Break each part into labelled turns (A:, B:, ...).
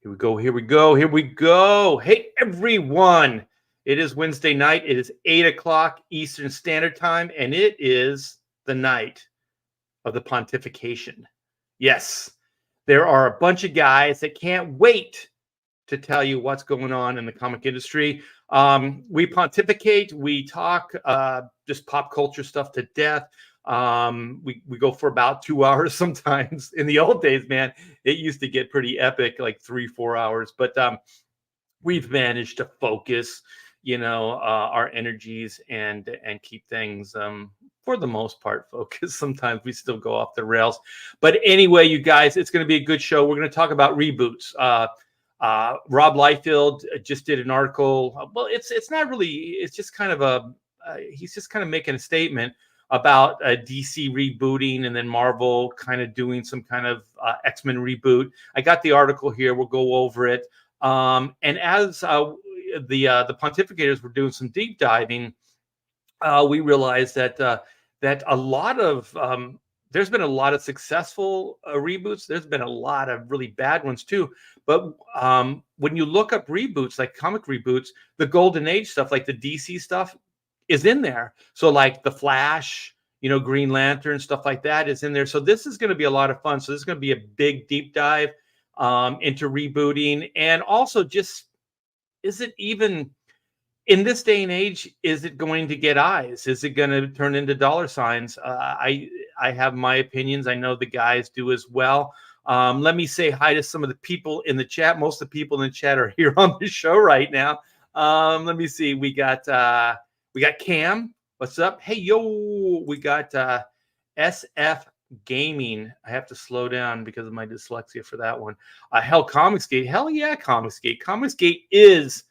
A: Here we go. Here we go. Here we go. Hey, everyone. It is Wednesday night. It is 8 o'clock Eastern Standard Time, and it is the night of the Pontification. Yes, there are a bunch of guys that can't wait to tell you what's going on in the comic industry. We pontificate. We talk just pop culture stuff to death. We go for about 2 hours sometimes. In the old days, man, it used to get pretty epic, like 3-4 hours. But we've managed to focus, our energies and keep things for the most part focused. Sometimes we still go off the rails. But anyway, you guys, it's going to be a good show. We're going to talk about reboots. Rob Liefeld just did an article. Well, it's not really. It's just kind of he's just kind of making a statement about DC rebooting and then Marvel kind of doing some kind of X-Men reboot. I got the article here. We'll go over it. And as the Pontificators were doing some deep diving, we realized that a lot of there's been a lot of successful reboots. There's been a lot of really bad ones too. But when you look up reboots, like comic reboots, the Golden Age stuff, like the DC stuff, is in there. So like the Flash, Green Lantern, stuff like that is in there. So this is going to be a lot of fun. So this is going to be a big deep dive into rebooting. And also just, is it even, in this day and age, is it going to get eyes? Is it going to turn into dollar signs? I have my opinions. I know the guys do as well. Let me say hi to some of the people in the chat. Most of the people in the chat are here on the show right now. Let me see. We got Cam. What's up? Hey, yo. We got SF Gaming. I have to slow down because of my dyslexia for that one. Hell, Comicsgate. Hell yeah, Comicsgate. Comicsgate is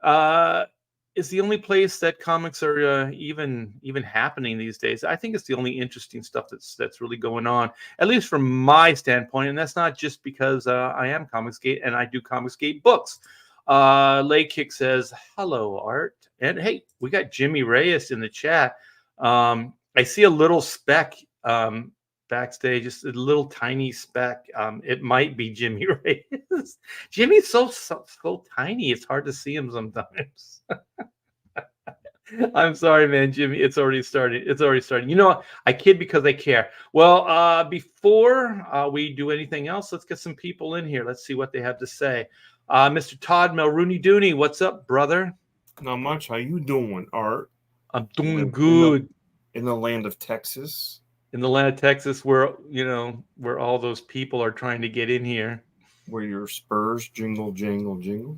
A: the only place that comics are even happening these days. I think it's the only interesting stuff that's really going on, at least from my standpoint. And that's not just because I am Comicsgate and I do Comicsgate books. Lay Kick says, hello, Art. And hey, we got Jimmy Reyes in the chat. I see a little speck backstage, just a little tiny speck. It might be Jimmy Reyes. Jimmy's so tiny, it's hard to see him sometimes. I'm sorry, man, Jimmy. It's already starting. I kid because I care. Well, before we do anything else, let's get some people in here. Let's see what they have to say. Mr. Todd Mulrooney Dooney, what's up, brother?
B: Not much. How you doing, Art?
A: I'm doing good.
B: In the land of Texas.
A: In the land of Texas, where all those people are trying to get in here.
B: Where your Spurs jingle, jingle, jingle.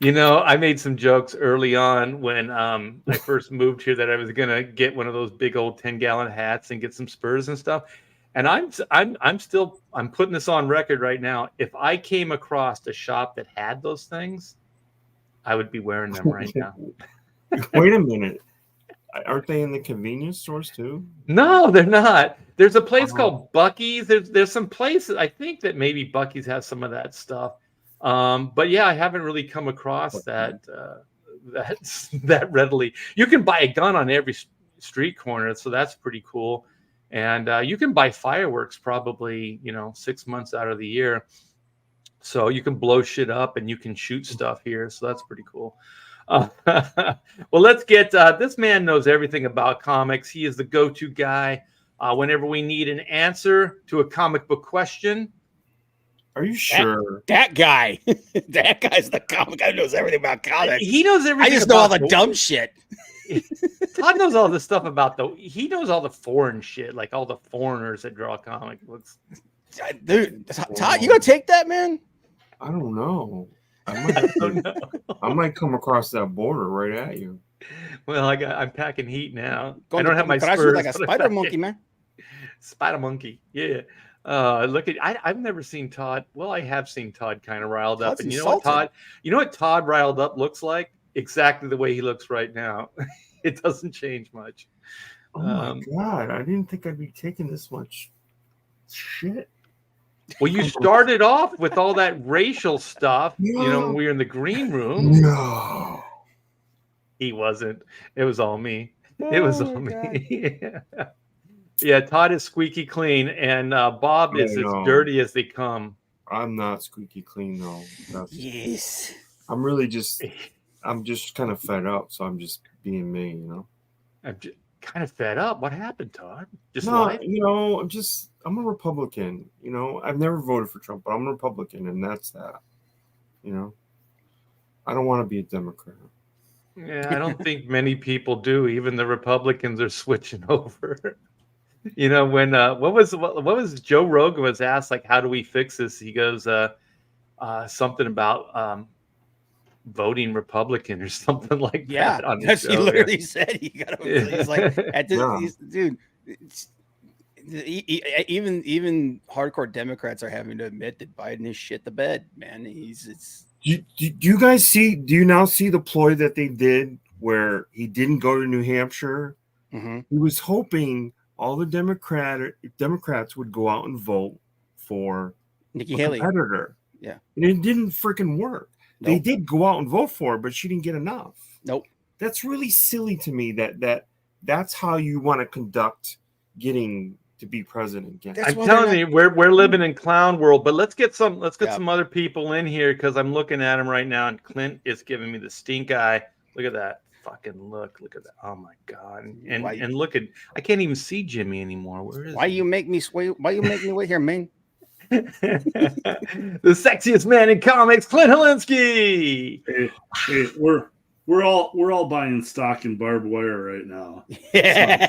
A: I made some jokes early on when I first moved here that I was gonna get one of those big old 10-gallon hats and get some Spurs and stuff. And I'm putting this on record right now. If I came across a shop that had those things, I would be wearing them right now.
B: Wait a minute. Aren't they in the convenience stores too?
A: No, they're not. There's a place called Buc-ee's. There's some places, I think, that maybe Buc-ee's has some of that stuff. But yeah, I haven't really come across that readily. You can buy a gun on every street corner, so that's pretty cool. And you can buy fireworks probably 6 months out of the year. So you can blow shit up and you can shoot stuff here. So that's pretty cool. Well, let's get this man knows everything about comics. He is the go-to guy whenever we need an answer to a comic book question.
B: Are you sure?
C: That guy. That guy's the comic guy who knows everything about comics.
A: He knows everything.
C: I just know all the dumb shit.
A: Todd knows all the stuff about he knows all the foreign shit, like all the foreigners that draw comic books.
C: Dude, Todd, you gonna take that, man?
B: I don't know. I might come across that border right at you.
A: Well, I'm packing heat now. I don't have my Spurs.
C: Like a spider monkey, man.
A: Spider monkey, yeah. Look at I've never seen Todd. Well, I have seen Todd kind of riled up, and you know what Todd riled up looks like? Exactly the way he looks right now. It doesn't change much.
B: Oh my God! I didn't think I'd be taking this much shit.
A: Well, you started off with all that racial stuff, when we were in the green room.
B: No.
A: He wasn't. It was all me. It was all me. Yeah, Todd is squeaky clean, and Bob is as dirty as they come.
B: I'm not squeaky clean though.
C: Yes.
B: I'm just kind of fed up, so I'm just being me, you know.
A: I'm just kind of fed up. What happened, Todd? Just
B: No,
A: life?
B: you know, I'm a Republican. You know, I've never voted for Trump, but I'm a Republican, and that's that. You know, I don't want to be a Democrat.
A: Yeah, I don't think many people do. Even the Republicans are switching over. You know, when what was Joe Rogan was asked, like, how do we fix this? He goes something about voting Republican or something like
C: Yeah,
A: that on the
C: that's
A: show.
C: he literally said he got. He's like, at this,
B: Yeah.
C: dude. Even hardcore Democrats are having to admit that Biden is shit the bed, man.
B: Do you guys see? Do you now see the ploy that they did where he didn't go to New Hampshire?
C: Mm-hmm.
B: He was hoping all the Democrats would go out and vote for
C: Nikki
B: a
C: Haley.
B: competitor.
C: Yeah,
B: and it didn't freaking work.
C: Nope.
B: They did go out and vote for her, but she didn't get enough.
C: Nope.
B: That's really silly to me. That's how you want to conduct getting to be president again.
C: That's
A: I'm
C: why
A: telling
C: they're
A: you, we're living in clown world. But let's get some
C: Yeah.
A: some other people in here because I'm looking at him right now, and Clint is giving me the stink eye. Look at that fucking look. Look at that. Oh my god. And look at, I can't even see Jimmy anymore. Where is
C: Why
A: he?
C: you make me sway? Why you make me wait here, man?
A: The sexiest man in comics, Clint Helinski.
D: Hey, we're all buying stock in barbed wire right now.
C: Yeah.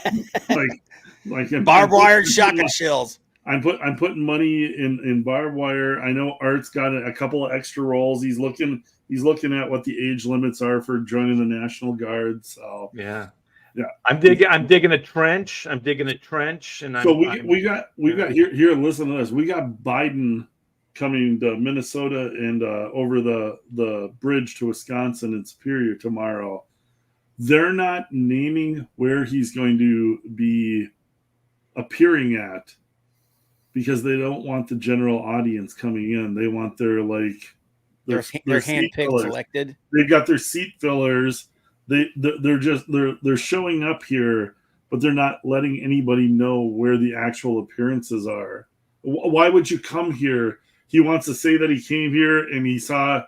D: Like
C: Barbed wire and shotgun shells.
D: I'm putting money in barbed wire. I know Art's got a couple of extra rolls. He's looking at what the age limits are for joining the National Guard. So
A: yeah.
D: Yeah.
A: I'm digging a trench. I'm digging a trench, and
D: so we got here. Listen to this. We got Biden coming to Minnesota and over the bridge to Wisconsin and Superior tomorrow. They're not naming where he's going to be appearing at because they don't want the general audience coming in. They want their
C: handpicked, selected.
D: They've got their seat fillers. They're showing up here, but they're not letting anybody know where the actual appearances are. Why would you come here? He wants to say that he came here and he saw,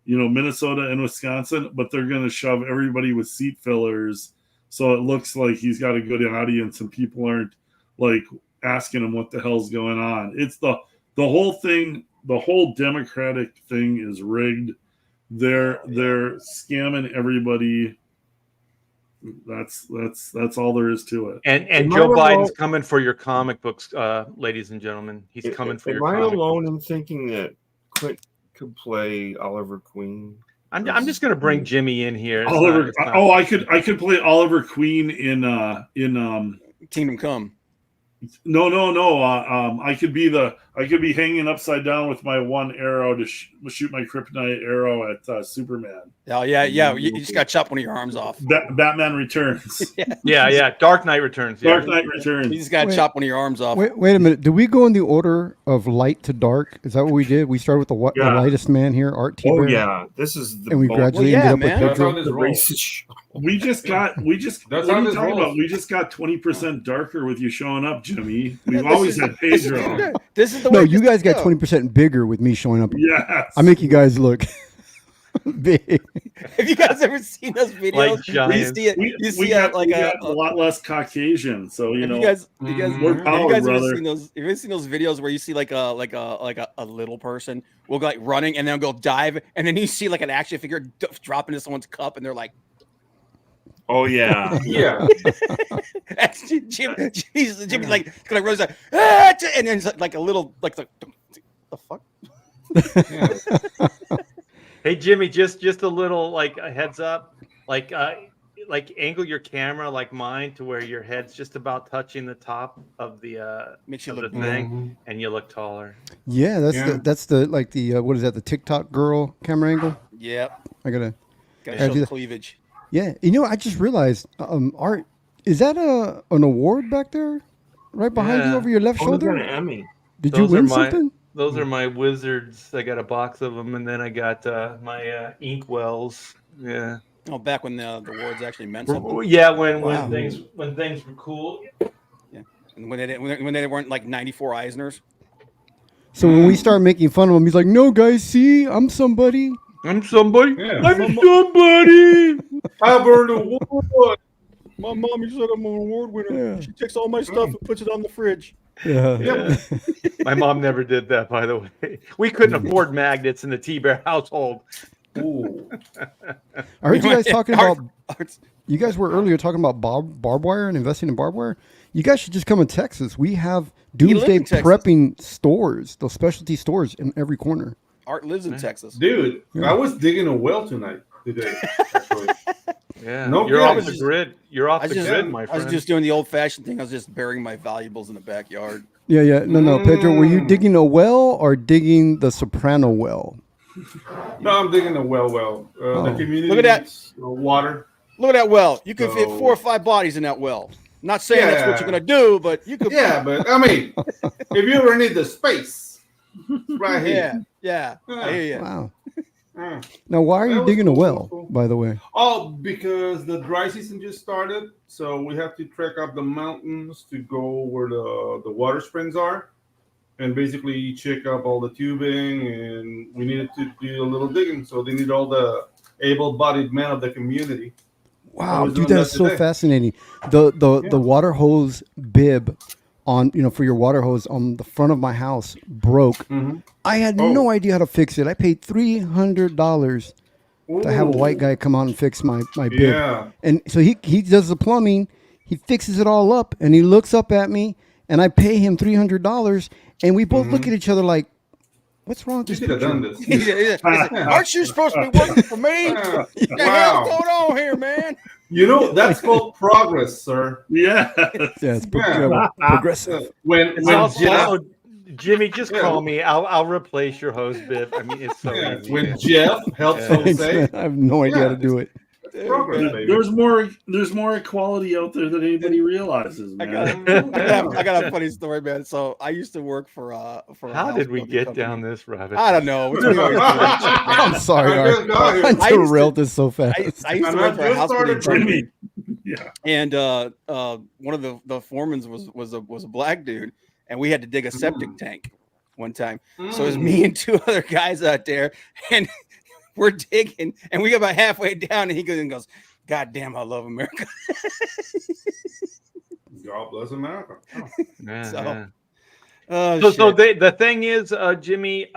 D: Minnesota and Wisconsin, but they're going to shove everybody with seat fillers, so it looks like he's got a good audience and people aren't like asking him what the hell's going on. It's the whole thing. The whole Democratic thing is rigged. They're scamming everybody. That's all there is to it.
A: And Joe Biden's coming for your comic books, ladies and gentlemen. He's coming for your.
B: Am I
A: comic
B: alone
A: books.
B: in thinking that Clint could play Oliver Queen?
A: I'm just gonna bring Jimmy in here.
D: It's not... I could play Oliver Queen in
C: Kingdom Come.
D: No. I could be hanging upside down with my one arrow to shoot my kryptonite arrow at Superman.
C: Oh yeah. You just got to chop one of your arms off.
D: Batman Returns.
A: Yeah. Dark Knight Returns. Yeah.
D: Dark Knight Returns.
C: You just got to chop one of your arms off.
E: Wait a minute. Did we go in the order of light to dark? Is that what we did? We started with the lightest man here, Art T.
B: Oh yeah, this is the.
E: And we gradually ended up with Pedro.
B: the racist show.
D: We just got.
F: That's
D: what
F: how
D: are you
F: this
D: talking
F: rolls.
D: about? We just got 20% darker with you showing up, Jimmy. We've always had Pedro.
C: This is the way.
E: No, you guys got 20% bigger with me showing up.
D: Yes.
E: I make you guys look big.
C: Have you guys ever seen those videos?
A: Like giants.
C: You see
D: got
C: a
D: a lot less Caucasian, so
C: You guys,
D: we're powered,
C: have you guys
D: brother.
C: ever seen those videos where you see like a little person will go like running and then go dive and then you see like an action figure drop into someone's cup and they're like,
B: Oh yeah,
F: Yeah.
C: that's Jimmy's like runs like, ah! And then it's like a little like the fuck.
A: Hey Jimmy, just a little like a heads up, like angle your camera like mine to where your head's just about touching the top of the
C: Makes you
A: of
C: look
A: the thing, and you look taller.
E: Yeah, that's the what is that? The TikTok girl camera angle.
C: Yep.
E: I gotta
C: Gotta
E: do
C: show
E: that.
C: cleavage.
E: Yeah, I just realized, Art, is that an award back there, right behind you
A: Yeah.
E: over your left
B: Oh, we got
E: shoulder?
B: an Emmy.
E: Did
A: Those
E: you
A: are
E: win
A: my-
E: something?
A: Those are my wizards. I got a box of them, and then I got my ink wells. Yeah.
C: Oh, back when the awards actually meant something.
A: Yeah, when
E: Wow.
A: things were cool.
C: And when they weren't like 94 Eisners.
E: So when we start making fun of him, he's like, "No, guys, see, I'm somebody."
A: I'm somebody.
B: Yeah.
A: I'm somebody.
B: Albert Award.
C: My mommy said I'm an award winner.
E: Yeah.
C: She takes all my stuff and puts it on the fridge.
E: Yeah.
A: Yeah. My mom never did that, by the way. We couldn't afford magnets in the T-Bear household.
B: Ooh.
E: I heard you guys talking about.
C: Arts-
E: You guys were earlier talking about barbed wire and investing in barbed wire. You guys should just come in Texas. We have
C: live
E: doomsday
C: in Texas.
E: prepping stores, those specialty stores in every corner.
C: Art lives in Texas.
B: Dude,
E: Yeah.
B: I was digging a well today. Actually.
A: Yeah,
B: No
A: you're off
B: kidding.
A: the grid. You're off
C: I
A: the
C: just-
A: grid, my
C: I
A: friend.
C: was just doing the old-fashioned thing. I was just burying my valuables in the backyard.
E: Yeah. No, Pedro, were you
B: Mm.
E: digging a well or digging the soprano well?
B: No, I'm digging a well. The
E: Oh.
B: community
C: Look at that.
B: needs, water.
C: Look at that well. You could fit
B: So-
C: 4 or 5 bodies in that well. Not saying that's what
B: Yeah.
C: you're gonna do, but you could.
B: Yeah, but I mean, if you ever need the space, it's right here.
C: Yeah. I hear you.
E: Wow.
B: Mm.
E: Now, why are
B: That
E: you
B: was
E: digging a
B: cool,
E: well,
B: cool.
E: by the way?
B: Oh, because the dry season just started, so we have to trek up the mountains to go where the water springs are, and basically check up all the tubing. And we needed to do a little digging, so they need all the able-bodied men of the community. I
E: Wow,
B: was
E: dude,
B: doing
E: that's
B: that
E: so
B: today.
E: fascinating. The
B: Yeah.
E: water hose bib on for your water hose on the front of my house broke.
B: Mm-hmm.
E: I had
B: Oh.
E: no idea how to fix it. I paid $300 to have a white guy come on and fix my bib.
B: Yeah.
E: And so he does the plumbing, he fixes it all up, and he looks up at me, and I pay him $300, and we both look at each other like, "What's wrong with
B: You
E: this
B: should have
E: picture?"
B: done this.
C: Aren't you supposed to be working for me?
B: Yeah.
C: What the hell's
B: Wow.
C: going on here, man?
B: You know, that's called progress, sir.
D: Yeah.
E: Yeah, it's
B: Yeah.
E: progressive.
B: When
A: It's
B: when
A: also,
B: Jeff,
A: also, Jimmy, just
B: Yeah.
A: call me. I'll replace your hose bib. I mean, it's so
B: yeah,
A: easy.
B: when Jeff helps
A: Yeah.
B: Jose,
E: I have no idea how to
B: Yeah,
E: do it.
B: progress, baby.
D: There's more equality out there than anybody realizes,
C: I
D: man.
C: got a funny story, man. So I used to work for a
A: How did we
C: house building
A: get
C: company.
A: down this rabbit?
C: I don't know. We're talking about-
E: I'm sorry,
B: I
E: Art.
B: just got here.
E: I
C: I used to-
E: derailed this so fast.
C: I used to
B: And I
C: work for a
B: just
C: house building
B: started
C: company.
D: Jimmy. Yeah.
C: And one of the foremans was a black dude, and we had to dig a septic tank one time. So it was me and 2 other guys out there, and we're digging, and we got about halfway down, and he goes, "God damn, I love America."
B: God bless America. Oh.
A: Yeah,
C: So,
A: yeah.
C: Oh,
A: So
C: shit.
A: the thing is, Jimmy,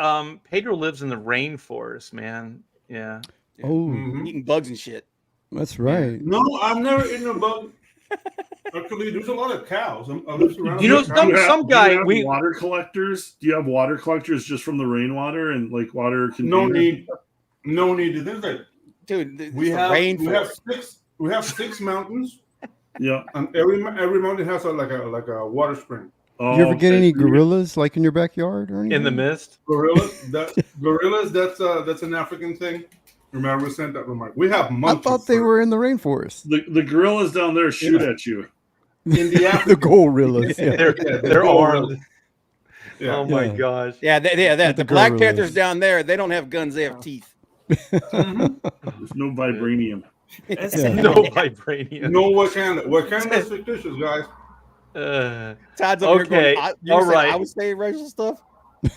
A: Pedro lives in the rainforest, man. Yeah.
E: Oh,
B: Mhm.
C: Eating bugs and shit.
E: that's right.
B: No, I've never eaten a bug. Actually, there's a lot of cows. I live surrounded
A: You know,
B: by cows.
A: some
D: do
A: guy-
D: you have
A: we-
D: water collectors. Do you have water collectors just from the rainwater and like water?
B: No
D: containers?
B: need. No need to do that.
C: Dude,
B: We
C: the
B: have
C: rainforest.
B: we have 6 mountains,
D: Yeah.
B: and every mountain has like a water spring.
D: Oh,
E: You ever get any
D: okay.
E: gorillas like in your backyard or anything?
A: In the mist.
B: Gorillas. That's an African thing. Remember, we sent that remark. We have
E: I
B: monkeys.
E: thought they
B: sir.
E: were in the rainforest.
D: The gorillas down there shoot at you.
B: in the
E: The
B: African.
E: gorillas. Yeah.
A: They're
B: Yeah,
A: they're
B: go
A: armed.
B: Yeah.
A: Oh my
E: Yeah.
A: gosh.
C: Yeah, the
E: The
C: Black
E: gorillas.
C: Panthers down there, they don't have guns, they have teeth.
B: Mhm.
D: There's no vibranium.
E: Yeah.
A: No vibranium.
B: No, Wakanda's fictitious, guys.
C: Todd's up
A: Okay,
C: here going,
A: all right.
C: I would say racial stuff.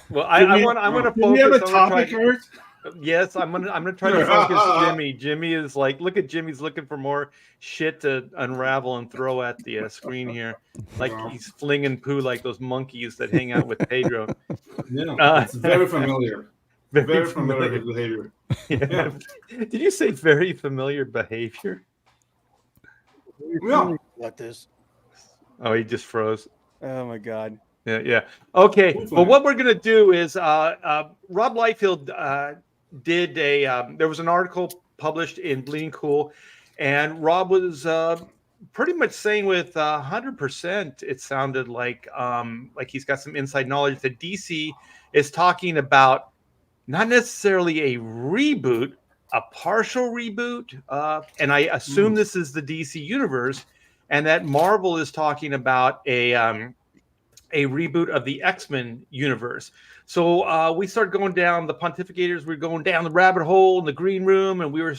A: Well,
D: Did
A: I
D: we-
A: want to
D: Do we have a
A: focus. I'm gonna
D: topic,
A: try,
D: Art?
A: yes, I'm gonna try to focus Jimmy. Jimmy is like, look at Jimmy's looking for more shit to unravel and throw at the screen here, like
B: Wow.
A: he's flinging poo like those monkeys that hang out with Pedro.
B: Yeah, it's very familiar. Very familiar with behavior.
A: Yeah. Did you say very familiar behavior?
B: Yeah.
C: Like this.
A: Oh, he just froze.
C: Oh my god.
A: Yeah. Okay.
B: Hopefully.
A: Well, what we're gonna do is Rob Liefeld did there was an article published in Bleeding Cool, and Rob was pretty much saying with 100%, it sounded like he's got some inside knowledge that DC is talking about not necessarily a reboot, a partial reboot, and I assume this is the DC universe, and that Marvel is talking about a reboot of the X-Men universe. So we started going down the Pontificators. We were going down the rabbit hole in the green room, and we were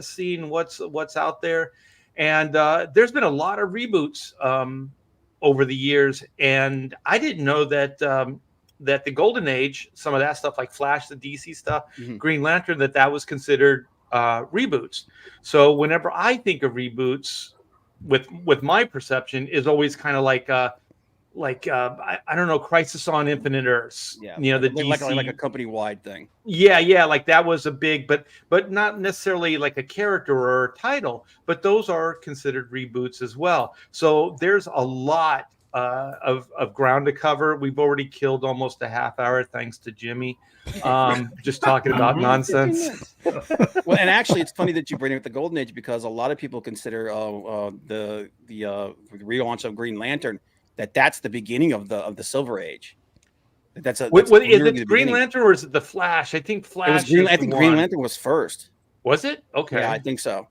A: seeing what's out there. And there's been a lot of reboots over the years, and I didn't know that that the Golden Age, some of that stuff like Flash, the DC stuff,
C: Mhm.
A: Green Lantern, that was considered reboots. So whenever I think of reboots, with my perception, is always kind of like I don't know, Crisis on Infinite Earths.
C: Yeah,
A: You know, the
C: like
A: DC.
C: a company wide thing.
A: Yeah, like that was a big, but not necessarily like a character or a title, but those are considered reboots as well. So there's a lot of ground to cover. We've already killed almost a half hour, thanks to Jimmy, just talking about nonsense.
C: Well, and actually, it's funny that you bring up the Golden Age, because a lot of people consider the relaunch of Green Lantern that's the beginning of the Silver Age. That's
A: Is
C: literally
A: it
C: the
A: Green
C: beginning.
A: Lantern or is it the Flash? I think Flash.
C: It was Green.
A: is
C: I
A: the
C: think Green
A: one.
C: Lantern was first.
A: Was it? Okay.
C: Yeah, I think so.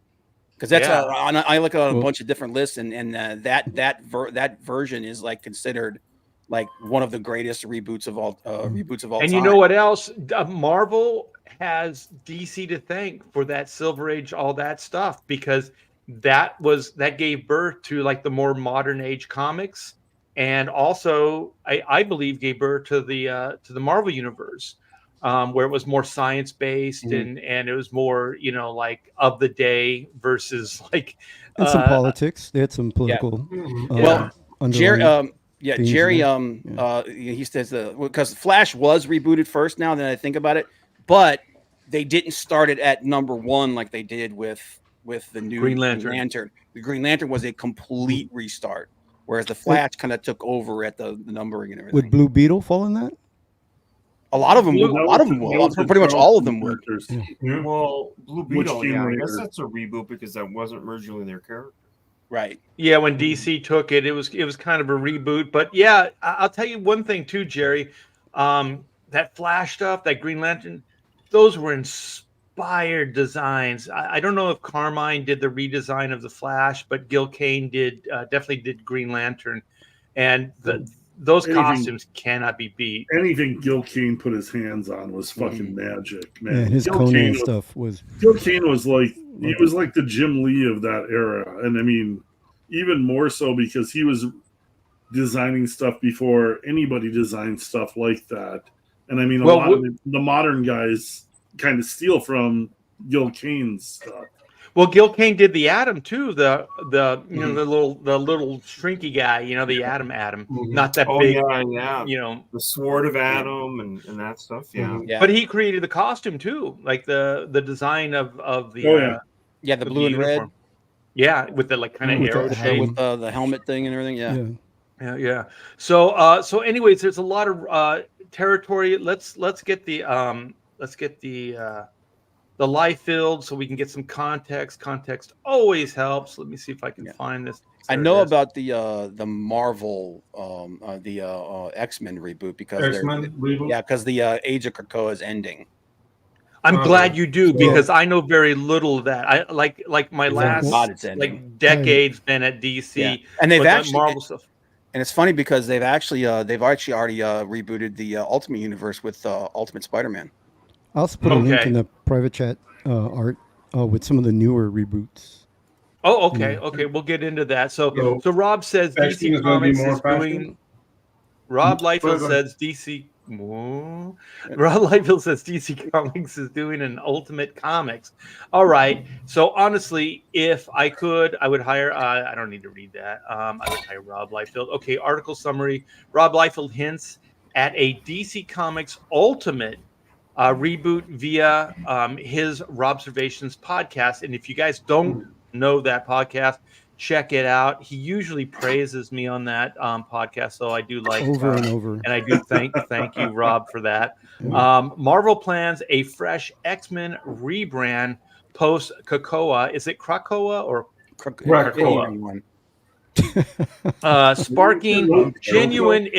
C: Because that's
A: Yeah.
C: I look at a bunch of different lists, and that version is like considered like one of the greatest reboots of all time.
A: And you know what else? Marvel has DC to thank for that Silver Age, all that stuff, because that gave birth to like the more modern age comics, and also I believe gave birth to the Marvel universe, where it was more science based, and it was more, you know, like of the day versus like
E: And some politics. They had some political.
C: Well,
E: underlying
C: Jerry,
E: themes in there.
C: he says because Flash was rebooted first. Now that I think about it, but they didn't start it at number one like they did with the new
A: Green Lantern.
C: The Green Lantern was a complete restart, whereas the Flash kind of took over at the numbering and everything.
E: Would Blue Beetle fall in that?
C: A lot of them will. Pretty much all of them would.
F: Well, Blue
D: Which
F: Beetle,
D: came
F: yeah, I
D: later.
F: guess that's a reboot because that wasn't originally their character.
C: Right.
A: Yeah, when DC took it, it was kind of a reboot. But yeah, I'll tell you one thing too, Jerry. That Flash stuff, that Green Lantern, those were inspired designs. I don't know if Carmine did the redesign of the Flash, but Gil Kane definitely did Green Lantern, and those costumes cannot be beat.
D: Anything Gil Kane put his hands on was fucking magic, man.
E: Yeah, his
D: Gil
E: Conan
D: Kane
E: stuff was.
D: Gil Kane was like the Jim Lee of that era, and I mean, even more so because he was designing stuff before anybody designed stuff like that. And I mean, a lot of the modern guys kind of steal from Gil Kane's stuff.
A: Well, Gil Kane did the Atom too. The you know, the little shrinky guy. You know, the Atom, not that big.
F: Yeah.
A: You know,
F: the Sword of Adam and that stuff. Yeah.
C: Yeah.
A: But he created the costume too, like the design of the
C: the blue and
A: uniform.
C: red.
A: Yeah, with the like kind of arrow shape,
C: with the helmet thing and everything.
A: Yeah. So anyways, there's a lot of territory. Let's get the Liefeld so we can get some context. Context always helps. Let me see if I can find this.
C: I know about the Marvel X-Men reboot because because the Age of Krakoa is ending.
A: I'm glad you do, because I know very little of that. I like my last decade's been at DC,
C: and they've actually
A: Marvel stuff.
C: And it's funny because they've actually already rebooted the Ultimate Universe with Ultimate Spider-Man.
E: I'll also put a link in the private chat, Art, with some of the newer reboots.
A: Oh, okay. We'll get into that. So Rob says DC Comics is doing. Rob Liefeld says DC. Rob Liefeld says DC Comics is doing an Ultimate Comics. All right. So honestly, if I could, I would hire. I don't need to read that. I would hire Rob Liefeld. Okay. Article summary. Rob Liefeld hints at a DC Comics Ultimate reboot via his Robservations podcast. And if you guys don't know that podcast, check it out. He usually praises me on that podcast, so I do like
E: over and over.
A: And I do thank you, Rob, for that. Marvel plans a fresh X-Men rebrand post Krakoa. Is it Krakoa or Krakoa? Sparking genuine.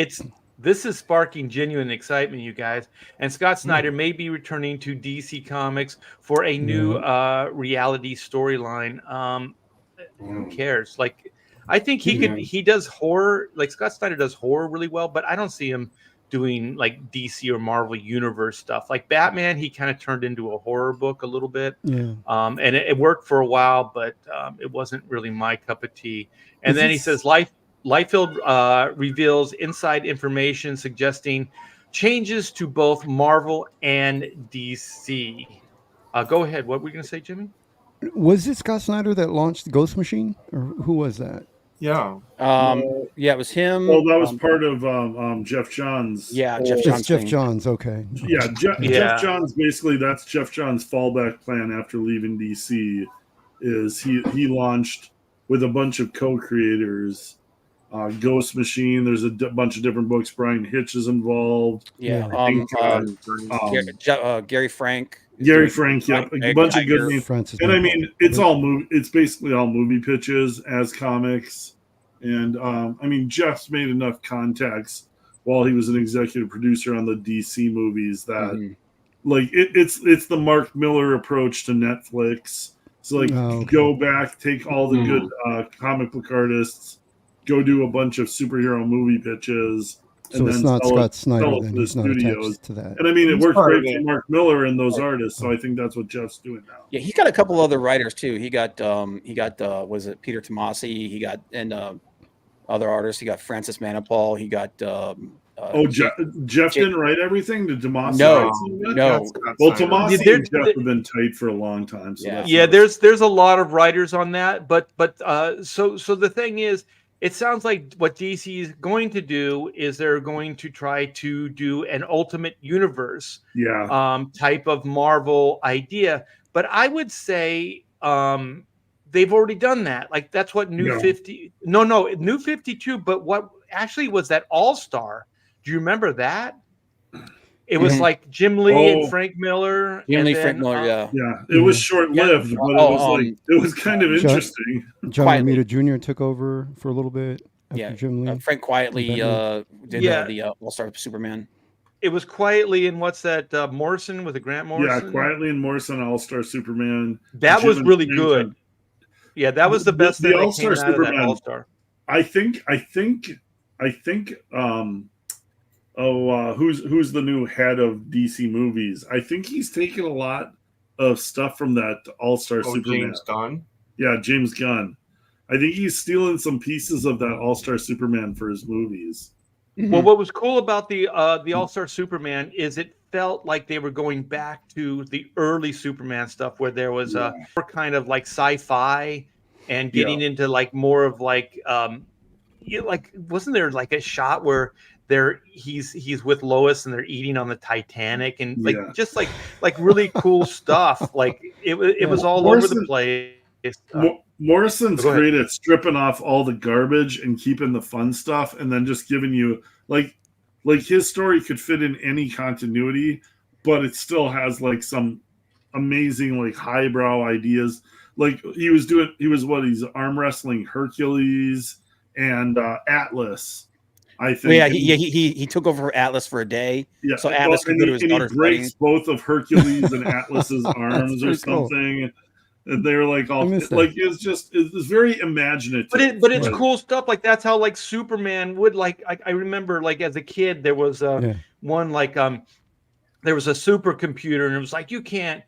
A: This is sparking genuine excitement, you guys. And Scott Snyder may be returning to DC Comics for a new reality storyline. Who cares? Like, I think he does horror. Like, Scott Snyder does horror really well, but I don't see him doing like DC or Marvel Universe stuff. Like Batman, he kind of turned into a horror book a little bit. And it worked for a while, but it wasn't really my cup of tea. And then he says Liefeld reveals inside information suggesting changes to both Marvel and DC. Go ahead. What were you going to say, Jimmy?
E: Was it Scott Snyder that launched Ghost Machine, or who was that?
F: Yeah.
C: Yeah, it was him.
D: Well, that was part of Jeff Johns.
C: Yeah, Jeff
E: It's
C: Johns.
E: Jeff
C: thing.
E: Johns. Okay.
D: Yeah, Jeff
A: Yeah.
D: Johns, basically that's Jeff Johns' fallback plan after leaving DC is he launched with a bunch of co-creators Ghost Machine. There's a bunch of different books. Brian Hitch is involved.
C: Yeah.
D: I think,
C: Gary Frank.
D: Gary Frank, yeah, a bunch of good names.
E: Francis
D: And I
E: Bacon.
D: mean, it's all it's basically all movie pitches as comics. And I mean, Jeff's made enough contacts while he was an executive producer on the DC movies that like it's the Mark Miller approach to Netflix. So like go back, take all the good comic book artists, go do a bunch of superhero movie pitches.
E: So
D: and
E: it's
D: then
E: not
D: sell
E: Scott
D: it
E: Snyder,
D: to
E: then
D: the
E: he's not
D: studios.
E: attached to that.
D: And I mean, it
F: He's
D: works
F: part
D: great
F: of
D: for
F: it.
D: Mark Miller and those artists. So I think that's what Jeff's doing now.
C: Yeah, he's got a couple other writers too. He got was it Peter Tomasi? He got other artists. He got Francis Manipal. He got
D: Jeff didn't write everything? Did Tomasi
C: No,
D: write some of it?
C: no.
D: Well, Tomasi
A: Yeah,
D: and Jeff have been tight for a long time. So
C: Yeah.
D: that's
A: Yeah,
D: nice.
A: there's a lot of writers on that, but so the thing is, it sounds like what DC is going to do is they're going to try to do an Ultimate Universe type of Marvel idea. But I would say they've already done that. Like that's what New 50. No, New 52. But what actually was that All Star? Do you remember that? It was like Jim Lee and Frank Miller.
C: Jim
A: and
C: Lee,
A: then,
C: Frank Miller. Yeah.
D: Yeah, it was short-lived, but it was it was kind of interesting.
E: John
C: Quietly.
E: Romita Jr. took over for a little bit after Jim Lee.
C: Frank quietly did the All-Star Superman.
A: It was quietly in what's that Morrison with the Grant Morrison?
D: Yeah, quietly in Morrison, All-Star Superman.
A: That
D: Jim
A: was
D: and
A: really
D: James
A: good.
D: had-
A: Yeah, that was the best
D: The
A: thing that
D: All-Star
A: came out of that
D: Superman.
A: All-Star.
D: I think who's the new head of DC movies? I think he's taken a lot of stuff from that All-Star Superman.
F: James Gunn.
D: Yeah, James Gunn. I think he's stealing some pieces of that All-Star Superman for his movies.
A: Well, what was cool about the All-Star Superman is it felt like they were going back to the early Superman stuff where there was more kind of like sci-fi and getting into like more of like like wasn't there like a shot where he's with Lois and they're eating on the Titanic and like just like really cool stuff. Like it was all over the place.
D: Morrison's great at stripping off all the garbage and keeping the fun stuff, and then just giving you like his story could fit in any continuity, but it still has like some amazing like highbrow ideas. Like he's arm wrestling Hercules and Atlas. I think.
C: Well, he took over for Atlas for a day.
D: Yeah,
C: so Atlas could go to his daughter's
D: he breaks
C: wedding.
D: both of Hercules and Atlas's arms or something. Cool. And they're like all like it's very imaginative.
A: But it's cool stuff. Like that's how like Superman would like. I remember like as a kid there was one like there was a supercomputer and it was like you can't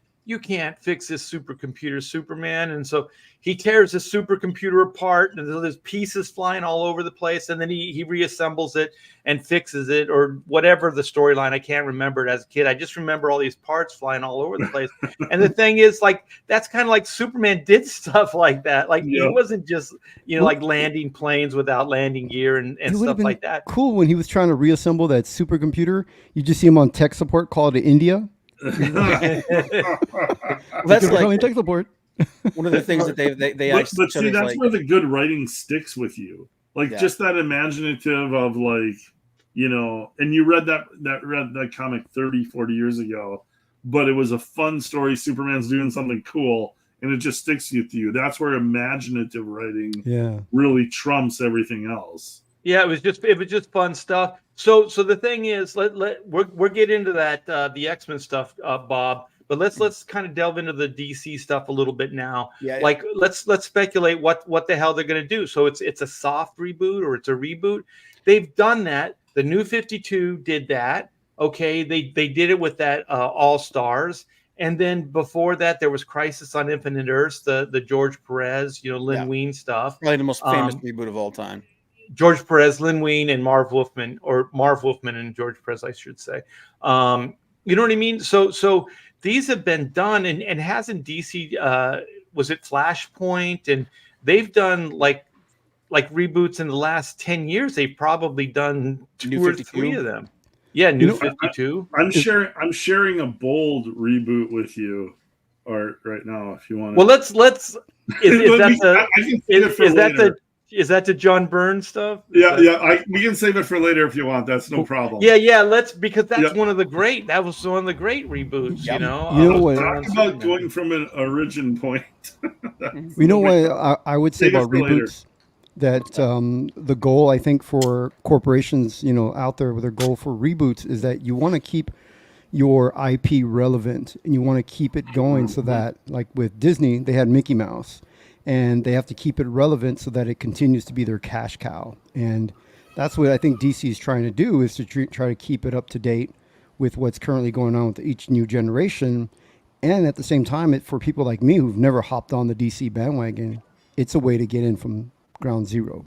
A: fix this supercomputer, Superman. And so he tears the supercomputer apart and there's pieces flying all over the place. And then he reassembles it and fixes it or whatever the storyline. I can't remember it as a kid. I just remember all these parts flying all over the place. And the thing is like, that's kind of like Superman did stuff like that. Like he wasn't just, like landing planes without landing gear and stuff like that.
E: Cool. When he was trying to reassemble that supercomputer, you just see him on tech support call to India.
C: That's like
E: tech support.
C: One of the things that they
D: but see, that's where the good writing sticks with you. Like just that imaginative of like, and you read that comic 30, 40 years ago, but it was a fun story. Superman's doing something cool and it just sticks with you. That's where imaginative writing really trumps everything else.
A: Yeah, it was just fun stuff. So the thing is, we're getting into that the X-Men stuff, Bob. But let's kind of delve into the DC stuff a little bit now. Yeah. Like let's speculate what the hell they're going to do. So it's a soft reboot or it's a reboot. They've done that. The New 52 did that. Okay, they did it with that All Stars. And then before that, there was Crisis on Infinite Earths, the George Perez, Lin Wein stuff.
C: Probably the most famous reboot of all time.
A: George Perez, Lin Wein, and Marv Wolfman and George Perez, I should say. You know what I mean? So these have been done, and hasn't DC, was it Flashpoint? And they've done like reboots in the last 10 years. They've probably done two or three of them. Yeah, New 52.
D: I'm sharing a bold reboot with you, Art, right now. If you want.
A: Well, let's. Is that the John Byrne stuff?
D: We can save it for later if you want. That's no problem.
A: Yeah. Because that's one of the great. That was one of the great reboots.
E: Yep.
A: You know.
E: You know what?
D: Talk about going from an origin point.
E: You know what I would say about reboots? That the goal, I think, for corporations, out there with their goal for reboots is that you want to keep your IP relevant and you want to keep it going so that, like with Disney, they had Mickey Mouse and they have to keep it relevant so that it continues to be their cash cow. And that's what I think DC is trying to do, is to try to keep it up to date with what's currently going on with each new generation. And at the same time, for people like me who've never hopped on the DC bandwagon, it's a way to get in from ground zero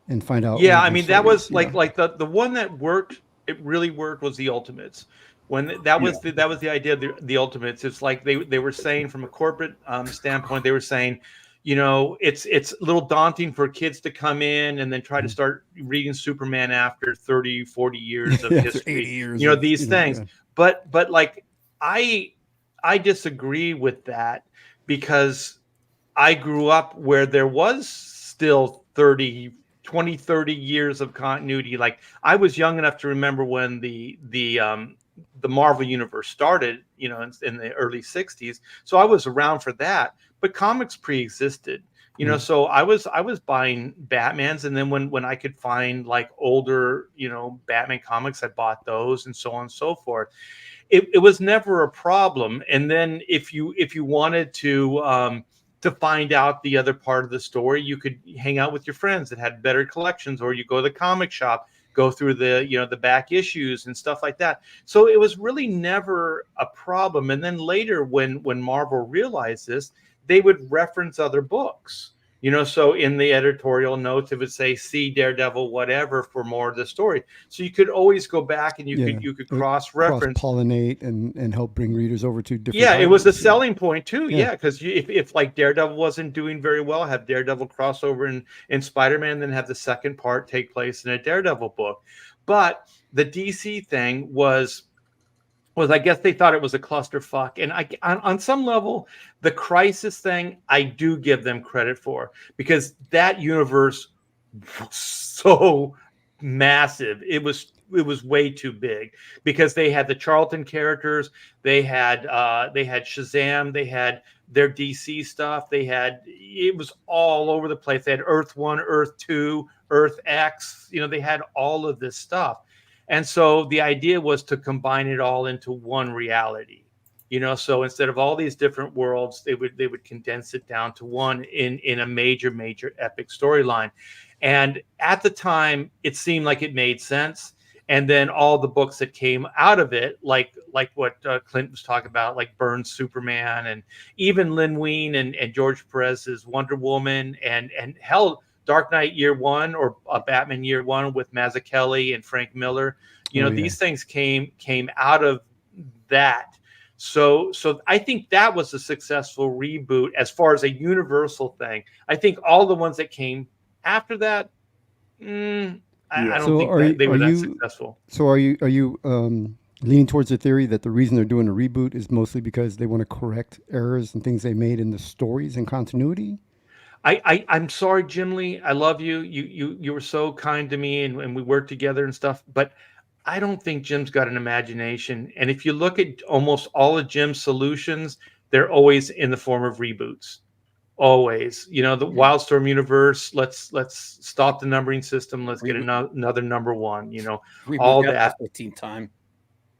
E: and find out.
A: Yeah, I mean, that was like the one that worked. It really worked was the Ultimates. When that was the idea of the Ultimates. It's like they were saying from a corporate standpoint, they were saying, it's a little daunting for kids to come in and then try to start reading Superman after 30, 40 years of history.
E: 80 years
A: these things. Yeah. But like I disagree with that, because I grew up where there was still 30 years of continuity. Like, I was young enough to remember when the Marvel universe started, in the early 60s. So I was around for that, but comics pre-existed, so I was buying Batmans. And then when I could find like older, Batman comics, I bought those, and so on and so forth. It was never a problem. And then if you wanted to find out the other part of the story, you could hang out with your friends that had better collections, or you go to the comic shop, go through the back issues and stuff like that. So it was really never a problem. And then later, when Marvel realized this, they would reference other books. So in the editorial notes, it would say, see Daredevil, whatever, for more of the story. So you could always go back and you could cross-reference,
E: pollinate, and help bring readers over to different.
A: Yeah, it was a selling point too. Yeah, because if like Daredevil wasn't doing very well, have Daredevil crossover in Spider-Man, then have the second part take place in a Daredevil book. But the DC thing was I guess they thought it was a clusterfuck. And on some level, the Crisis thing, I do give them credit for, because that universe was so massive. It was way too big, because they had the Charlton characters, they had Shazam, they had their DC stuff, it was all over the place. They had Earth 1, Earth 2, Earth X, they had all of this stuff. And so the idea was to combine it all into one reality, so instead of all these different worlds, they would condense it down to one in a major epic storyline. And at the time, it seemed like it made sense. And then all the books that came out of it, like what Clint was talking about, like Byrne's Superman, and even Lin Wein and George Perez's Wonder Woman, and hell, Dark Knight Year One, or Batman Year One with Mazzucchelli and Frank Miller. These things came out of that. So I think that was a successful reboot as far as a universal thing. I think all the ones that came after that, I don't think they were that successful.
E: So are you leaning towards the theory that the reason they're doing a reboot is mostly because they want to correct errors and things they made in the stories and continuity?
A: I'm sorry, Jim Lee. I love you. You were so kind to me, and we worked together and stuff. But I don't think Jim's got an imagination. And if you look at almost all of Jim's solutions, they're always in the form of reboots. Always. The Wildstorm universe. Let's stop the numbering system. Let's get another number one. All that
C: 15th time.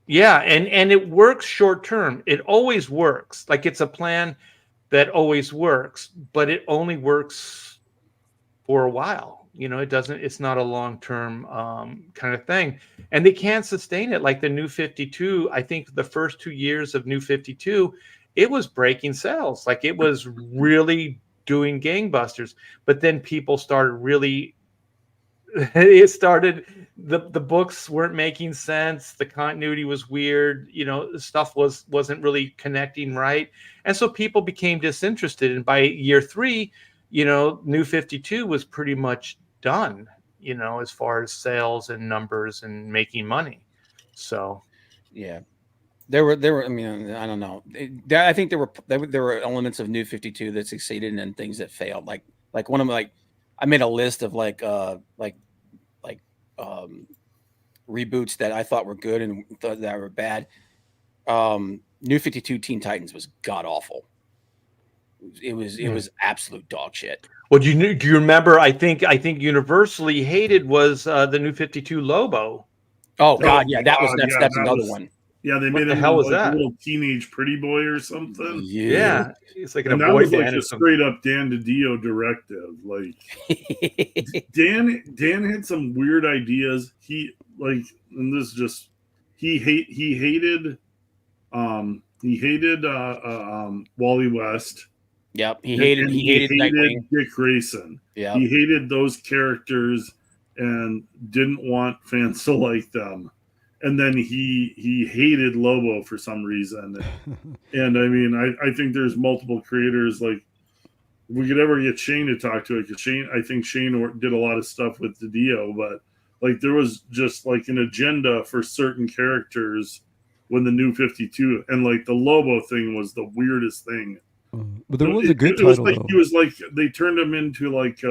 A: Yeah, and it works short term. It always works. Like, it's a plan that always works, but it only works for a while. It's not a long-term kind of thing. And they can't sustain it. Like the New 52, I think the first 2 years of New 52, it was breaking sales. Like, it was really doing gangbusters. But then people started really it started. The books weren't making sense. The continuity was weird. Stuff wasn't really connecting right, and so people became disinterested. And by year 3, New 52 was pretty much done. As far as sales and numbers and making money. So,
C: yeah. There were. I mean, I don't know. I think there were elements of New 52 that succeeded and then things that failed. Like one of my, I made a list of reboots that I thought were good and thought that were bad. New 52 Teen Titans was god awful. It was absolute dog shit.
A: Well, do you remember? I think universally hated was the New 52 Lobo.
C: Oh God, yeah, that's another one.
D: Yeah, they made him
A: hell was
D: like
A: that?
D: a little teenage pretty boy or something.
A: Yeah, it's like
D: and
A: a
D: that
A: boy
D: was like
A: band
D: a
A: or something.
D: straight up Dan DiDio directive. Like Dan had some weird ideas. He hated Wally West.
C: Yep, he hated Nightwing.
D: Dick Grayson.
C: Yeah,
D: he hated those characters and didn't want fans to like them. And then he hated Lobo for some reason. And I mean, I think there's multiple creators. Like, if we could ever get Shane to talk to it, because I think Shane did a lot of stuff with DiDio, but like there was just like an agenda for certain characters when the New 52, and like the Lobo thing was the weirdest thing.
E: But there was a good
D: title.
E: Though.
D: He was like, they turned him into like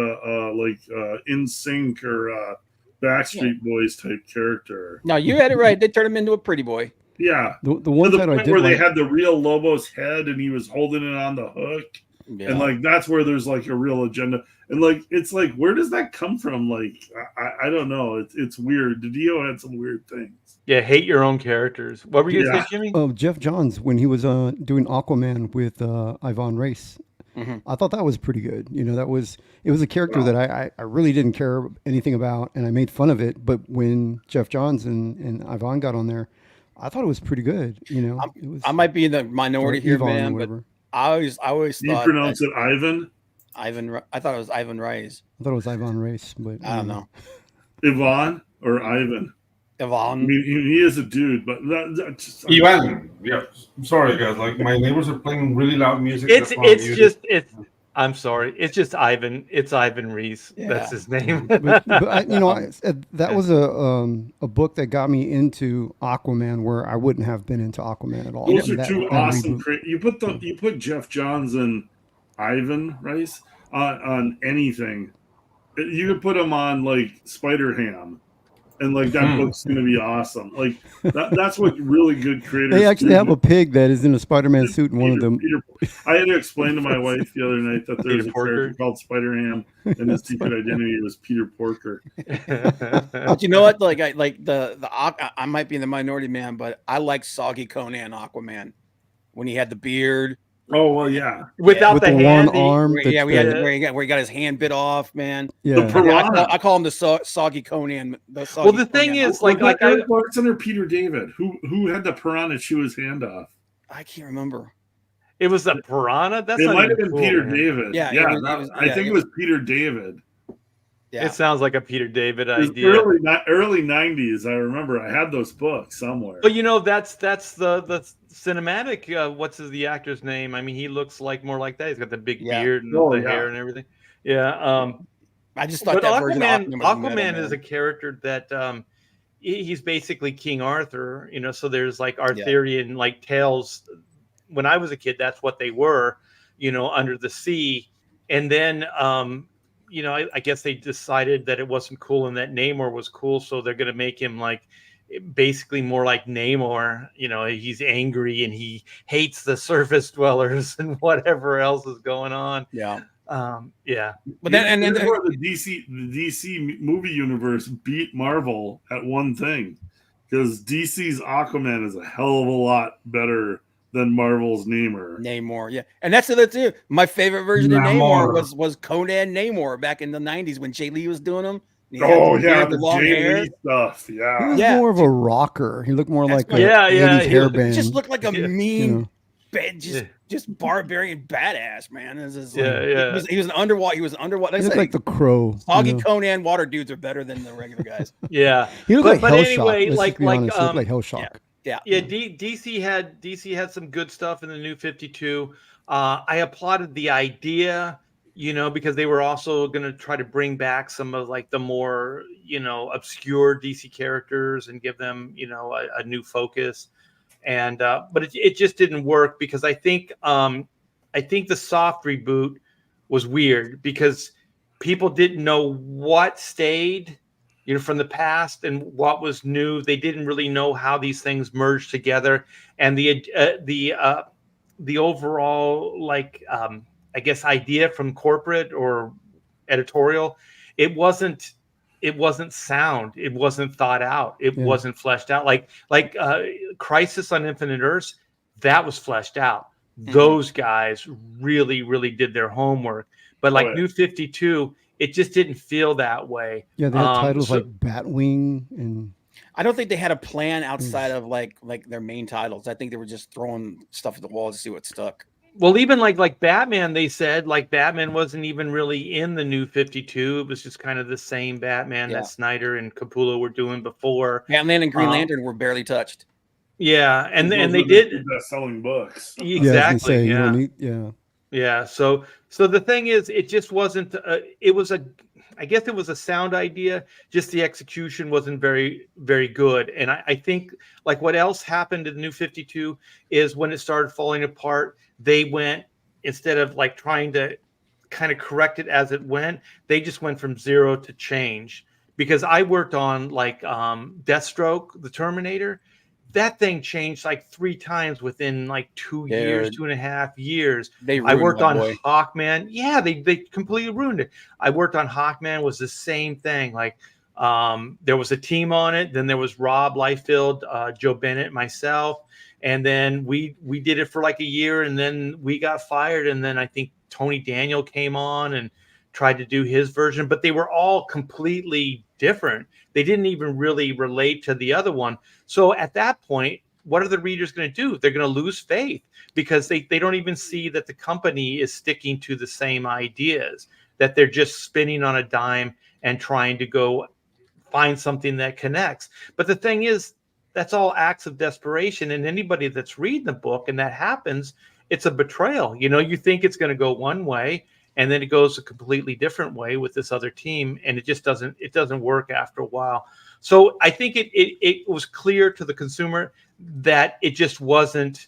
D: In Sync or Backstreet Boys type character.
C: No, you had it right. They turned him into a pretty boy.
D: Yeah,
E: the one
D: to the
E: that
D: point
E: I did
D: where
E: like,
D: they had the real Lobo's head and he was holding it on the hook, and like that's where there's like a real agenda. And like it's like, where does that come from? Like I don't know. It's weird. DiDio had some weird things.
A: Yeah, hate your own characters. What were you gonna say, Jimmy?
E: Oh, Jeff Johns when he was doing Aquaman with Ivan Reis.
C: Mm-hmm.
E: I thought that was pretty good. It was a character that I really didn't care anything about, and I made fun of it. But when Jeff Johns and Ivan got on there, I thought it was pretty good. It was,
C: I might be in the minority here, man, but I always thought
D: you pronounce it Ivan.
C: I thought it was Ivan Reis.
E: I thought it was Ivan Reis, but
C: I don't know.
D: Ivan or Ivan.
C: Ivan.
D: I mean, he is a dude, but that's just
B: Ivan. Yeah, I'm sorry, guys. Like my neighbors are playing really loud music.
A: I'm sorry. It's just Ivan. It's Ivan Reis. Yeah. That's his name.
E: but that was a book that got me into Aquaman, where I wouldn't have been into Aquaman at all.
D: Those are two awesome. You put Jeff Johns and Ivan Reis on anything. You could put them on like Spider-Ham. And like that book's gonna be awesome. Like that's what really good creators.
E: They actually have a pig that is in a Spider-Man suit in one of them.
D: I had to explain to my wife the other night that there's a character called Spider-Ham, and his secret identity was Peter Porker.
C: But you know what? Like I might be in the minority, man, but I like Soggy Conan Aquaman when he had the beard.
D: Oh well, yeah.
E: With the
A: hand,
E: one arm.
C: Where he got his hand bit off, man.
E: Yeah.
C: I call him the Soggy Conan.
A: The thing is, like
D: Eric Clarkson or Peter David, who had the piranha chew his hand off.
C: I can't remember.
A: It was a piranha.
D: It might have been Peter David.
C: Yeah,
D: I think it was Peter David.
A: Yeah. It sounds like a Peter David idea.
D: Early 90s. I remember I had those books somewhere.
A: But that's the cinematic. What's the actor's name? I mean, he looks more like that. He's got the big beard and the hair and everything. Yeah.
C: I just thought that
A: Aquaman is a character that he's basically King Arthur. So there's like Arthurian like tales. When I was a kid, that's what they were. Under the sea, and then. I guess they decided that it wasn't cool and that Namor was cool, so they're going to make him basically more like Namor. He's angry and he hates the surface dwellers and whatever else is going on.
C: Yeah.
D: But then the DC movie universe beat Marvel at one thing, because DC's Aquaman is a hell of a lot better than Marvel's Namor.
C: Yeah. And that's the too. My favorite version of Namor was Conan Namor back in the 90s when Jay Lee was doing him.
D: The long Jay hair. Lee stuff. Yeah.
E: He was more of a rocker. He looked more like
A: a
E: 80s hairband.
C: He just looked like a mean just barbarian badass, man. It's just
A: Yeah, yeah.
C: He was an underwater. He was an underwater.
E: He
C: Like I
E: looked
C: said,
E: like the Crow.
C: Soggy
E: you know?
C: Conan water dudes are better than the regular guys.
A: Yeah.
E: He looked like
A: but
E: Hell
A: anyway,
E: Shock. Let's
A: like
E: just be
A: like
E: honest. He looked like Hell Shock.
C: Yeah.
A: Yeah, DC had some good stuff in the New 52. I applauded the idea, because they were also going to try to bring back some of like the more, obscure DC characters and give them, a new focus. And but it just didn't work because I think the soft reboot was weird because people didn't know what stayed from the past and what was new. They didn't really know how these things merged together, and the overall I guess idea from corporate or editorial, it wasn't sound. It wasn't thought out. It wasn't fleshed out. Like Crisis on Infinite Earths, that was fleshed out. Those guys really, really did their homework. But New 52, it just didn't feel that way.
E: Yeah, they had titles like Batwing and.
C: I don't think they had a plan outside of like their main titles. I think they were just throwing stuff at the wall to see what stuck.
A: Well, even like Batman, they said Batman wasn't even really in the New 52. It was just kind of the same Batman that Snyder and Capullo were doing before.
C: Batman and Green Lantern were barely touched.
A: Yeah, and they did
D: best-selling books.
A: Exactly.
E: Yeah.
A: So the thing is, it just wasn't. I guess it was a sound idea. Just the execution wasn't very, very good. And I think like what else happened in the New 52 is when it started falling apart, they went, instead of like trying to kind of correct it as it went, they just went from zero to change. Because I worked on like Deathstroke, the Terminator. That thing changed like 3 times within like 2 years, 2.5 years. I worked on Hawkman. Yeah, they completely ruined it. I worked on Hawkman, was the same thing. Like there was a team on it. Then there was Rob Liefeld, Joe Bennett, myself. And then we did it for like a year, and then we got fired. And then I think Tony Daniel came on and tried to do his version, but they were all completely different. They didn't even really relate to the other one. So at that point, what are the readers going to do? They're going to lose faith because they don't even see that the company is sticking to the same ideas, that they're just spinning on a dime and trying to go find something that connects. But the thing is, that's all acts of desperation. And anybody that's reading the book and that happens, it's a betrayal. You think it's going to go one way, and then it goes a completely different way with this other team, and it just doesn't work after a while. So I think it was clear to the consumer that it just wasn't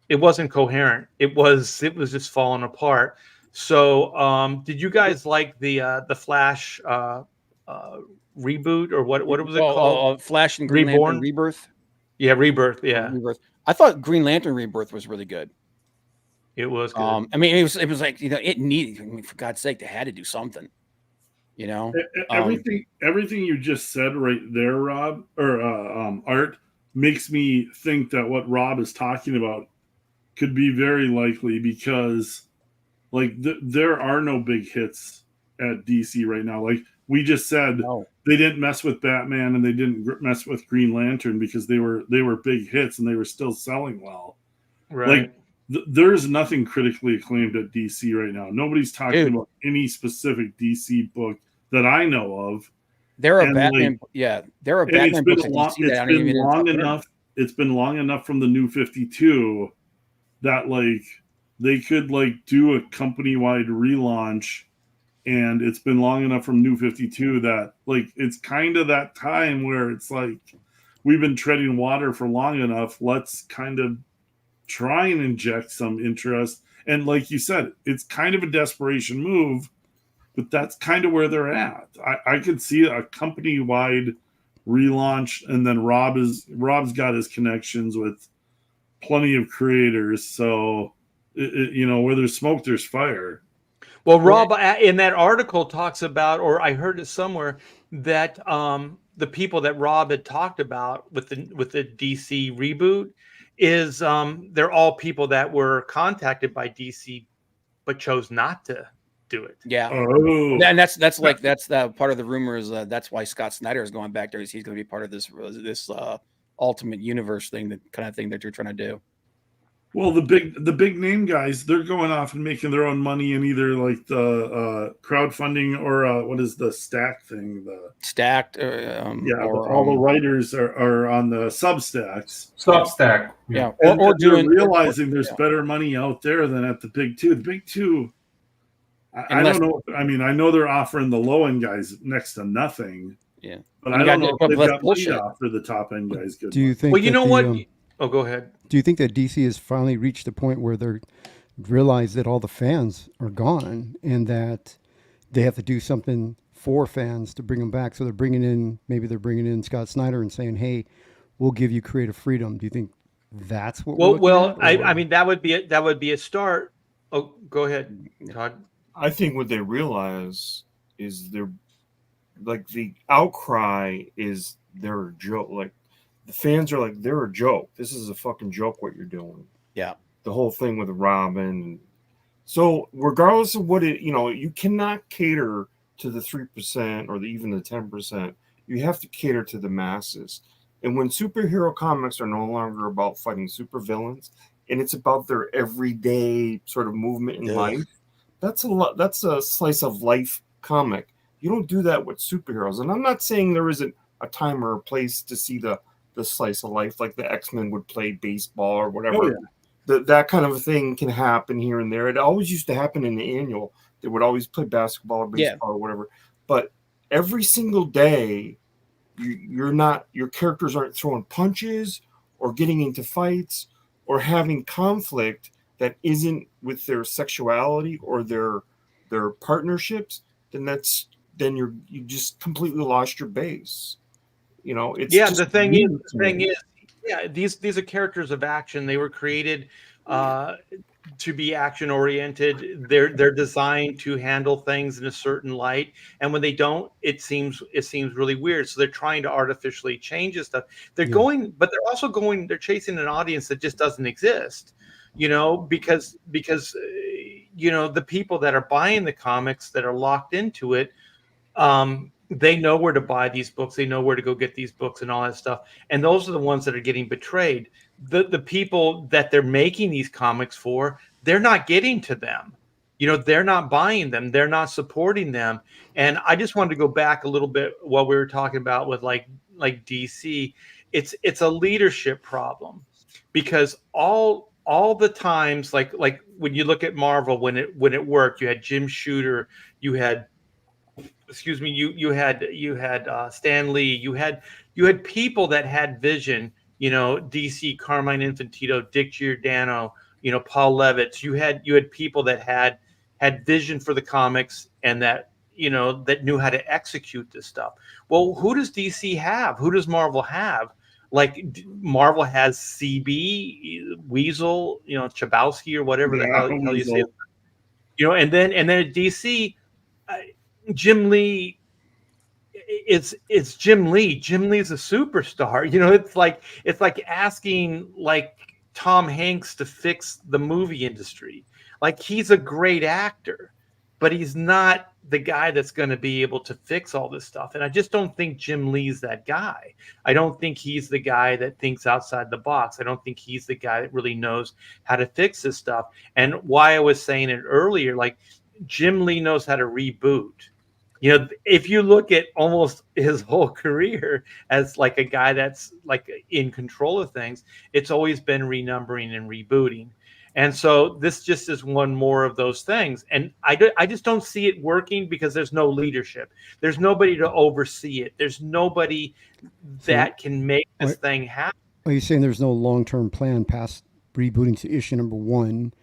A: coherent. It was just falling apart. So did you guys like the Flash reboot, or what was it called?
C: Flash and Green Lantern Rebirth.
A: Yeah, Rebirth. Yeah,
C: Rebirth. I thought Green Lantern Rebirth was really good.
A: It was good.
C: I mean, it was like it needed. I mean, for God's sake, they had to do something.
D: Everything you just said right there, Rob, or Art, makes me think that what Rob is talking about could be very likely because, like, there are no big hits at DC right now. Like we just said, they didn't mess with Batman and they didn't mess with Green Lantern because they were big hits and they were still selling well.
A: Right.
D: Like, there's nothing critically acclaimed at DC right now. Nobody's talking about any specific DC book that I know of.
C: There are Batman, there are Batman books at DC that aren't even
D: long enough. It's been long enough from the New 52 that like they could like do a company-wide relaunch, and it's been long enough from New 52 that like it's kind of that time where it's like we've been treading water for long enough. Let's kind of try and inject some interest. And like you said, it's kind of a desperation move, but that's kind of where they're at. I could see a company-wide relaunch, and then Rob's got his connections with plenty of creators. So, where there's smoke, there's fire.
A: Well, Rob, in that article talks about, or I heard it somewhere, that the people that Rob had talked about with the DC reboot is they're all people that were contacted by DC but chose not to do it.
C: Yeah.
D: Oh.
C: And that's the part of the rumors. That's why Scott Snyder is going back there. He's going to be part of this Ultimate Universe thing, that kind of thing that you're trying to do.
D: Well, the big name guys, they're going off and making their own money in either like the crowdfunding or what is the stack thing? The
C: Stacked,
D: all the writers are on the Substacks.
B: Substack.
C: yeah,
D: And
C: or
D: they're
C: doing
D: realizing there's
C: yeah.
D: better money out there than at the big two. The big two, I
C: Unless-
D: don't know. I mean, I know they're offering the low end guys next to nothing.
C: Yeah.
D: But
C: And
D: I
C: you
D: don't
C: gotta
D: know
C: put
D: if they've
C: less
D: got money
C: bullshit.
D: to offer the top end guys. Good.
E: Do you think?
A: Well, you
E: that
A: know
E: the,
A: what? Oh, go ahead.
E: Do you think that DC has finally reached a point where they're realize that all the fans are gone and that they have to do something for fans to bring them back? So they're bringing in Scott Snyder and saying, "Hey, we'll give you creative freedom." Do you think that's what?
A: Well, I mean that would be a start. Oh, go ahead, Todd.
F: I think what they realize is they're like the outcry is they're a joke. Like the fans are like they're a joke. This is a fucking joke what you're doing.
C: Yeah.
F: The whole thing with Robin. So regardless of what you cannot cater to the 3% or even the 10%. You have to cater to the masses. And when superhero comics are no longer about fighting supervillains and it's about their everyday sort of movement in life, that's a slice of life comic. You don't do that with superheroes. And I'm not saying there isn't a time or a place to see the slice of life, like the X-Men would play baseball or whatever.
D: Oh, yeah.
F: That kind of a thing can happen here and there. It always used to happen in the annual. They would always play basketball or baseball or whatever. But every single day, your characters aren't throwing punches or getting into fights or having conflict that isn't with their sexuality or their partnerships. Then you just completely lost your base. It's just
A: the thing is, these are characters of action. They were created to be action oriented. They're designed to handle things in a certain light, and when they don't, it seems really weird. So they're trying to artificially change this stuff. They're they're chasing an audience that just doesn't exist. Because the people that are buying the comics that are locked into it, they know where to buy these books. They know where to go get these books and all that stuff. And those are the ones that are getting betrayed. The people that they're making these comics for, they're not getting to them. They're not buying them. They're not supporting them. And I just wanted to go back a little bit while we were talking about with like DC. It's a leadership problem, because all the times, like when you look at Marvel, when it worked, you had Jim Shooter, you had you had Stan Lee, you had people that had vision, DC, Carmine Infantino, Dick Giordano, Paul Levitz. You had people that had vision for the comics and that that knew how to execute this stuff. Well, who does DC have? Who does Marvel have? Like Marvel has CB, Weasel, Chabowski, or whatever the hell you say. And then at DC, Jim Lee, it's Jim Lee. Jim Lee's a superstar. It's like asking like Tom Hanks to fix the movie industry. Like, he's a great actor, but he's not the guy that's going to be able to fix all this stuff. And I just don't think Jim Lee's that guy. I don't think he's the guy that thinks outside the box. I don't think he's the guy that really knows how to fix this stuff. And why I was saying it earlier, like, Jim Lee knows how to reboot. If you look at almost his whole career as like a guy that's like in control of things, it's always been renumbering and rebooting. And so this just is one more of those things. And I just don't see it working because there's no leadership. There's nobody to oversee it. There's nobody that can make this thing happen.
E: Are you saying there's no long-term plan past rebooting to issue number 1?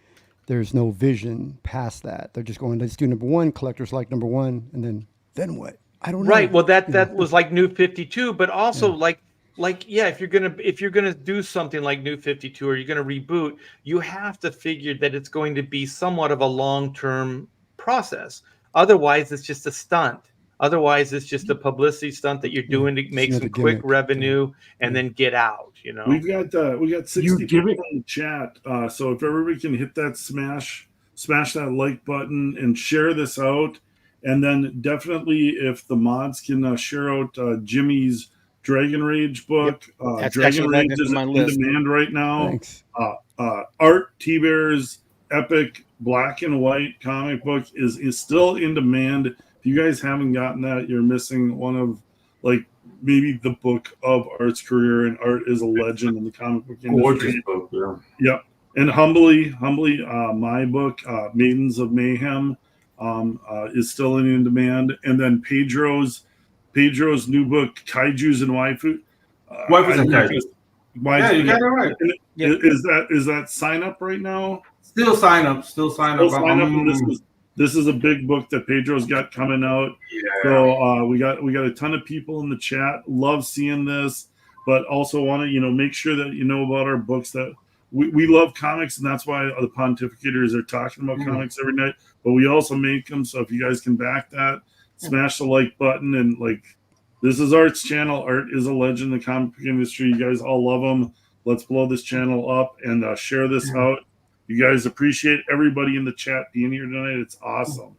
E: There's no vision past that. They're just going, let's do number 1, collectors like number 1, and then what? I don't know.
A: Right. Well, that was like New 52, but also if you're gonna do something like New 52 or you're gonna reboot, you have to figure that it's going to be somewhat of a long-term process. Otherwise, it's just a stunt. Otherwise, it's just a publicity stunt that you're doing to make some quick revenue and then get out.
D: We've got 60 people in the chat, so if everybody can hit that smash that like button and share this out, and then definitely if the mods can share out Jimmy's Dragon Rage book.
C: That's
D: Dragon
C: actually
D: Rage is in
C: my list.
D: demand right now.
E: Thanks.
D: Art T-Bear's epic black and white comic book is still in demand. If you guys haven't gotten that, you're missing one of like maybe the book of Art's career, and Art is a legend in the comic book industry.
B: Gorgeous book, yeah.
D: Yep. And humbly, my book, Maidens of Mayhem, is still in demand. And then Pedro's new book, Kaijus and Waifu.
B: Waifus and Kaiju. Yeah, you got it right.
D: Is that sign up right now?
B: Still sign up.
D: And this is a big book that Pedro's got coming out.
B: Yeah.
D: So we got a ton of people in the chat. Love seeing this, but also want to make sure that you know about our books. That we love comics, and that's why the Pontificators are talking about comics every night. But we also make them. So if you guys can back that, smash the like button, and this is Art's channel. Art is a legend in the comic book industry. You guys all love him. Let's blow this channel up and share this out. You guys appreciate everybody in the chat being here tonight. It's awesome.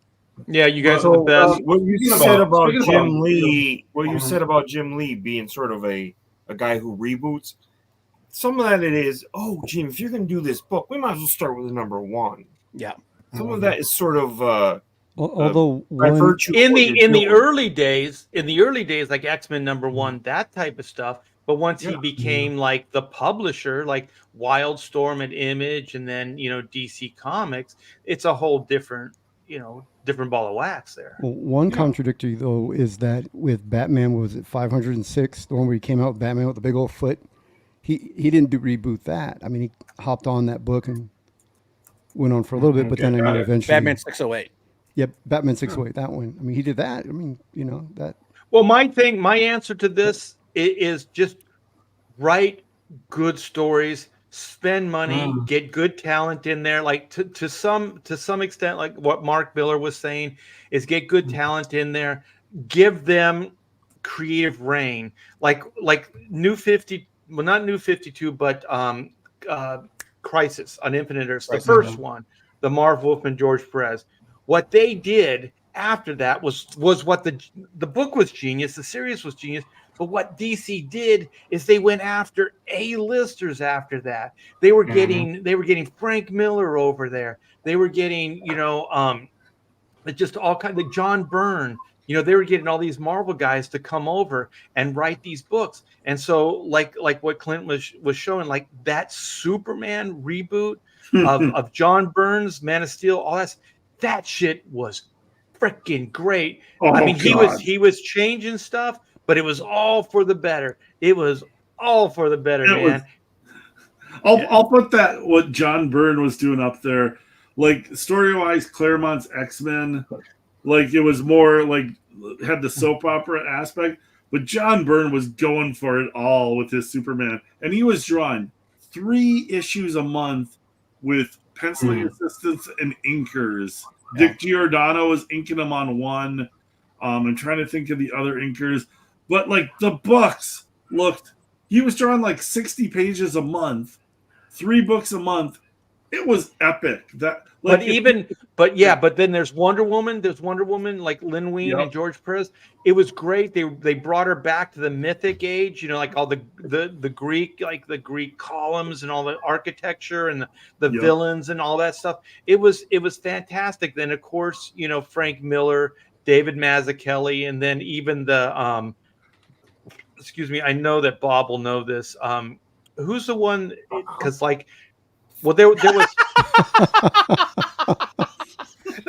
A: Yeah, you guys are the best.
F: What you said about Jim Lee, Jim Lee being sort of a guy who reboots, some of that it is, Jim, if you're going to do this book, we might as well start with the number one.
C: Yeah.
F: Some of that is sort of
E: although
F: by virtue
A: in
F: of what
A: the
F: you're doing.
A: early days, like X-Men #1, that type of stuff. But once he became like the publisher, like Wildstorm and Image, and then DC Comics, it's a whole different ball of wax there.
E: Well, one contradictory though is that with Batman, was it 506, the one where he came out with Batman with the big old foot? He didn't reboot that. I mean, he hopped on that book and went on for a little bit, but then eventually
C: Batman 608.
E: Yep, Batman 608, that one. I mean, he did that. I mean, that.
A: Well, my answer to this is just write good stories, spend money, get good talent in there. Like to some extent, like what Mark Miller was saying, is get good talent in there, give them creative reign. Like New 50, well, not New 52, but Crisis on Infinite Earths, the first one, the Marv Wolfman, George Perez. What they did after that was what the book was genius, the series was genius. But what DC did is they went after A-listers after that. They were getting Frank Miller over there. They were getting, just all kinds of John Byrne. They were getting all these Marvel guys to come over and write these books. And so like what Clint was showing, like that Superman reboot of John Byrne's Man of Steel, all that shit was freaking great. I mean, he was changing stuff, but it was all for the better. It was all for the better, man.
D: I'll put that what John Byrne was doing up there, like story-wise, Claremont's X-Men, like it was more like had the soap opera aspect, but John Byrne was going for it all with his Superman, and he was drawing 3 issues a month with penciling assistants and inkers.
C: Yeah.
D: Dick Giordano was inking them on one. I'm trying to think of the other inkers. But like the books he was drawing like 60 pages a month, 3 books a month. It was epic. That like
A: but then there's Wonder Woman. There's Wonder Woman, like Lin Wein and George Perez. It was great. They brought her back to the mythic age, like all the Greek, like the Greek columns and all the architecture and the villains and all that stuff. It was fantastic. Then of course, Frank Miller, David Mazzucchelli, and then even the excuse me, I know that Bob will know this. Who's the one? Because there was.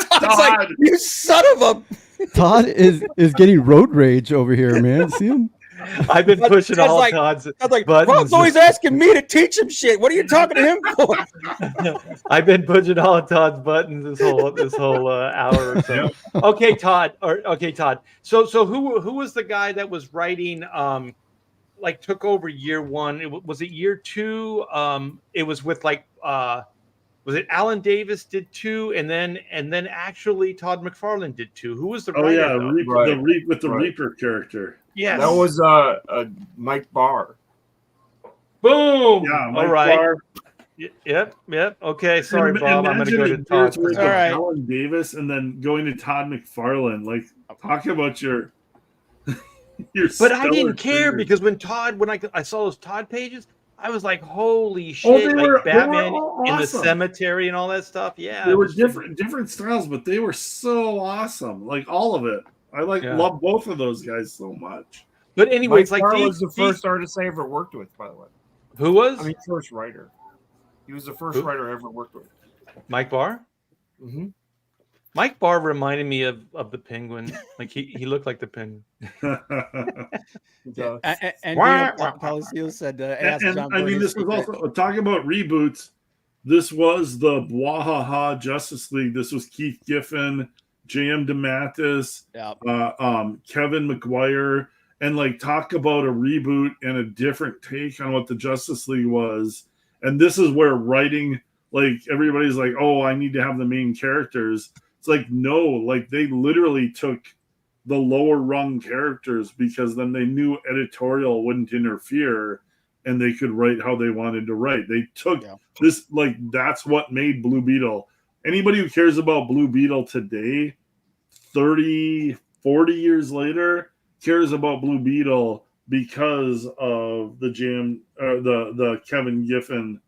C: Todd's like, you son of a.
E: Todd is getting road rage over here, man. See him?
A: I've been pushing all
C: like,
A: Todd's
C: like,
A: buttons.
C: Rob's always asking me to teach him shit. What are you talking to him for?
A: I've been pushing all of Todd's buttons this whole hour or so. Okay, Todd. So who was the guy that was writing? Took over year 1. Was it year 2? It was with was it Alan Davis did 2, and then actually Todd McFarlane did 2. Who was the writer?
D: With the Reaper character.
A: Yes,
F: that was Mike Barr.
A: Boom.
D: Yeah, Mike
A: all right.
D: Barr.
A: Yep. Okay, sorry, Bob. I'm going to go to Todd.
D: All right. Alan Davis, and then going to Todd McFarlane. Like, talk about your.
A: But I didn't care because when I saw those Todd pages, I was like, holy
D: Oh,
A: shit!
D: they
A: Like
D: were
A: Batman
D: all
A: in the
D: awesome.
A: cemetery and all that stuff. Yeah,
D: They
A: it
D: were
A: was-
D: different styles, but they were so awesome. Like all of it. I
A: Yeah.
D: love both of those guys so much.
A: But
F: Mike
A: anyways, like
F: Barr
A: these,
F: was the first artist I ever worked with, by the way.
A: who was
F: I mean, first writer. He was the first
A: Who?
F: writer I ever worked with.
A: Mike Barr?
F: Mm-hmm.
A: Mike Barr reminded me of the Penguin. Like he looked like the Penguin.
C: And
A: Wah, wah,
C: Palacio said, ask
D: and
C: John
D: I mean,
C: Byrne
D: this
C: his
D: was
C: secret.
D: also talking about reboots. This was the Bwahaha Justice League. This was Keith Giffen, J.M. DeMatteis,
C: Yeah.
D: Kevin McGuire, and like talk about a reboot and a different take on what the Justice League was. And this is where writing, like everybody's like, oh, I need to have the main characters. It's like, no, like they literally took the lower rung characters because then they knew editorial wouldn't interfere and they could write how they wanted to write. They took this, like, that's what made Blue Beetle. Anybody who cares about Blue Beetle today, 30, 40 years later, cares about Blue Beetle because of the Kevin Giffen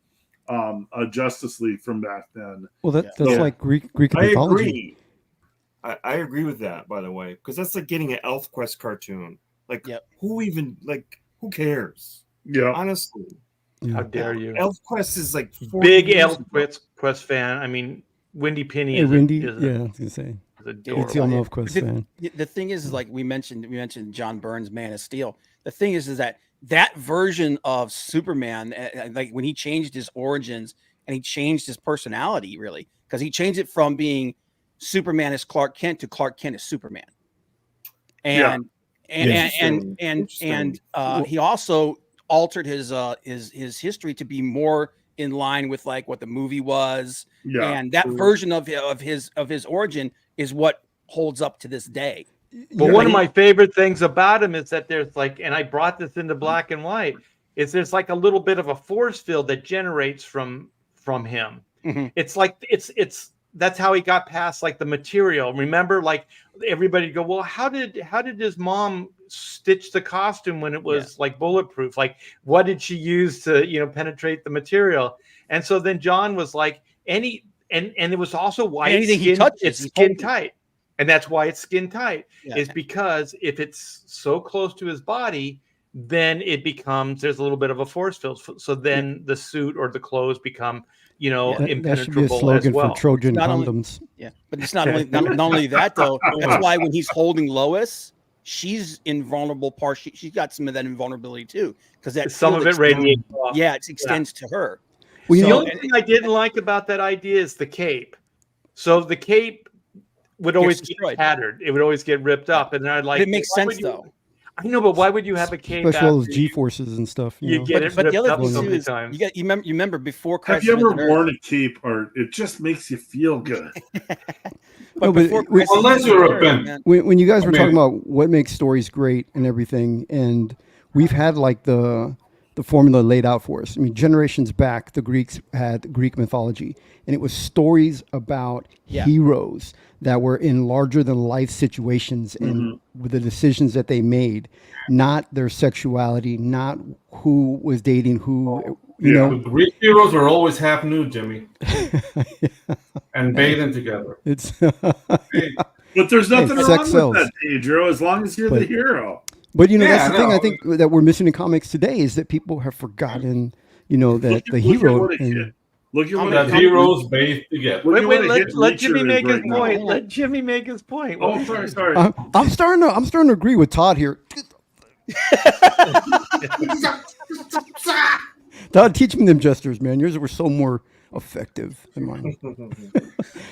D: Justice League from back then.
E: Well, that's
D: Yeah.
E: like Greek
F: I
E: mythology.
F: agree. I agree with that, by the way, because that's like getting an ElfQuest cartoon. Like, who cares?
D: Yeah.
F: Honestly.
A: How dare you?
F: ElfQuest is like 40
A: Big
F: years ago.
A: ElfQuest fan. I mean, Wendy Penny
E: Hey,
A: is
E: Wendy,
A: I was gonna
E: say.
A: adorable.
E: It's the Elf Quest fan.
C: The thing is like we mentioned John Byrne's Man of Steel. The thing is that version of Superman, like when he changed his origins and he changed his personality, really, because he changed it from being Superman as Clark Kent to Clark Kent as Superman. And he also altered his history to be more in line with like what the movie was.
D: Yeah.
C: And that version of his origin is what holds up to this day.
A: But one of my favorite things about him is that there's like, and I brought this into black and white, is there's like a little bit of a force field that generates from him.
C: Mm-hmm.
A: It's like it's that's how he got past like the material. Remember, like everybody go, well, how did his mom stitch the costume when it was like bulletproof? Like, what did she use to penetrate the material? And so then John was like, and it was also why
C: anything he touches,
A: it's skin tight. And that's why it's skin tight, is because if it's so close to his body, then it becomes, there's a little bit of a force field. So then the suit or the clothes become, impenetrable
E: that should be a slogan
A: as well.
E: for Trojan
C: Not
E: condoms.
C: But it's not only that though. That's why when he's holding Lois, she's invulnerable. She's got some of that invulnerability too, because that
A: some of it radiates off.
C: Yeah, it extends to her.
E: Well,
A: the only thing I didn't like about that idea is the cape. So the cape would always get tattered. It would always get ripped up, and I'd like.
C: But it makes sense though.
A: I know, but why would you have a cape?
E: Especially all those G forces and stuff.
A: You get it ripped
C: the other
A: up
C: thing
A: so
C: too
A: many
C: is
A: times.
C: you remember before
D: Have
C: Christ.
D: you ever worn a cape, Art? It just makes you feel good.
B: Unless you're a pimp.
E: When you guys were talking about what makes stories great and everything, and we've had like the formula laid out for us. I mean, generations back, the Greeks had Greek mythology, and it was stories about heroes that were in larger than life situations and with the decisions that they made, not their sexuality, not who was dating who. You know,
B: the Greek heroes are always half nude, Jimmy, and bathing together.
E: It's
D: but there's nothing wrong
E: sex
D: with
E: sells.
D: that, Pedro, as long as you're the hero.
E: But that's the thing I think that we're missing in comics today is that people have forgotten, that the hero.
D: Look at what
B: heroes bathe together.
A: Wait, let Jimmy make his point. Let Jimmy make his point.
D: Oh, sorry.
E: I'm starting to agree with Todd here. Todd, teach me them gestures, man. Yours were so more effective than mine.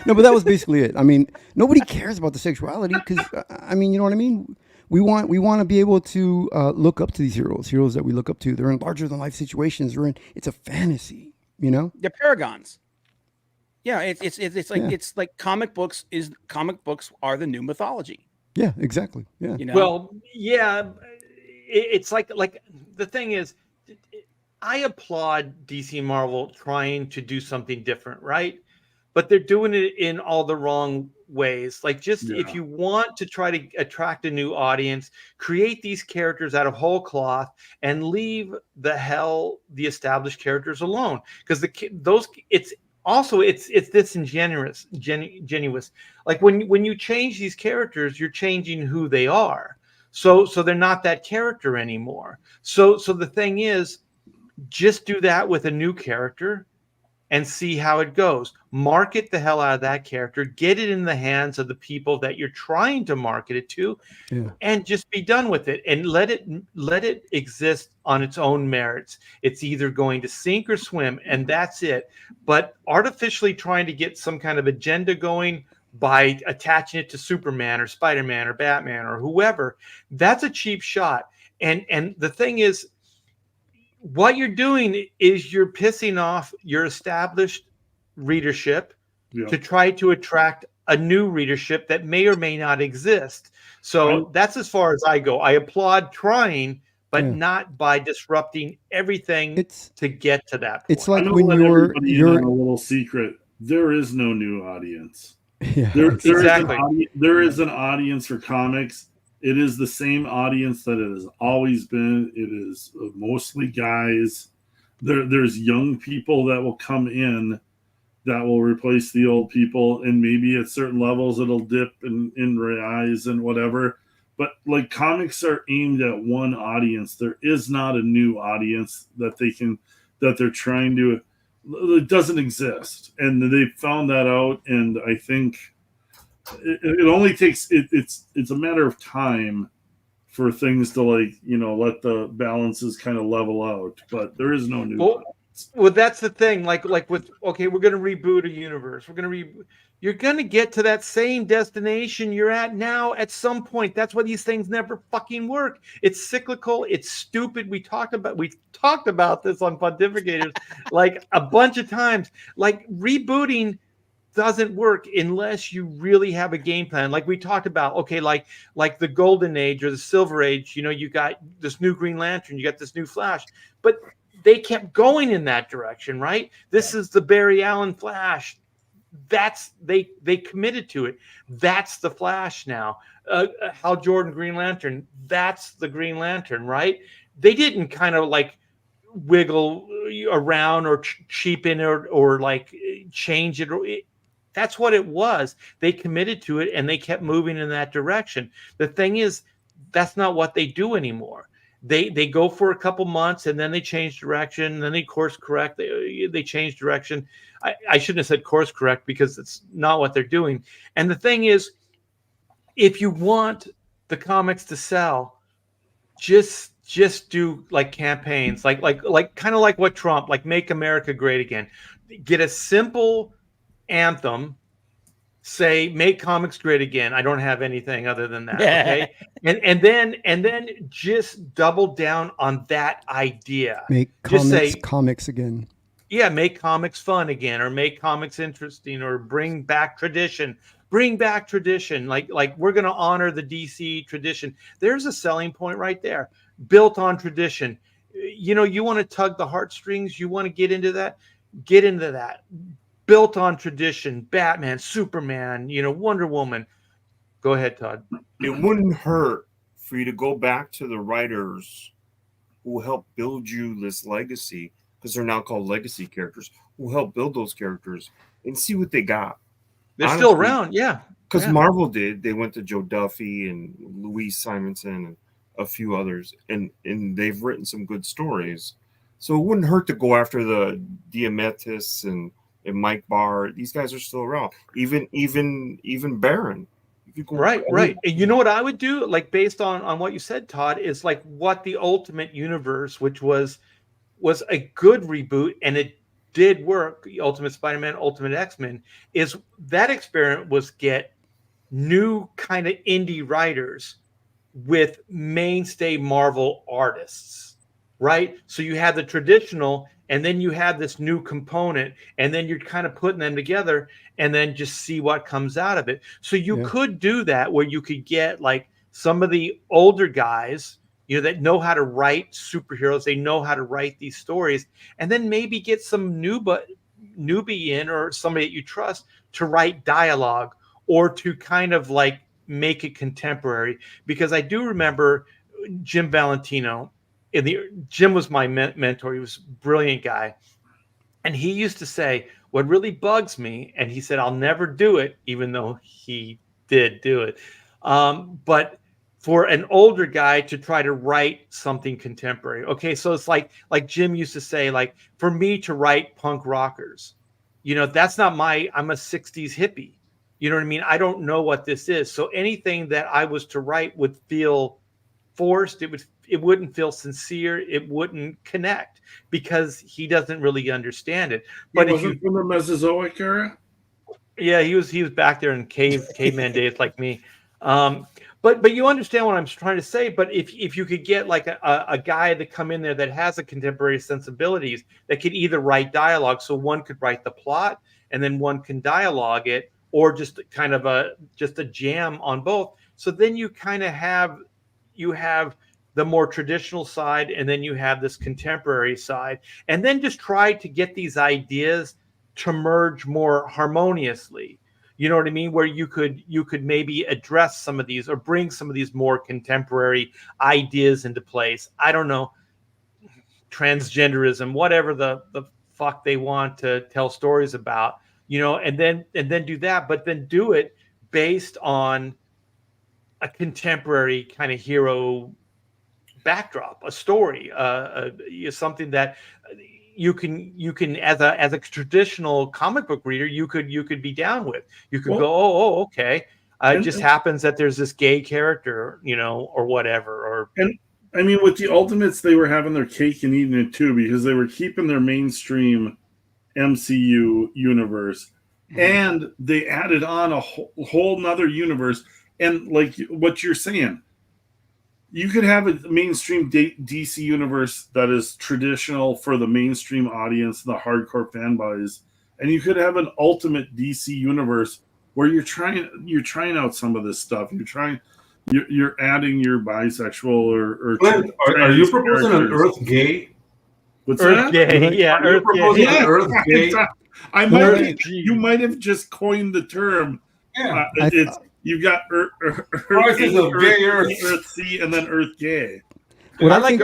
E: No, but that was basically it. I mean, nobody cares about the sexuality because, I mean, you know what I mean? We want to be able to look up to these heroes that we look up to. They're in larger than life situations. It's a fantasy,
C: They're paragons. Yeah, it's like comic books are the new mythology.
E: Yeah, exactly. Yeah.
A: Well, yeah, it's like the thing is, I applaud DC and Marvel trying to do something different, right? But they're doing it in all the wrong ways. Like, just if you want to try to attract a new audience, create these characters out of whole cloth and leave the established characters alone, because it's disingenuous. Genuous. Like when you change these characters, you're changing who they are. So they're not that character anymore. So the thing is, just do that with a new character and see how it goes. Market the hell out of that character, get it in the hands of the people that you're trying to market it to, and just be done with it, and let it exist on its own merits. It's either going to sink or swim, and that's it. But artificially trying to get some kind of agenda going by attaching it to Superman or Spider-Man or Batman or whoever, that's a cheap shot. And the thing is, what you're doing is you're pissing off your established readership to try to attract a new readership that may or may not exist. So that's as far as I go. I applaud trying, but not by disrupting everything to get to that point.
E: It's like when you're
D: a little secret. There is no new audience.
E: Yeah,
D: there is an audience for comics. It is the same audience that it has always been. It is mostly guys. There's young people that will come in that will replace the old people, and maybe at certain levels it'll dip in rise and whatever. But like, comics are aimed at one audience. There is not a new audience that they're trying to. It doesn't exist, and they found that out. And I think it only takes it's a matter of time for things to let the balances kind of level out. But there is no new.
A: Well, that's the thing. Like with we're going to reboot a universe. You're going to get to that same destination you're at now at some point. That's why these things never fucking work. It's cyclical. It's stupid. We talked about this on Pontificators like a bunch of times. Like, rebooting doesn't work unless you really have a game plan. Like we talked about, like the Golden Age or the Silver Age, you got this new Green Lantern, you got this new Flash, but they kept going in that direction, right? This is the Barry Allen Flash. They committed to it. That's the Flash now. Hal Jordan Green Lantern. That's the Green Lantern, right? They didn't kind of like wiggle around or cheapen or like change it. That's what it was. They committed to it and they kept moving in that direction. The thing is, that's not what they do anymore. They go for a couple months and then they change direction. And then they course correct. They change direction. I shouldn't have said course correct, because it's not what they're doing. And the thing is, if you want the comics to sell, just do like campaigns, like kind of like what Trump, like Make America Great Again. Get a simple anthem. Say, make comics great again. I don't have anything other than that. Okay. and then just double down on that idea.
E: Make comics again.
A: Yeah, make comics fun again, or make comics interesting, or bring back tradition. Bring back tradition. Like we're gonna honor the DC tradition. There's a selling point right there. Built on tradition. You want to tug the heartstrings, you want to get into that. Built on tradition, Batman, Superman, Wonder Woman. Go ahead, Todd.
F: It wouldn't hurt for you to go back to the writers who helped build you this legacy, because they're now called legacy characters, who helped build those characters, and see what they got.
A: They're still around, yeah.
F: Because Marvel did. They went to Joe Duffy and Louise Simonson and a few others, and they've written some good stories. So it wouldn't hurt to go after the Diametis and Mike Barr. These guys are still around. Even Baron.
A: Right. And you know what I would do? Like, based on what you said, Todd, is like what the Ultimate Universe, which was a good reboot, and it did work. Ultimate Spider-Man, Ultimate X-Men, is that experiment was get new kind of indie writers with mainstay Marvel artists, right? So you have the traditional, and then you have this new component, and then you're kind of putting them together and then just see what comes out of it. So you could do that, where you could get like some of the older guys, that know how to write superheroes. They know how to write these stories, and then maybe get some newbie in, or somebody that you trust, to write dialogue or to kind of like make it contemporary. Because I do remember Jim Valentino. Jim was my mentor. He was a brilliant guy. And he used to say, what really bugs me, and he said, I'll never do it, even though he did do it. But for an older guy to try to write something contemporary. Okay, so it's like Jim used to say, like, for me to write punk rockers, that's not I'm a 60s hippie. You know what I mean? I don't know what this is. So anything that I was to write would feel forced. It wouldn't feel sincere. It wouldn't connect because he doesn't really understand it. But
D: he wasn't from the Mesozoic era.
A: Yeah, he was back there in caveman days like me. But you understand what I'm trying to say. But if you could get like a guy to come in there that has a contemporary sensibilities that could either write dialogue, so one could write the plot and then one can dialogue it, or just kind of a jam on both. So then you kind of have the more traditional side, and then you have this contemporary side, and then just try to get these ideas to merge more harmoniously. You know what I mean? Where you could maybe address some of these or bring some of these more contemporary ideas into place. I don't know, transgenderism, whatever the fuck they want to tell stories about, and then do that, but then do it based on a contemporary kind of hero backdrop, a story, something that you can as a traditional comic book reader, you could be down with. You could go, okay. It just happens that there's this gay character, or whatever.
D: And I mean, with the Ultimates, they were having their cake and eating it too, because they were keeping their mainstream MCU universe, and they added on a whole nother universe. And like what you're saying, you could have a mainstream DC universe that is traditional for the mainstream audience, the hardcore fanboys, and you could have an ultimate DC universe where you're trying out some of this stuff. You're adding your bisexual or
B: are you proposing an Earth gay?
D: What's
A: Earth
D: that?
A: gay? Yeah, Earth gay.
B: Yeah, Earth gay.
D: You might have just coined the term.
B: Yeah,
D: you've got Earth C, and then Earth gay.
E: What
A: I like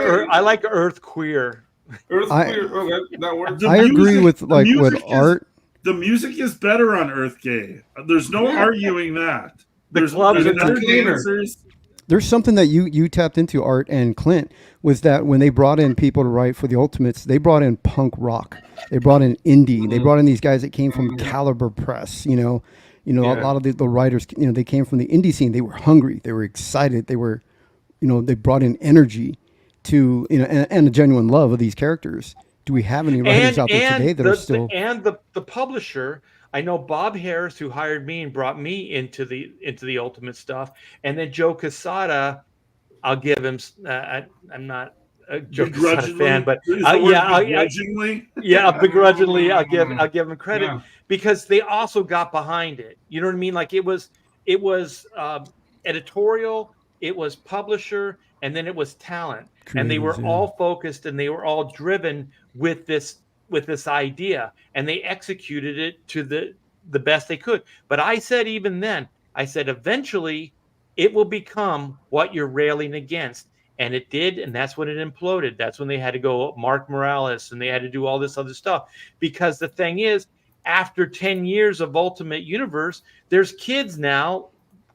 A: Earth queer.
B: Earth queer. Okay, that works.
E: I agree with what Art.
D: The music is better on Earth gay. There's no arguing that. There's
E: something that you tapped into, Art and Clint, was that when they brought in people to write for the Ultimates, they brought in punk rock, they brought in indie, they brought in these guys that came from Caliber Press, a lot of the writers, they came from the indie scene. They were hungry, they were excited, they were, they brought in energy to, and a genuine love of these characters. Do we have any writers out there today that are still?
A: And the publisher, I know Bob Harris, who hired me and brought me into the Ultimate stuff, and then Joe Quesada. I'll give him. I'm not a Joe Quesada fan, but
D: begrudgingly.
A: Begrudgingly, I'll give him credit because they also got behind it. You know what I mean? Like it was editorial, it was publisher, and then it was talent, and they were all focused and they were all driven with this idea, and they executed it to the best they could. But I said, even then, eventually it will become what you're railing against. And it did, and that's when it imploded. That's when they had to go Mark Morales, and they had to do all this other stuff. Because the thing is, after 10 years of Ultimate Universe, there's kids now,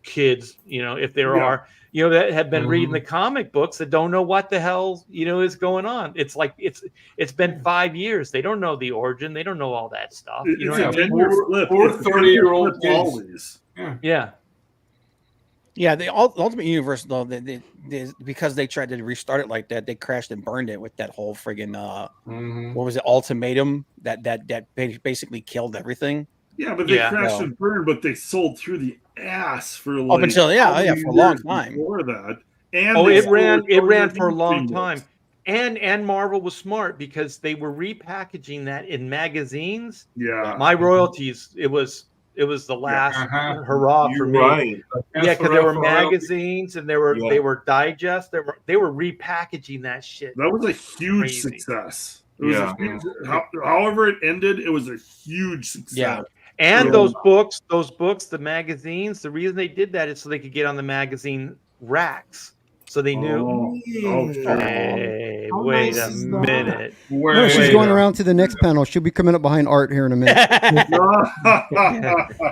A: if there are, that have been reading the comic books that don't know what the hell, is going on. It's like it's been 5 years. They don't know the origin. They don't know all that stuff.
D: It's a 10-year flip.
B: 30-year-old
D: always.
A: Yeah.
C: Yeah, the Ultimate Universe, though, because they tried to restart it like that, they crashed and burned it with that whole friggin' what was it, ultimatum that basically killed everything.
D: Yeah, but they crashed and burned, but they sold through the ass for
C: up until for a long time
D: before that. And
A: it ran for a long time. And Marvel was smart because they were repackaging that in magazines.
D: Yeah,
A: my royalties. It was the last hurrah for me.
F: Right.
A: Yeah, because there were magazines and they were digests. They were repackaging that shit.
D: That was a huge success. It was a huge, however it ended, it was a huge success.
C: Yeah.
A: And
D: True.
A: those books, the magazines, the reason they did that is so they could get on the magazine racks. So they knew,
D: Sure.
A: hey,
F: How
A: wait
F: nice
A: a
F: is that?
A: minute.
E: No, she's
A: Wait
E: going
A: a-
E: around to the next panel. She'll be coming up behind Art here in a minute.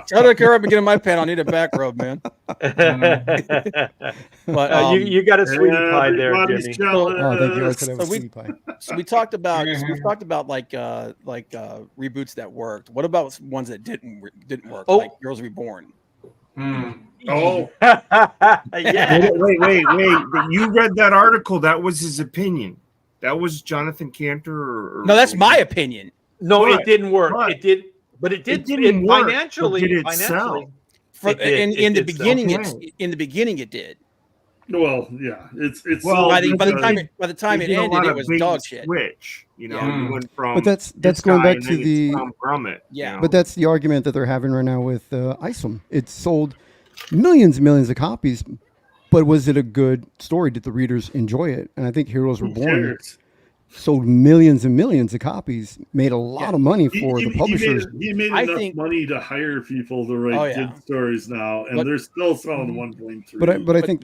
C: Tell her to come up and get in my panel. I need a back rub, man. But
A: you got a sweetie pie there,
D: Everybody's
A: Jimmy.
D: jealous.
E: Oh, thank you. Art said I was
C: So we-
E: sweetie pie.
C: so we talked about like reboots that worked. What about ones that didn't work?
A: Oh.
C: Like Girls Reborn.
D: Oh,
A: Yeah.
F: Wait. You read that article. That was his opinion. That was Jonathan Cantor.
C: No, that's my opinion.
A: No,
F: But-
A: it didn't work.
F: but-
A: It did, but it did.
F: It didn't work, but
A: financially.
F: did it
A: financially,
F: sell?
C: For,
A: It did.
C: in the
A: It did sell.
C: beginning,
F: Okay.
C: in the beginning, it did.
D: well, yeah. It's
F: Well,
C: By the
F: because
C: time
F: They
C: it
F: did a
C: ended,
F: lot
C: it
F: of
C: was
F: bait
C: dog
F: and
C: shit.
F: Switch. You know,
C: Yeah.
F: you went from.
E: But that's
F: this
E: going
F: guy
E: back
F: and
E: to
F: then
E: the.
F: it's Tom Grummett.
C: Yeah.
F: you know?
E: But that's the argument that they're having right now with Isom. It sold millions and millions of copies, but was it a good story? Did the readers enjoy it? And I think Heroes
D: who
E: Reborn
D: cares?
E: sold millions and millions of copies, made a lot of money for the publishers.
D: He made
C: I
D: enough
C: think-
D: money to hire people to write
C: Oh, yeah.
D: good stories now, and
C: But-
D: they're still selling 1.3.
E: But I think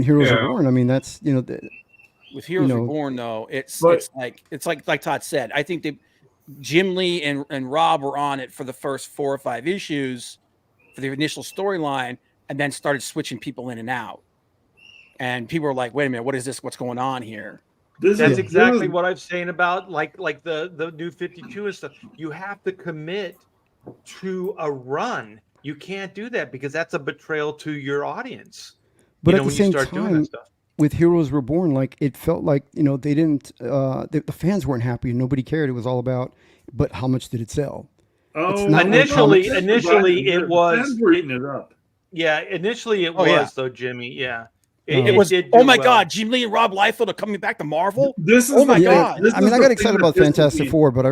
E: Heroes
B: Yeah.
E: Reborn. I mean, that's
C: With Heroes
E: know-
C: Reborn, though, it's
F: But-
C: like Todd said. I think Jim Lee and Rob were on it for the first 4 or 5 issues for the initial storyline, and then started switching people in and out. And people were like, "Wait a minute, what is this? What's going on here?"
A: That's exactly what I'm saying about like the new 52 and stuff. You have to commit to a run. You can't do that because that's a betrayal to your audience.
E: But
A: you
E: at
A: know,
E: the
A: when
E: same
A: you start doing
E: time,
A: that stuff.
E: with Heroes Reborn, like it felt like they didn't. The fans weren't happy and nobody cared. It was all about, but how much did it sell?
D: Oh,
E: not
A: Initially
E: comics.
A: it was.
D: Fans were eating it up.
A: Yeah, initially it
C: Oh,
A: was
C: yeah.
A: though, Jimmy. Yeah,
C: It was.
A: did
C: Oh
A: do
C: my
A: well.
C: God, Jim Lee and Rob Liefeld are coming back to Marvel.
D: This is
C: Oh my
D: the-
C: God.
D: this
E: I
D: is
E: mean, I
D: the
E: got
D: thing
E: excited
D: that
E: about
D: pisses
E: Fantastic
D: me-
E: Four, but I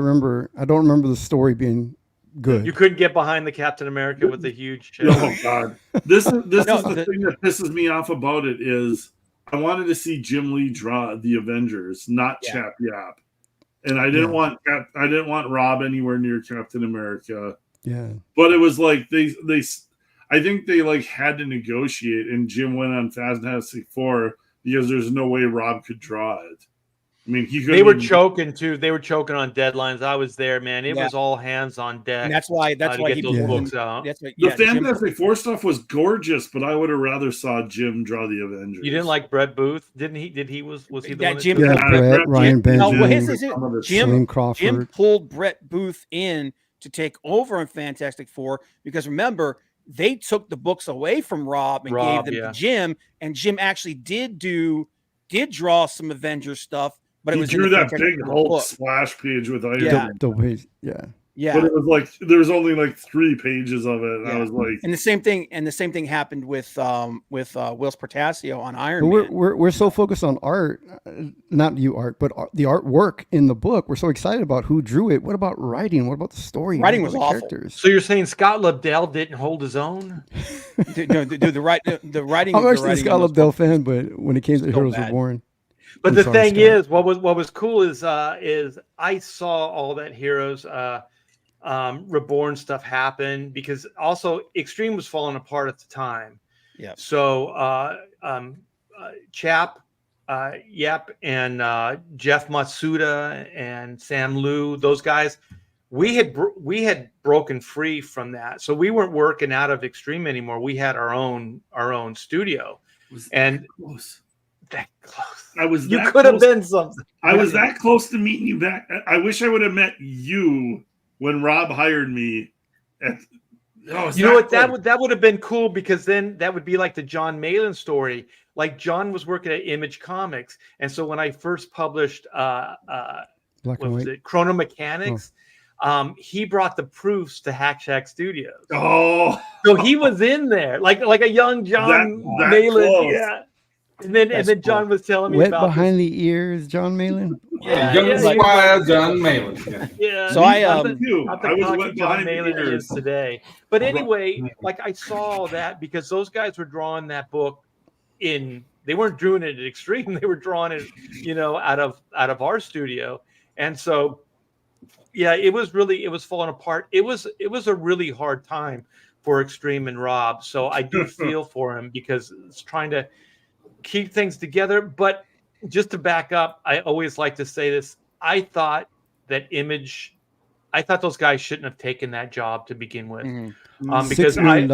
E: don't remember the story being good.
A: You couldn't get behind the Captain America with the huge chest.
D: Oh God, this is
C: No,
D: the thing that pisses me off about it is I wanted to see Jim Lee draw the Avengers, not
C: Yeah.
D: Chap Yap, and I didn't want Rob anywhere near Captain America.
E: Yeah.
D: But it was like I think they like had to negotiate, and Jim went on Fantastic Four because there's no way Rob could draw it. I mean, he
A: They were
D: couldn't even-
A: choking too. They were choking on deadlines. I was there, man. It
C: Yeah.
A: was all hands on deck.
C: And that's why
A: to
C: he
A: get those
E: Yeah.
A: books out.
C: That's what,
D: The
C: yeah, Jim-
D: Fantastic Four stuff was gorgeous, but I would have rather saw Jim draw the Avengers.
A: You didn't like Brett Booth, didn't he? Was he the
C: Yeah,
A: one? that
C: Jim-
A: did
E: Yeah,
A: that?
E: Brett, Ryan
C: No,
E: Benjamin,
C: well, his is it.
D: Some of the
C: Jim-
E: Slim
C: Jim
E: Crawford.
C: pulled Brett Booth in to take over in Fantastic Four because remember they took the books away from Rob and
A: Rob,
C: gave them
A: yeah.
C: to Jim, and Jim actually did draw some Avengers stuff, but it
D: he
C: was
D: drew
C: in the
D: that
C: Fantastic
D: big
C: Four
D: Hulk
C: book.
D: splash page with Iron
C: Yeah.
D: Man.
E: Yeah.
C: Yeah,
D: But it was like there was only like 3 pages of it. And
C: Yeah.
D: I was like,
C: and the same thing happened with Wills Portasio on Iron
E: But
C: Man.
E: we're so focused on art, not you art, but the artwork in the book. We're so excited about who drew it. What about writing? What about the story?
C: Writing
E: What
C: was
E: about the
C: awful.
E: characters?
A: So you're saying Scott Lobdell didn't hold his own?
C: Dude, the writing.
E: I'm
C: the
E: actually a
C: writing
E: Scott
C: was-
E: Lobdell fan, but when it came to
C: So
E: Heroes
C: bad.
E: Reborn,
A: But
E: I'm
A: the
E: sorry,
A: thing
E: Scott.
A: is, what was cool is I saw all that Heroes Reborn stuff happen because also Extreme was falling apart at the time.
C: Yeah.
A: So Chap, Yep, and Jeff Matsuda and Sam Liu, those guys, we had broken free from that. So we weren't working out of Extreme anymore. We had our own studio.
D: was
A: And
D: close.
A: that close.
D: I was
A: You
D: that
A: could have
D: close-
A: been something.
D: I was that close to meeting you back. I wish I would have met you when Rob hired me.
A: You know what? That would have been cool because then that would be like the John Malin story. Like John was working at Image Comics, and so when I first published
E: black
A: what
E: and
A: was
E: white.
A: it, Chrono Mechanics, he brought the proofs to Hack Shack Studios.
D: Oh,
A: So he was in there, like a young John
D: That
A: Malin.
D: close.
A: Yeah. And then John was telling me
E: Wet
A: about
E: behind the ears, John Malin.
B: Young Squire John Malin. Yeah.
A: Yeah.
C: So I,
A: Not the-
D: too.
A: not the
D: I was
A: cocky
D: wet
A: John
D: behind the
A: Malin
D: ears.
A: is today. But anyway, like I saw that because those guys were drawing that book they weren't doing it at Extreme, they were drawing it, out of our studio. And so Yeah, it was falling apart. It was a really hard time for Extreme and Rob. So I do feel for him because it's trying to keep things together. But just to back up, I always like to say this. I thought those guys shouldn't have taken that job to begin with. Because
E: $6 million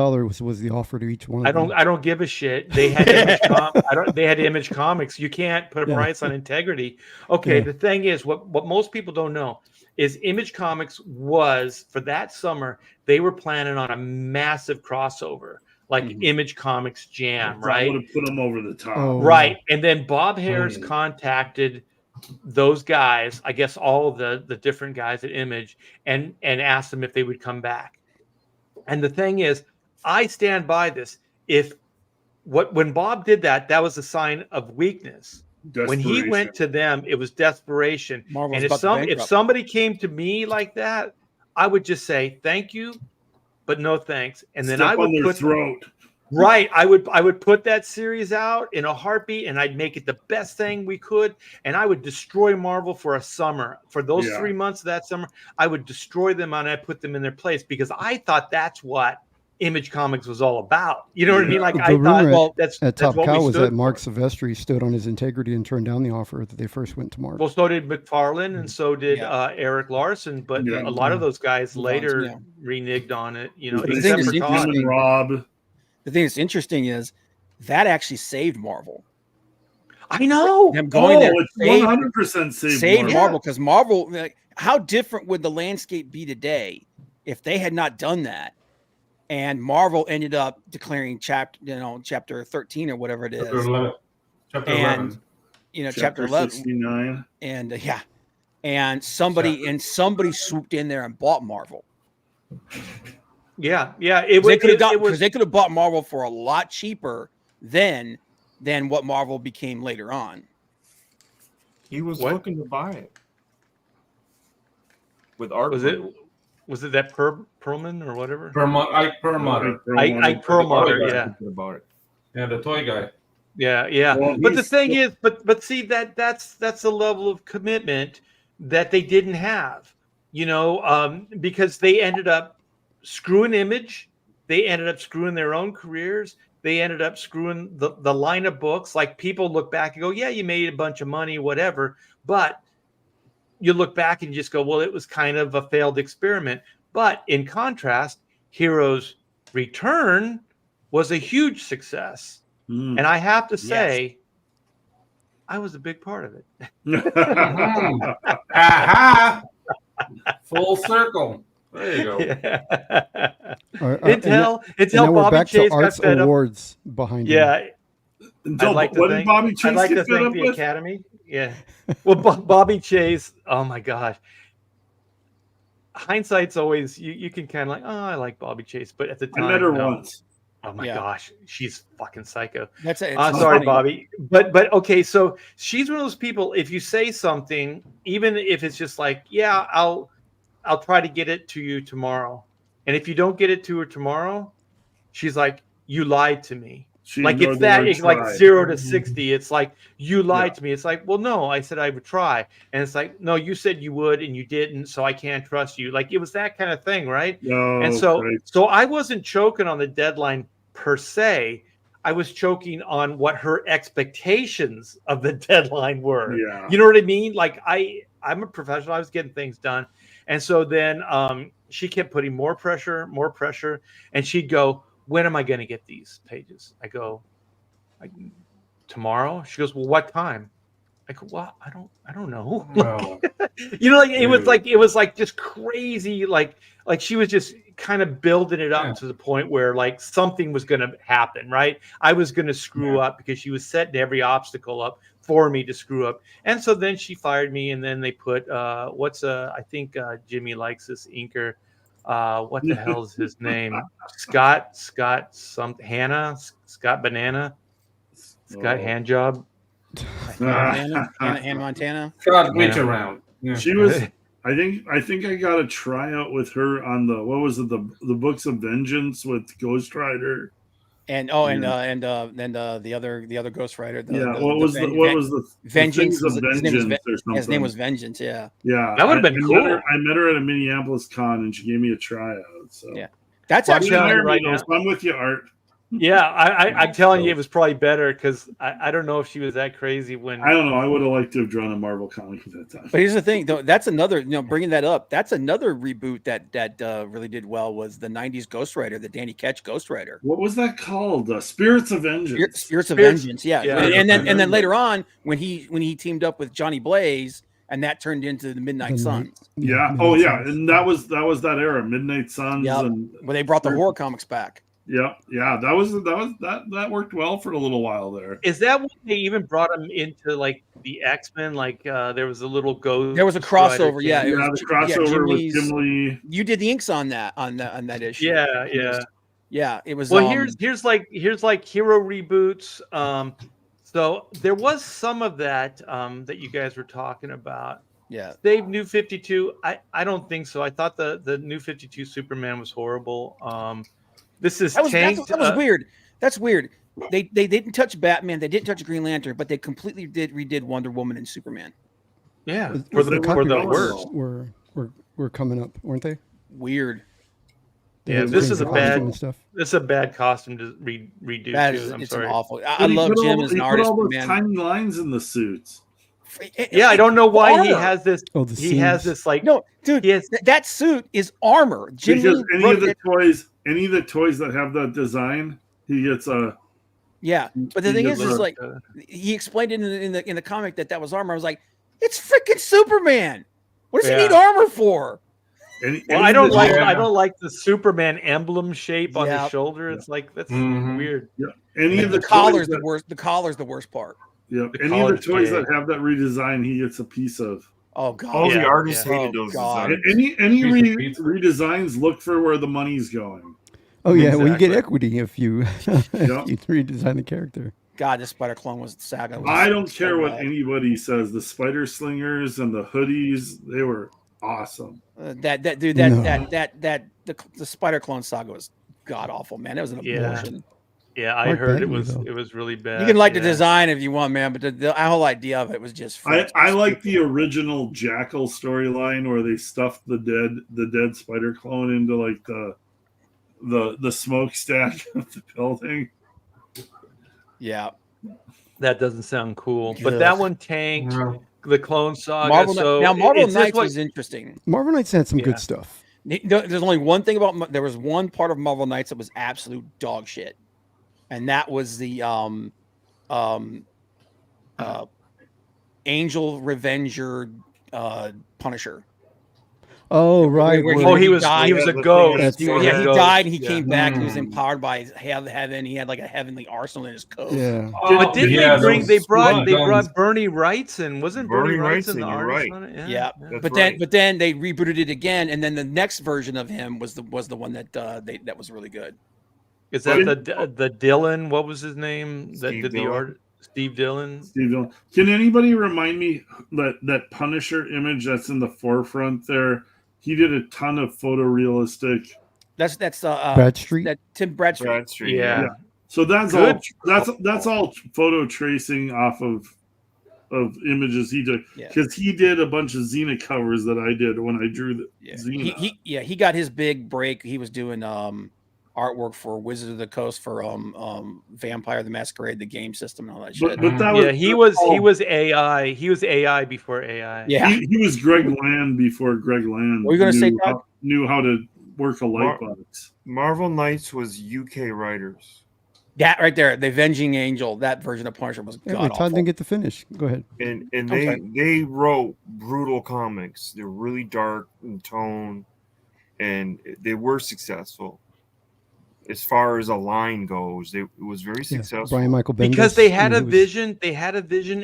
E: was the offer to each one of them.
A: I don't give a shit. They had Image Comics. You can't put a price on integrity. Okay, the thing is, what most people don't know is Image Comics was, for that summer, they were planning on a massive crossover, like Image Comics Jam, right?
D: Would have put them over the top.
A: Right. And then Bob Harris contacted those guys, I guess all of the different guys at Image, and asked them if they would come back. And the thing is, I stand by this. When Bob did that, that was a sign of weakness. When he went to them, it was desperation.
C: Marvel's
A: And if somebody came to me like that, I would just say thank you, but no thanks. And then I would
D: put their throat.
A: Right. I would put that series out in a heartbeat, and I'd make it the best thing we could. And I would destroy Marvel for a summer. For those 3 months of that summer, I would destroy them and I put them in their place because I thought that's what Image Comics was all about. You know what I mean? Like, I thought that's
E: Top
A: what
E: Cow
A: we
E: was
A: stood
E: that Mark
A: for.
E: Silvestri stood on his integrity and turned down the offer that they first went to Marvel.
A: Well, so did McFarlane and so did Eric Larson, but a lot of those guys later reneged on it. You know, except for Todd
D: and Rob.
C: The thing that's interesting is that actually saved Marvel.
A: I know.
C: Them going there
D: it's 100%
C: saved Marvel because Marvel. Like, how different would the landscape be today if they had not done that? And Marvel ended up declaring chapter 13 or whatever it is.
B: Chapter 11.
C: Chapter 11.
D: 69.
C: And and somebody swooped in there and bought Marvel.
A: Yeah.
C: They could have bought Marvel for a lot cheaper than what Marvel became later on.
F: He was looking to buy it. With art.
A: Was it that Perlman or whatever?
B: Ike Perlmutter.
A: Ike Perlmutter, yeah.
B: Yeah, the toy guy.
A: Yeah. Well, but the thing is, but see that's a level of commitment that they didn't have, because they ended up screwing Image, they ended up screwing their own careers, they ended up screwing the line of books. Like, people look back and go, yeah, you made a bunch of money, whatever, but you look back and you just go, well, it was kind of a failed experiment. But in contrast, Heroes Return was a huge success. And I have to say, I was a big part of it.
B: Aha! Full circle. There you go.
E: Until
A: Bobby Chase got
E: Arts
A: fed
E: Awards behind him.
A: Yeah.
D: What did Bobby Chase
A: I'd like to
D: get fed
A: thank
D: up
A: the
D: with?
A: Academy. Yeah. Well, Bobby Chase, oh my gosh. Hindsight's always, you can kind of like, oh, I like Bobby Chase. But at the time,
D: I met her once.
A: Oh my gosh, she's fucking psycho.
C: Sorry,
A: funny. Bobby. But okay, so she's one of those people, if you say something, even if it's just like, yeah, I'll try to get it to you tomorrow. And if you don't get it to her tomorrow, she's like, you lied to me. Like, it's that, it's like 0 to 60. It's like, you lied to me. It's like, well, no, I said I would try. And it's like, no, you said you would and you didn't, so I can't trust you. Like, it was that kind of thing, right? And so I wasn't choking on the deadline per se. I was choking on what her expectations of the deadline were.
D: Yeah.
A: You know what I mean? Like, I'm a professional. I was getting things done. And so then she kept putting more pressure. And she'd go, when am I going to get these pages? I go, tomorrow. She goes, well, what time? I go, well, I don't know.
B: No.
A: It was like just crazy. Like she was just kind of building it up to the point where like something was going to happen, right? I was going to screw up because she was setting every obstacle up for me to screw up. And so then she fired me, and then they put I think Jimmy likes this inker. What the hell is his name? Scott Banana, Scott Handjob.
C: Hannah Montana.
B: Scott reach around. Yeah.
D: She was. I think I got a tryout with her on the Books of Vengeance with Ghost Rider.
C: And the other Ghost Rider.
D: What was the
C: Vengeance?
D: Things of Vengeance or something?
C: His name was Vengeance. Yeah.
D: Yeah,
A: That would've been cool.
D: I met her at a Minneapolis con, and she gave me a tryout. So
C: Yeah. That's
A: Well, I'm
C: actually
A: telling you
D: right
A: right now.
D: so I'm with you, Art.
A: Yeah, I'm telling you, it was probably better because I don't know if she was that crazy when.
D: I don't know. I would have liked to have drawn a Marvel comic at that time.
C: But here's the thing, though. That's another, bringing that up. That's another reboot that really did well was the '90s Ghost Rider, the Danny Ketch Ghost Rider.
D: What was that called? Spirits of Vengeance.
C: Spirits of Vengeance. Yeah.
A: Yeah.
C: And then later on, when he teamed up with Johnny Blaze, and that turned into the Midnight Suns.
D: Yeah.
E: Midnight
D: Oh yeah,
E: Suns.
D: and that was that era, Midnight Suns,
C: Yep.
D: and
C: Where they brought the horror comics back.
D: yeah, that worked well for a little while there.
A: Is that when they even brought him into like the X-Men? Like there was a little ghost.
C: There was a crossover. Yeah.
A: Rider
C: It
D: Yeah,
C: was-
D: the crossover
C: Jim
D: with
C: Lee's-
D: Jim Lee.
C: You did the inks on that issue.
A: Yeah.
C: Yeah. It was.
A: Well, here's like hero reboots. So there was some of that that you guys were talking about.
C: Yeah.
A: Save New 52. I don't think so. I thought the New 52 Superman was horrible. This is tanked.
C: That was weird. That's weird. They didn't touch Batman. They didn't touch Green Lantern, but they completely redid Wonder Woman and Superman.
A: Yeah,
E: Was-
A: for
E: was
A: the
E: copyrights
A: worst.
E: were coming up, weren't they?
C: Weird.
A: Yeah,
E: They
A: this
E: were
A: is a
E: costume
A: bad.
E: and stuff.
A: This is a bad costume to redo.
C: That
A: too.
C: is,
A: I'm
C: it's
A: sorry.
C: an awful. I
D: But he
C: love
D: put
C: Jim
D: all-
C: as an
D: he put
C: artist,
D: all those
C: man.
D: tiny lines in the suits.
A: Yeah, I don't know why he
C: Armor.
A: has this.
E: Oh, the
A: He has
E: seams.
A: this like.
C: No, dude,
A: He has,
C: that suit is armor. Jim
D: Because
C: Lee
D: any
C: wrote
D: of the
C: it-
D: toys that have that design, he gets a.
C: yeah. But the
D: he
C: thing
D: gets
C: is
D: a-
C: like he explained it in the comic that was armor. I was like, it's freaking Superman. What does he need armor for?
A: well, I don't like the Superman emblem shape on
C: Yeah.
A: his shoulder. It's like that's
B: Mhm.
A: weird.
D: Any of
C: The
D: the
C: collar's
D: toys
C: the worst. The collar's the worst part.
D: Yeah,
A: The
D: any of the
A: collar's
D: toys
A: gay.
D: that have that redesign, he gets a piece of.
C: Oh god.
F: All
A: Yeah,
F: the artists
A: yeah.
F: hated
C: Oh,
F: those
C: God.
F: designs.
D: Any
B: Piece of pizza.
D: redesigns, look for where the money's going.
E: Oh yeah, well you get
A: Exactly.
E: equity if you if you redesign the character.
C: God, this Spider Clone was saga. Was
D: I don't
C: so
D: care what
C: bad.
D: anybody says. The spider slingers and the hoodies, they were awesome.
C: The Spider Clone saga was god awful, man. That was an
A: Yeah.
C: abortion.
A: Yeah, I
E: Mark
A: heard it
E: Bagley,
A: was
E: though.
A: it was really bad.
C: You can like the
A: yeah.
C: design if you want, man, but the whole idea of it was just.
D: I like the original Jackal storyline where they stuffed the dead spider clone into like the smokestack of the building.
C: Yeah.
A: That doesn't sound cool,
C: Ugh.
A: but that one tanked.
B: No.
A: The Clone Saga.
C: Marvel
A: so
C: now Marvel
A: it's just
C: Knights
A: like-
C: was interesting.
E: Marvel Knights had some
A: Yeah.
E: good stuff.
C: There's only one thing about there was one part of Marvel Knights that was absolute dog shit, and that was the Angel Revenger Punisher.
E: Oh right.
C: Where
E: where-
A: Oh, he was
C: died.
A: a
F: Yeah,
A: ghost.
E: That's
A: He was
C: Yeah,
A: a
C: he
A: ghost.
C: died and he
A: Yeah.
C: came back. He was
B: Mm.
C: empowered by heaven. He had like a heavenly arsenal in his coat.
E: yeah.
A: But didn't
B: yeah,
A: they bring?
B: those
A: They brought
B: blood guns.
A: Bernie Wrightson. Wasn't Bernie
F: Bernie
A: Wrightson the
F: Wrightson, you're
A: artist
F: right.
A: on it?
C: Yeah,
F: That's
C: but
F: right.
C: then they rebooted it again, and then the next version of him was the one that that was really good.
A: Is that the Dylan? What was his name? That
F: Steve
A: did the
F: Dillon.
A: art? Steve Dillon.
D: Steve Dillon. Can anybody remind me that Punisher image that's in the forefront there? He did a ton of photorealistic.
C: That's
E: Bradstreet.
C: that Tim Bradstreet.
F: Bradstreet.
A: Yeah.
D: Yeah. So that's
A: Good.
D: all. That's all photo tracing off of images he did
C: Yeah.
D: because he did a bunch of Xena covers that I did when I drew the
C: Yeah.
D: Xena.
C: He got his big break. He was doing artwork for Wizard of the Coast for Vampire the Masquerade, the game system, and all that shit.
D: but that was
A: Yeah, he was AI. He was AI before AI.
C: Yeah.
D: he was Greg Land before Greg Land.
C: What were you gonna say, Todd?
D: Knew how to work a light box.
F: Marvel Knights was UK writers,
C: That right there, the Avenging Angel, that version of Punisher was
E: Yeah,
C: god
E: wait, Todd
C: awful.
E: didn't get to finish. Go ahead.
F: and
C: Okay.
F: they wrote brutal comics. They're really dark in tone, and they were successful. As far as a line goes, it was very
E: Yeah.
F: successful.
E: Brian Michael Bendis.
A: Because they had
E: he
A: a
E: was-
A: vision,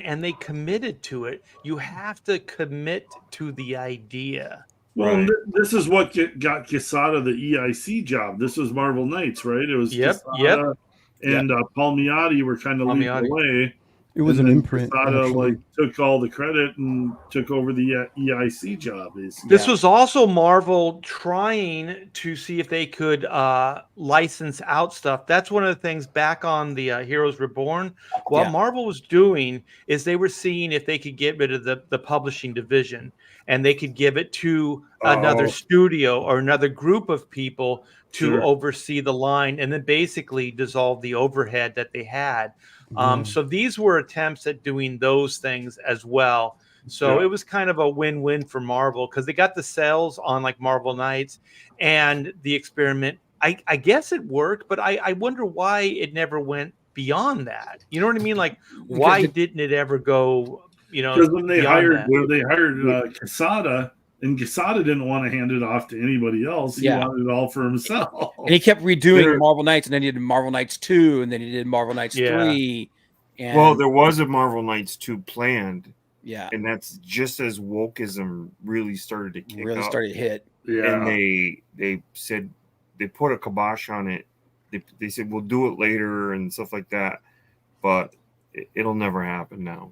A: and they committed to it. You have to commit to the idea.
D: Well,
F: Right.
D: this is what got Quesada the EIC job. This was Marvel Knights, right? It was
A: Yep,
D: Quesada and Palmiotti were kind of leading
A: Palmiotti.
D: the way.
E: It was
D: And
E: an
D: then
E: imprint.
D: Quesada
E: Actually.
D: took all the credit and took over the EIC job.
A: This was also Marvel trying to see if they could license out stuff. That's one of the things back on the Heroes Reborn. What Marvel was doing is they were seeing if they could get rid of the publishing division and they could give it to another studio or another group of people to oversee the line and then basically dissolve the overhead that they had. So these were attempts at doing those things as well. So it was kind of a win-win for Marvel because they got the sales on like Marvel Knights and the experiment. I guess it worked, but I wonder why it never went beyond that. You know what I mean? Like, why didn't it ever go?
D: Because when they hired Quesada, and Quesada didn't want to hand it off to anybody else. He wanted it all for himself.
C: And he kept redoing Marvel Knights, and then he did Marvel Knights 2, and then he did Marvel Knights 3. And
F: well, there was a Marvel Knights 2 planned.
C: Yeah.
F: And that's just as wokeism really started to kick up.
C: Started to hit.
F: Yeah. And they said they put a kibosh on it. They said we'll do it later and stuff like that. But it'll never happen now.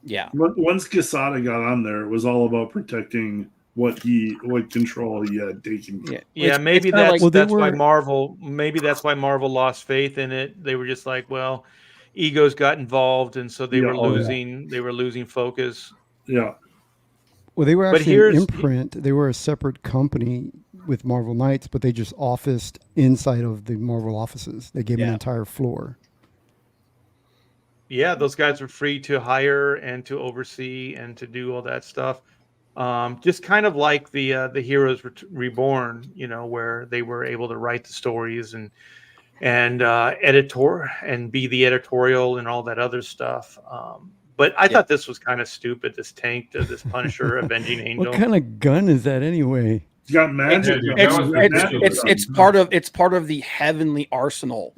C: Yeah.
D: Once Quesada got on there, it was all about protecting what control he had taken.
A: Yeah, maybe that's why Marvel lost faith in it. They were just like, well, egos got involved, and so they were losing focus.
D: Yeah.
E: Well, they were actually an imprint. They were a separate company with Marvel Knights, but they just officed inside of the Marvel offices. They gave them an entire floor.
A: Yeah, those guys were free to hire and to oversee and to do all that stuff. Just kind of like the Heroes Reborn, where they were able to write the stories and editor and be the editorial and all that other stuff. But I thought this was kind of stupid. This tank, this Punisher, Avenging Angel.
E: What kind of gun is that anyway?
D: It's got magic.
C: It's part of the heavenly arsenal.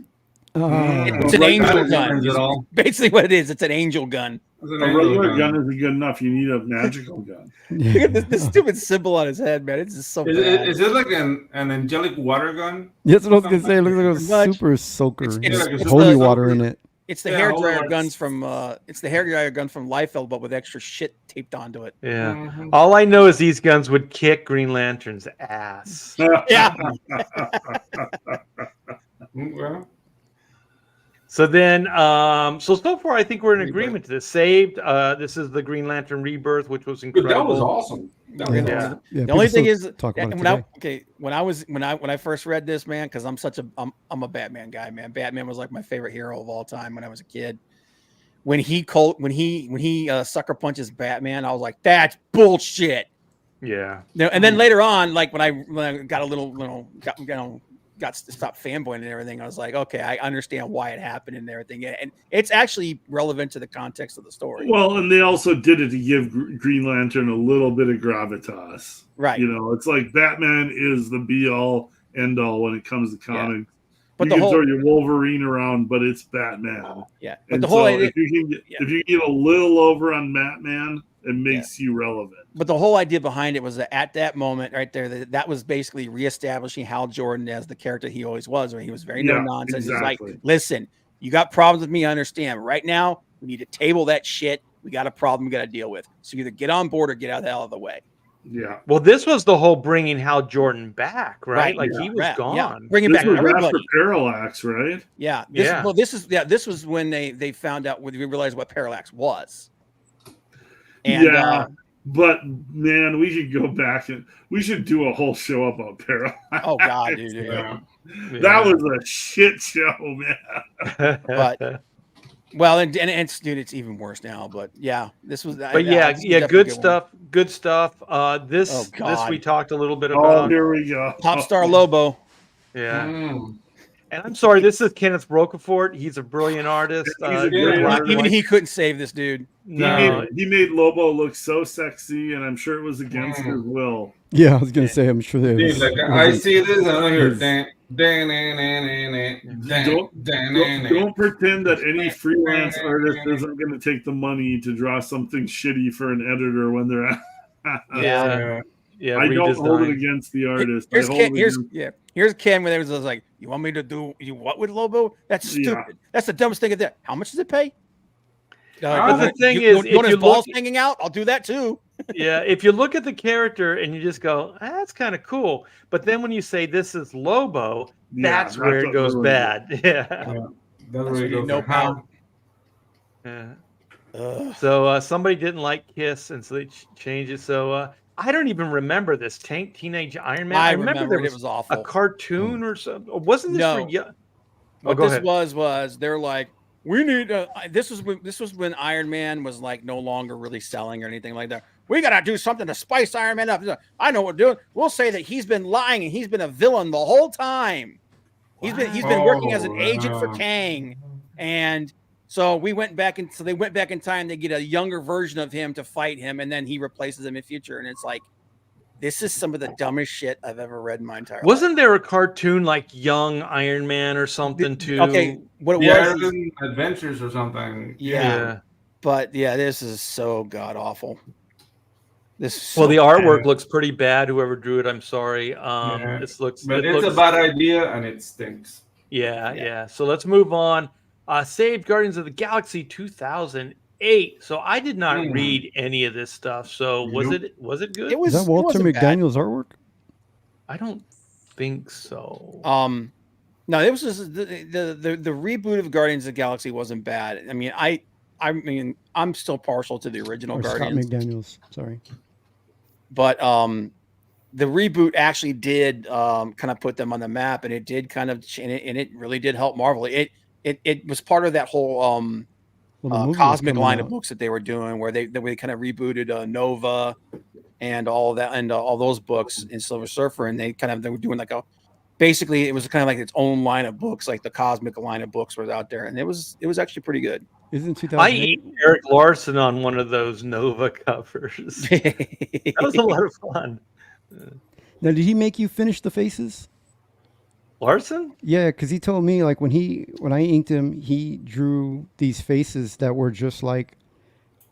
C: It's an angel gun. Basically, what it is, it's an angel gun.
D: A regular gun isn't good enough. You need a magical gun.
C: Look at this stupid symbol on his head, man. It's just so bad.
B: Is it like an angelic water gun?
E: That's what I was gonna say. It looks like a super soaker. It's holy water in it.
C: It's the hairdryer guns from Liefeld, but with extra shit taped onto it.
A: Yeah. Mm-hmm. All I know is these guns would kick Green Lantern's ass.
C: Yeah.
B: Well.
A: So then, so far, I think we're in agreement to this. Saved. This is the Green Lantern Rebirth, which was incredible.
B: That was awesome.
C: The only thing is, when I first read this, man, because I'm a Batman guy, man. Batman was like my favorite hero of all time when I was a kid. When he sucker punches Batman, I was like, that's bullshit.
A: Yeah.
C: And then later on, like when I got a little got to stop fanboying and everything, I was like, okay, I understand why it happened and everything, and it's actually relevant to the context of the story.
D: Well, and they also did it to give Green Lantern a little bit of gravitas,
C: right?
D: It's like Batman is the be all end all when it comes to comics. Yeah.
C: But
D: you can throw your Wolverine around, but it's Batman.
C: Yeah,
D: but the whole idea, if you get a little over on Batman, it makes you relevant.
C: But the whole idea behind it was that at that moment right there, that was basically reestablishing Hal Jordan as the character he always was, where he was very no nonsense. Exactly. He's like, listen, you got problems with me, I understand. Right now, we need to table that shit. We got a problem we got to deal with. So either get on board or get out the hell of the way.
D: Yeah.
A: Well, this was the whole bringing Hal Jordan back, right? Like he was gone.
C: Yeah. Bringing back everybody.
D: After Parallax, right?
C: Yeah. This was when they found out, when we realized what Parallax was. And,
D: but man, we should go back and we should do a whole show about Parallax.
C: Oh God, dude.
D: That was a shit show, man.
C: But well, and dude, it's even worse now. But yeah, this was.
A: But good stuff. Good stuff. This we talked a little bit about.
D: Oh, here we go.
C: Pop Star Lobo.
A: Yeah. And I'm sorry, this is Kenneth Rocafort. He's a brilliant artist.
C: Even he couldn't save this dude.
A: No.
D: He made Lobo look so sexy, and I'm sure it was against his will.
E: Yeah, I was gonna say, I'm sure they.
B: I see this, and I hear
D: Don't pretend that any freelance artist isn't going to take the money to draw something shitty for an editor when they're at.
A: Yeah,
D: I don't hold it against the artist.
C: Here's Ken when it was like, you want me to do what with Lobo? That's stupid. That's the dumbest thing of that. How much does it pay?
A: But the thing
C: you
A: is,
C: want
A: if
C: his
A: you
C: balls
A: look,
C: hanging out, I'll do that too.
A: yeah, if you look at the character and you just go, that's kind of cool. But then when you say this is Lobo, that's where it goes bad. Yeah.
B: That's
C: That's
B: where it
C: what you
B: goes.
C: know about.
A: Yeah.
C: Ugh.
A: So somebody didn't like Kiss, and so they changed it. So I don't even remember this Teenage Iron Man.
C: I
A: remember there
C: remember it was
A: a
C: awful.
A: cartoon or something. Wasn't this for
C: No.
A: young?
C: What
A: go
C: this
A: ahead.
C: was they're like, we need this was when Iron Man was like no longer really selling or anything like that. We gotta do something to spice Iron Man up. I know what we're doing. We'll say that he's been lying and he's been a villain the whole time. He's been working as an agent for Kang. And so they went back in time. They get a younger version of him to fight him, and then he replaces him in future. And it's like, this is some of the dumbest shit I've ever read in my entire life.
A: Wasn't there a cartoon like Young Iron Man or something too?
C: Okay, what it
B: The
C: was?
B: Iron Adventures or something.
C: Yeah. But yeah, this is so god awful.
A: Well, the artwork looks pretty bad. Whoever drew it, I'm sorry.
B: Yeah.
A: This looks,
B: But
A: it
B: it's
A: looks,
B: a bad idea and it stinks.
A: yeah. So let's move on. Saved Guardians of the Galaxy 2008. So I did not read any of this stuff. So was it good?
C: It was.
E: Is that Walter
C: it wasn't bad.
E: McDaniel's artwork?
A: I don't think so.
C: No, it was just the reboot of Guardians of the Galaxy wasn't bad. I mean, I'm still partial to the original
E: Or Scott
C: Guardians.
E: McDaniel's. Sorry.
C: But the reboot actually did kind of put them on the map, and it did kind of, and it really did help Marvel. It was part of that whole cosmic line of books that they were doing, where they kind of rebooted Nova and all that, and all those books in Silver Surfer, and they were doing like basically it was kind of like its own line of books, like the cosmic line of books was out there, and it was actually pretty good.
E: Isn't 2008?
A: I eat Eric Larson on one of those Nova covers. That was a lot of fun.
E: Now, did he make you finish the faces?
A: Larson?
E: Yeah, because he told me like when I inked him, he drew these faces that were just like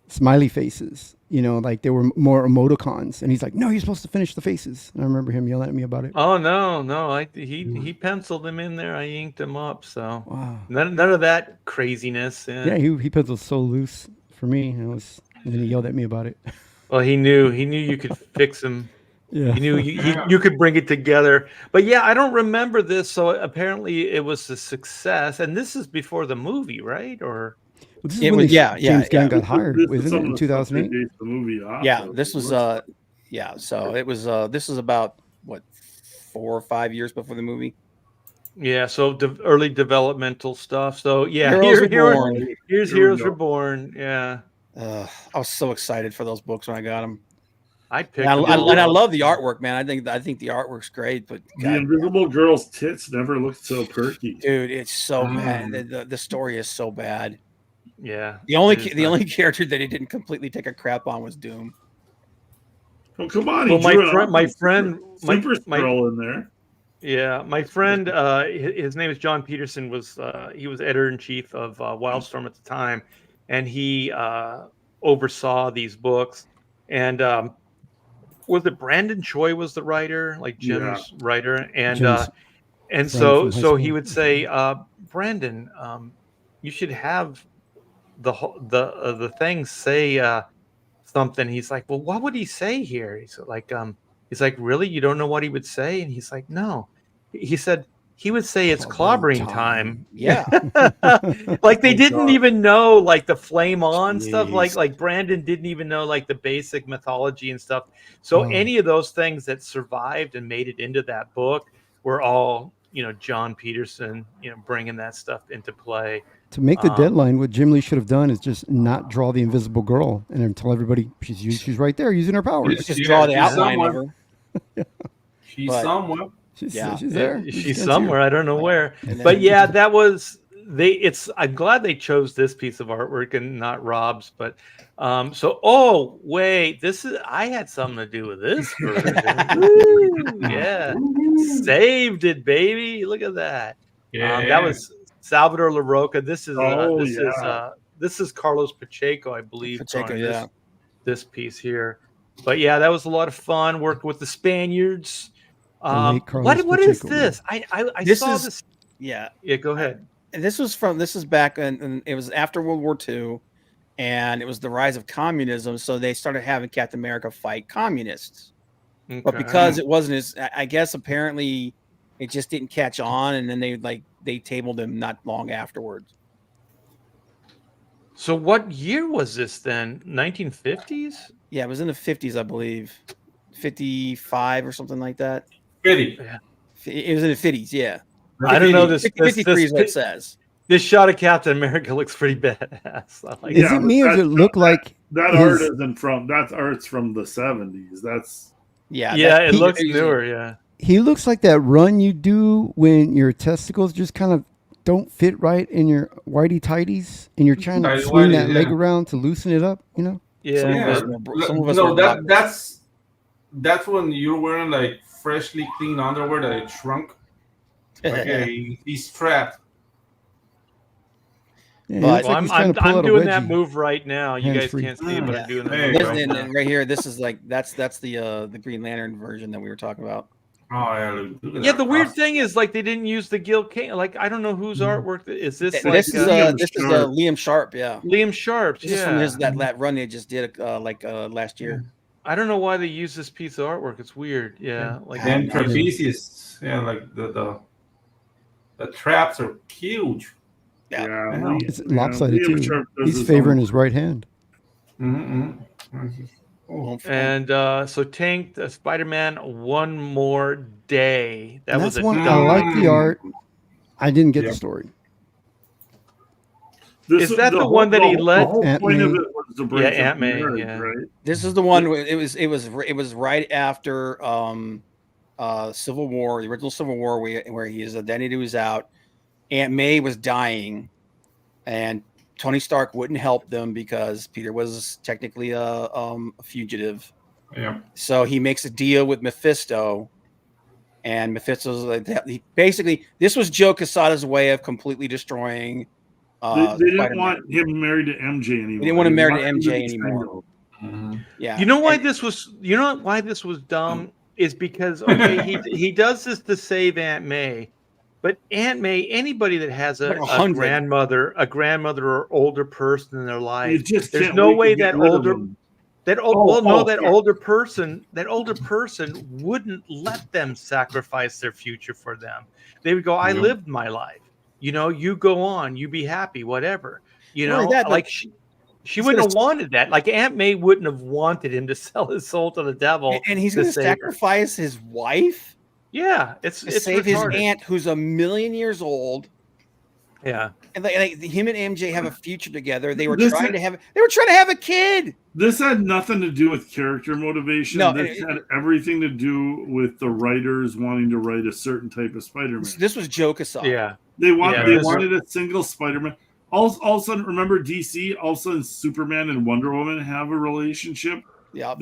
E: smiley faces. You know, like they were more emoticons. And he's like, "No, you're supposed to finish the faces." And I remember him yelling at me about it.
A: Oh no! He penciled them in there. I inked them up. So
E: Wow.
A: none of that craziness.
E: Yeah, he penciled so loose for me. And then he yelled at me about it.
A: Well, he knew you could fix them.
E: Yeah.
A: He knew you could bring it together. But yeah, I don't remember this. So apparently it was a success. And this is before the movie, right? Or
E: Well, this is when James Gunn got hired,
D: This
E: wasn't it, in 2008?
D: The movie off,
C: Yeah, this was so it was this is about what 4 or 5 years before the movie.
A: yeah, so early developmental stuff. So yeah, here's Heroes Reborn. Yeah,
C: I was so excited for those books when I got them.
A: I picked.
C: And I love the artwork, man. I think the artwork's great, but
D: the Invisible Girl's tits never looked so perky.
C: Dude, it's so bad. The story is so bad.
A: Yeah.
C: The only character that he didn't completely take a crap on was Doom.
D: Oh, come on!
A: Well, my friend,
D: Girl in there.
A: Yeah, my friend, his name is John Peterson. He was editor in chief of Wildstorm at the time, and he oversaw these books. And was it Brandon Choi was the writer, like Jim's writer, and so he would say, Brandon, you should have the thing say something. He's like, well, what would he say here? He's like, really? You don't know what he would say? And he's like, no. He said he would say it's clobbering time.
C: Yeah.
A: Like they didn't even know like the flame on stuff. Like Brandon didn't even know like the basic mythology and stuff. So any of those things that survived and made it into that book were all, John Peterson, bringing that stuff into play.
E: To make the deadline, what Jim Lee should have done is just not draw the Invisible Girl and then tell everybody she's right there using her powers.
C: Just draw the outline of her.
B: She's somewhere.
E: She's there.
A: She's somewhere. I don't know where. But yeah, that was I'm glad they chose this piece of artwork and not Rob's. But wait, I had something to do with this version. Woo, yeah, saved it, baby. Look at that.
B: Yeah,
A: that was Salvador LaRocca. This is Carlos Pacheco, I believe. This piece here. But yeah, that was a lot of fun. Worked with the Spaniards. What is this? I saw this.
C: Yeah.
A: Go ahead.
C: And this is back and it was after World War II, and it was the rise of communism. So they started having Captain America fight communists.
A: Okay.
C: But because it wasn't as, I guess apparently it just didn't catch on, and then they tabled him not long afterwards.
A: So what year was this then? 1950s?
C: Yeah, it was in the 50s, I believe, 55 or something like that.
B: 50.
C: It was in the 50s, yeah.
A: I don't know. This
C: 53 is what it says.
A: This shot of Captain America looks pretty badass. I like
E: Is it me or does it look like
D: that art isn't from that art's from the 70s? That's
C: yeah,
A: it looks newer. Yeah,
E: he looks like that run you do when your testicles just kind of don't fit right in your whitey tighties, and you're trying to swing that leg around to loosen it up. You know?
A: yeah.
B: That's when you're wearing like freshly clean underwear that it shrunk. Okay, he's trapped.
E: Yeah,
C: But
E: like
A: I'm doing that move right now. You guys
E: Hands-free.
A: can't see it, but I'm doing that
B: Hey,
A: move
C: This,
A: right
C: and,
A: now.
C: and right here, this is like that's the Green Lantern version that we were talking about.
B: Oh yeah, look at
A: Yeah,
B: that
A: the weird
B: costume.
A: thing is like they didn't use the Gil Kane. Like I don't know whose artwork is this.
C: This is Liam Sharp, yeah.
A: Liam Sharp's.
C: This is from his that run they just did last year.
A: I don't know why they use this piece of artwork. It's weird. Yeah, like
B: And trapezes, yeah, like the traps are huge.
C: Yeah.
E: It's lopsided
D: Liam
E: too.
D: Sharp does
E: He's
D: his
E: favoring
D: own-
E: his right hand.
B: Oh,
A: And so Tank Spider-Man One More Day. That
E: And
A: was
E: that's
A: a
E: one I
A: dumb.
E: like the art. I didn't get
B: Yep.
E: the story.
D: This
A: Is that the one that he led?
D: The whole point of
E: Ant-Man.
D: it was to bring
A: Yeah,
D: some
A: Ant-Man,
D: marriage,
A: yeah.
D: right?
C: This is the one. It was right after Civil War, the original Civil War, where his identity was out. Aunt May was dying, and Tony Stark wouldn't help them because Peter was technically a fugitive.
B: yeah.
C: So he makes a deal with Mephisto, and Mephisto's like basically this was Joe Quesada's way of completely destroying.
D: They didn't
C: Spider-Man.
D: want him married to MJ anymore.
C: They didn't want him married to
D: wanted
C: MJ
D: be
C: anymore.
D: single.
C: Yeah,
A: You know why
C: And-
A: this was? You know why this was dumb? Is because okay, he does this to save Aunt May, but Aunt May, anybody that has a
C: Like 100.
A: grandmother or older person in their
D: You
A: life,
D: just
A: there's
D: can't
A: no
D: wait
A: way
D: to get
A: that
D: rid of
A: older
D: him.
A: that older person wouldn't let them sacrifice their future for them. They would go, I
B: Yeah.
A: lived my life. You know, you go on, you be happy, whatever. You
C: Not
A: know,
C: only that, but
A: like she
C: he's
A: wouldn't
C: gonna
A: have wanted that. Like Aunt May wouldn't have wanted him to sell his soul to the devil.
C: and he's
A: to
C: going to
A: save her.
C: sacrifice his wife
A: Yeah, it's
C: to save
A: retarded.
C: his aunt, who's 1,000,000 years old.
A: Yeah,
C: And like him and MJ have a future together. They were
D: This
C: trying
D: is-
C: to have a kid.
D: This had nothing to do with character motivation.
C: No,
D: This had everything to do with the writers wanting to write a certain type of Spider-Man.
C: This was Joe Quesada.
A: yeah.
D: They
A: Yeah,
D: wanted a single Spider-Man. All of a sudden, remember DC? All of a sudden, Superman and Wonder Woman have a relationship.
C: Yeah.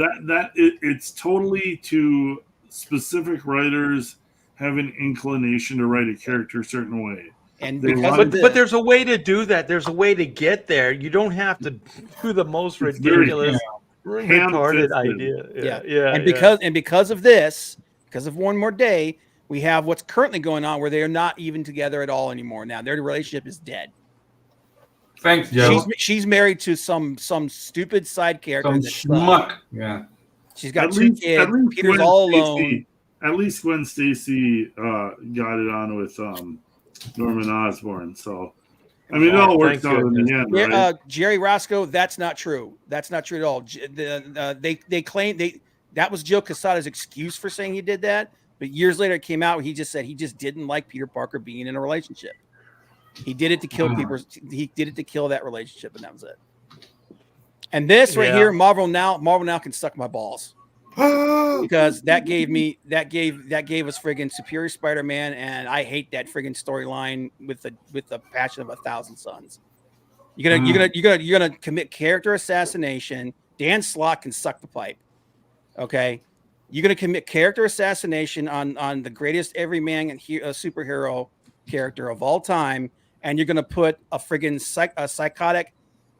D: It's totally to specific writers have an inclination to write a character a certain way.
C: And
D: They
C: because
D: wanted-
C: of this,
A: But there's a way to do that. There's a way to get there. You don't have to do the most
D: It's very
A: ridiculous, retarded
D: ham-fisted.
A: idea.
C: Yeah. and because of this, because of One More Day, we have what's currently going on where they are not even together at all anymore. Now their relationship is dead.
B: Thanks, Joe.
C: She's married to some stupid side character.
B: Some
C: that's,
B: schmuck. Yeah.
C: she's got
D: At
C: two
D: least
C: kids. Peter's
D: Gwen
C: all
D: Stacy-
C: alone.
D: At least Gwen Stacy got it on with Norman Osborn. So, I mean, it all worked
A: Thank
D: out in
A: goodness.
D: the end,
C: Yeah,
D: right?
C: Jerry Roscoe, that's not true. That's not true at all. They claim that was Joe Quesada's excuse for saying he did that, but years later it came out he just said he just didn't like Peter Parker being in a relationship. He did it to kill people. He did it to kill that relationship, and that was it. And this right
A: Yeah.
C: here, Marvel now can suck my balls because that gave us friggin' Superior Spider-Man, and I hate that friggin' storyline with the passion of 1,000 Suns. You're gonna commit character assassination. Dan Slott can suck the pipe. Okay, you're gonna commit character assassination on the greatest everyman and superhero character of all time, and you're gonna put a friggin' psychotic,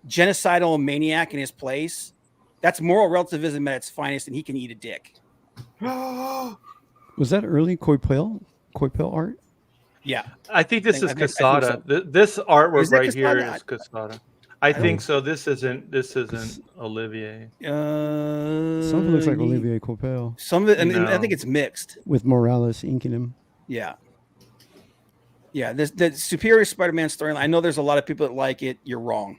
C: genocidal maniac in his place. That's moral relativism at its finest, and he can eat a dick.
E: Was that early Coypel art?
C: Yeah,
A: I think this
C: I
A: is
C: think so.
A: Quesada. This artwork
C: Is that
A: right here
C: Quesada?
A: is Quesada. I think so. This isn't Olivier.
E: Something looks like Olivier Coipel
C: Some of it, and I
A: No.
C: think it's mixed.
E: with Morales inking him.
C: Yeah. Yeah, the Superior Spider-Man storyline. I know there's a lot of people that like it. You're wrong.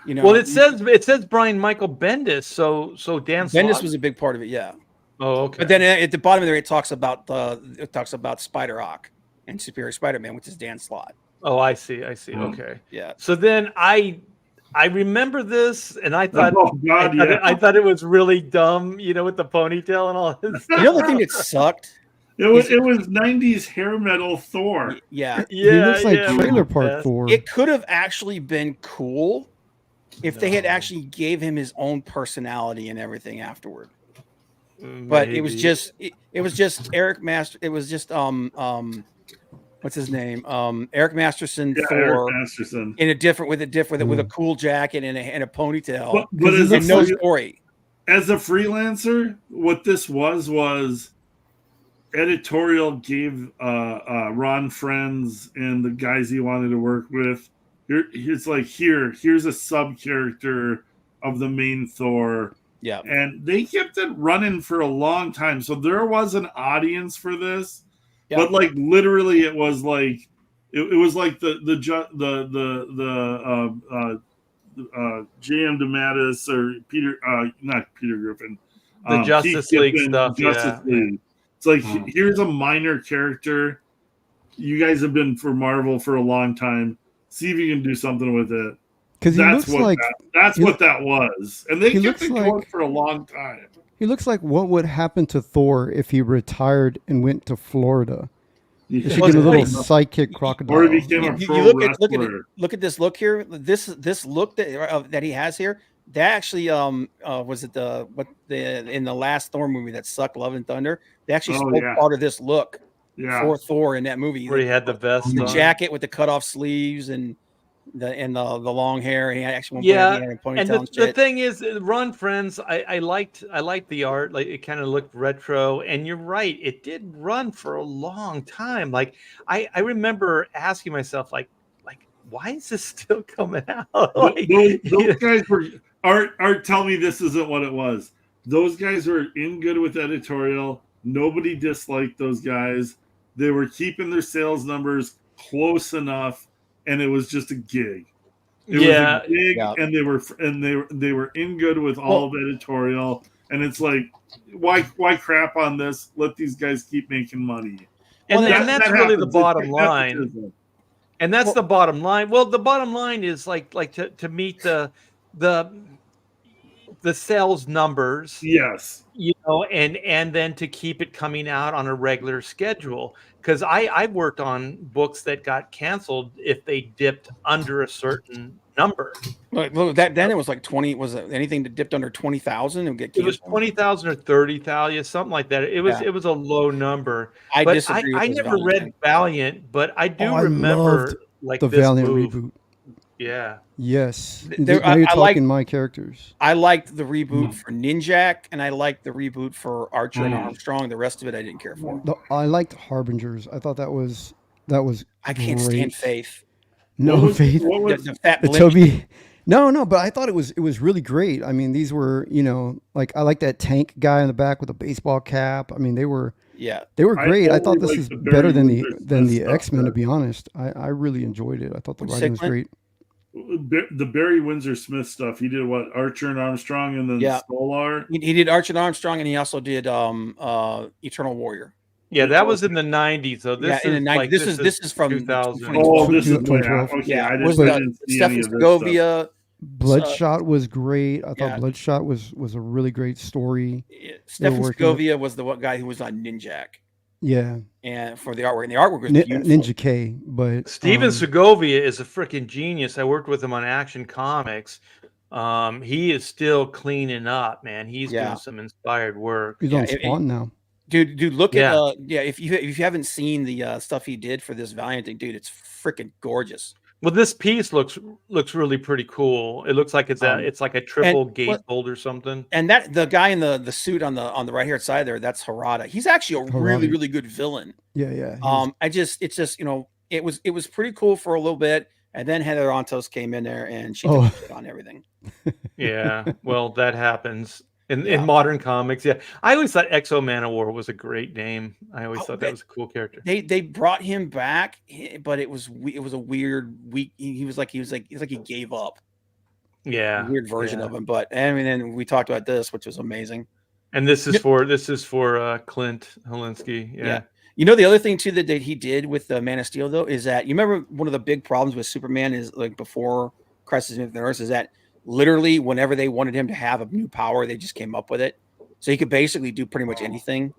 C: You know,
A: Well, it says Brian Michael Bendis. So Dan
C: Bendis
A: Slott-
C: was a big part of it. Yeah.
A: Oh, okay.
C: But then at the bottom of there, it talks about Spider-Hawk and Superior Spider-Man, which is Dan Slott.
A: Oh, I see. Okay.
C: Yeah.
A: So then I remember this, and I thought,
D: Oh God, yeah.
A: I thought it was really dumb, with the ponytail and all this.
C: You know the thing that sucked?
D: It was 90s hair metal Thor.
C: Yeah.
E: He looks like
A: yeah.
E: Trailer Park
A: Yeah.
E: Thor.
C: It could have actually been cool if they had actually gave him his own personality and everything afterward. But it was just Eric Master. It was just what's his name? Eric Masterson
D: Yeah,
C: Thor
D: Eric Masterson.
C: in a different with a cool jacket and a ponytail
D: But as
C: and no
D: a
C: story.
D: as a freelancer, what this was editorial gave Ron Friends and the guys he wanted to work with. Here's a sub character of the main Thor.
C: Yeah.
D: And they kept it running for a long time. So there was an audience for this.
C: Yeah.
D: But like literally it was like it was like the J.M. DeMatteis or not Peter Griffin.
A: The Justice League stuff.
D: Justice League. It's like here's a minor character. You guys have been for Marvel for a long time. See if you can do something with it.
E: Because
D: That's what that was. And they kept it going
E: like,
D: for a long time.
E: he looks like what would happen to Thor if he retired and went to Florida. They should give him a little sidekick crocodile.
D: Or he became a pro wrestler.
C: Look at this look here. This look that he has here. That actually was it in the last Thor movie that sucked, Love and Thunder. They actually spoke part of this look for Thor in that movie.
A: Where he had the vest,
C: the jacket with the cut off sleeves and the long hair. He actually
A: and the thing is, Ron Friends, I liked the art. Like it kind of looked retro, and you're right, it did run for a long time. Like I remember asking myself, like why is this still coming out? Like,
D: those guys were Art. Tell me this isn't what it was. Those guys were in good with editorial. Nobody disliked those guys. They were keeping their sales numbers close enough. And it was just a gig. It was a gig, and they were in good with all of editorial. And it's like, why crap on this? Let these guys keep making money.
A: And that's really the bottom line. And that's the bottom line. Well, the bottom line is like to meet the sales numbers.
D: Yes.
A: And then to keep it coming out on a regular schedule. Because I worked on books that got canceled if they dipped under a certain number.
C: Look, then it was like 20. Was it anything that dipped under 20,000 and get canceled?
A: It was 20,000 or 30,000, something like that. It was a low number.
C: I
A: never read Valiant, but I do remember
E: the Valiant reboot.
A: Yeah.
E: Yes. Now you're talking my characters.
C: I liked the reboot for Ninjak, and I liked the reboot for Archer and Armstrong. The rest of it I didn't care for.
E: I liked Harbingers. I thought that was
C: I can't stand Faith.
E: No, Faith.
C: The fat
E: Toby. No, but I thought it was really great. I mean, these were, like I like that tank guy in the back with a baseball cap. I mean, they were great. I thought this is better than the X-Men, to be honest. I really enjoyed it. I thought the writing was great.
D: The Barry Windsor Smith stuff. He did what? Archer and Armstrong, and then Solar.
C: He did Archer and Armstrong, and he also did Eternal Warrior.
A: Yeah, that was in the 90s. So this is in the 90s.
C: This is from
A: 2000.
D: Oh, this is
E: 2012.
C: Yeah,
D: I didn't see any of this
C: Segovia.
E: Bloodshot was great. I thought Bloodshot was a really great story.
C: Stefan Segovia was the guy who was on Ninjak.
E: Yeah.
C: And for the artwork, and the artwork was beautiful.
E: Ninja K, but
A: Steven Segovia is a freaking genius. I worked with him on Action Comics. He is still cleaning up, man. He's doing some inspired work.
E: He's on Spawn now.
C: Dude, look at if you haven't seen the stuff he did for this Valiant thing, dude, it's freaking gorgeous.
A: Well, this piece looks really pretty cool. It looks like it's like a triple gatefold or something. And
C: that the guy in the suit on the right hand side there, that's Harada. He's actually a really good villain.
E: Yeah.
C: It's just it was pretty cool for a little bit, And then Heather Ontos came in there and she
E: Oh.
C: took shit on everything.
A: Yeah, well, that happens
C: Yeah.
A: in modern comics. Yeah, I always thought Exo Manowar was a great name. I always thought that was a cool character.
C: They brought him back, but it was a weird week. He was like he gave up.
A: Yeah,
C: Weird version of him. But I mean, then we talked about this, which was amazing.
A: And this is for Clint Holinsky. Yeah.
C: You know, the other thing too that he did with the Man of Steel though is that you remember one of the big problems with Superman is like before Crisis on Infinite Earths is that literally whenever they wanted him to have a new power, they just came up with it. So he could basically do pretty much anything.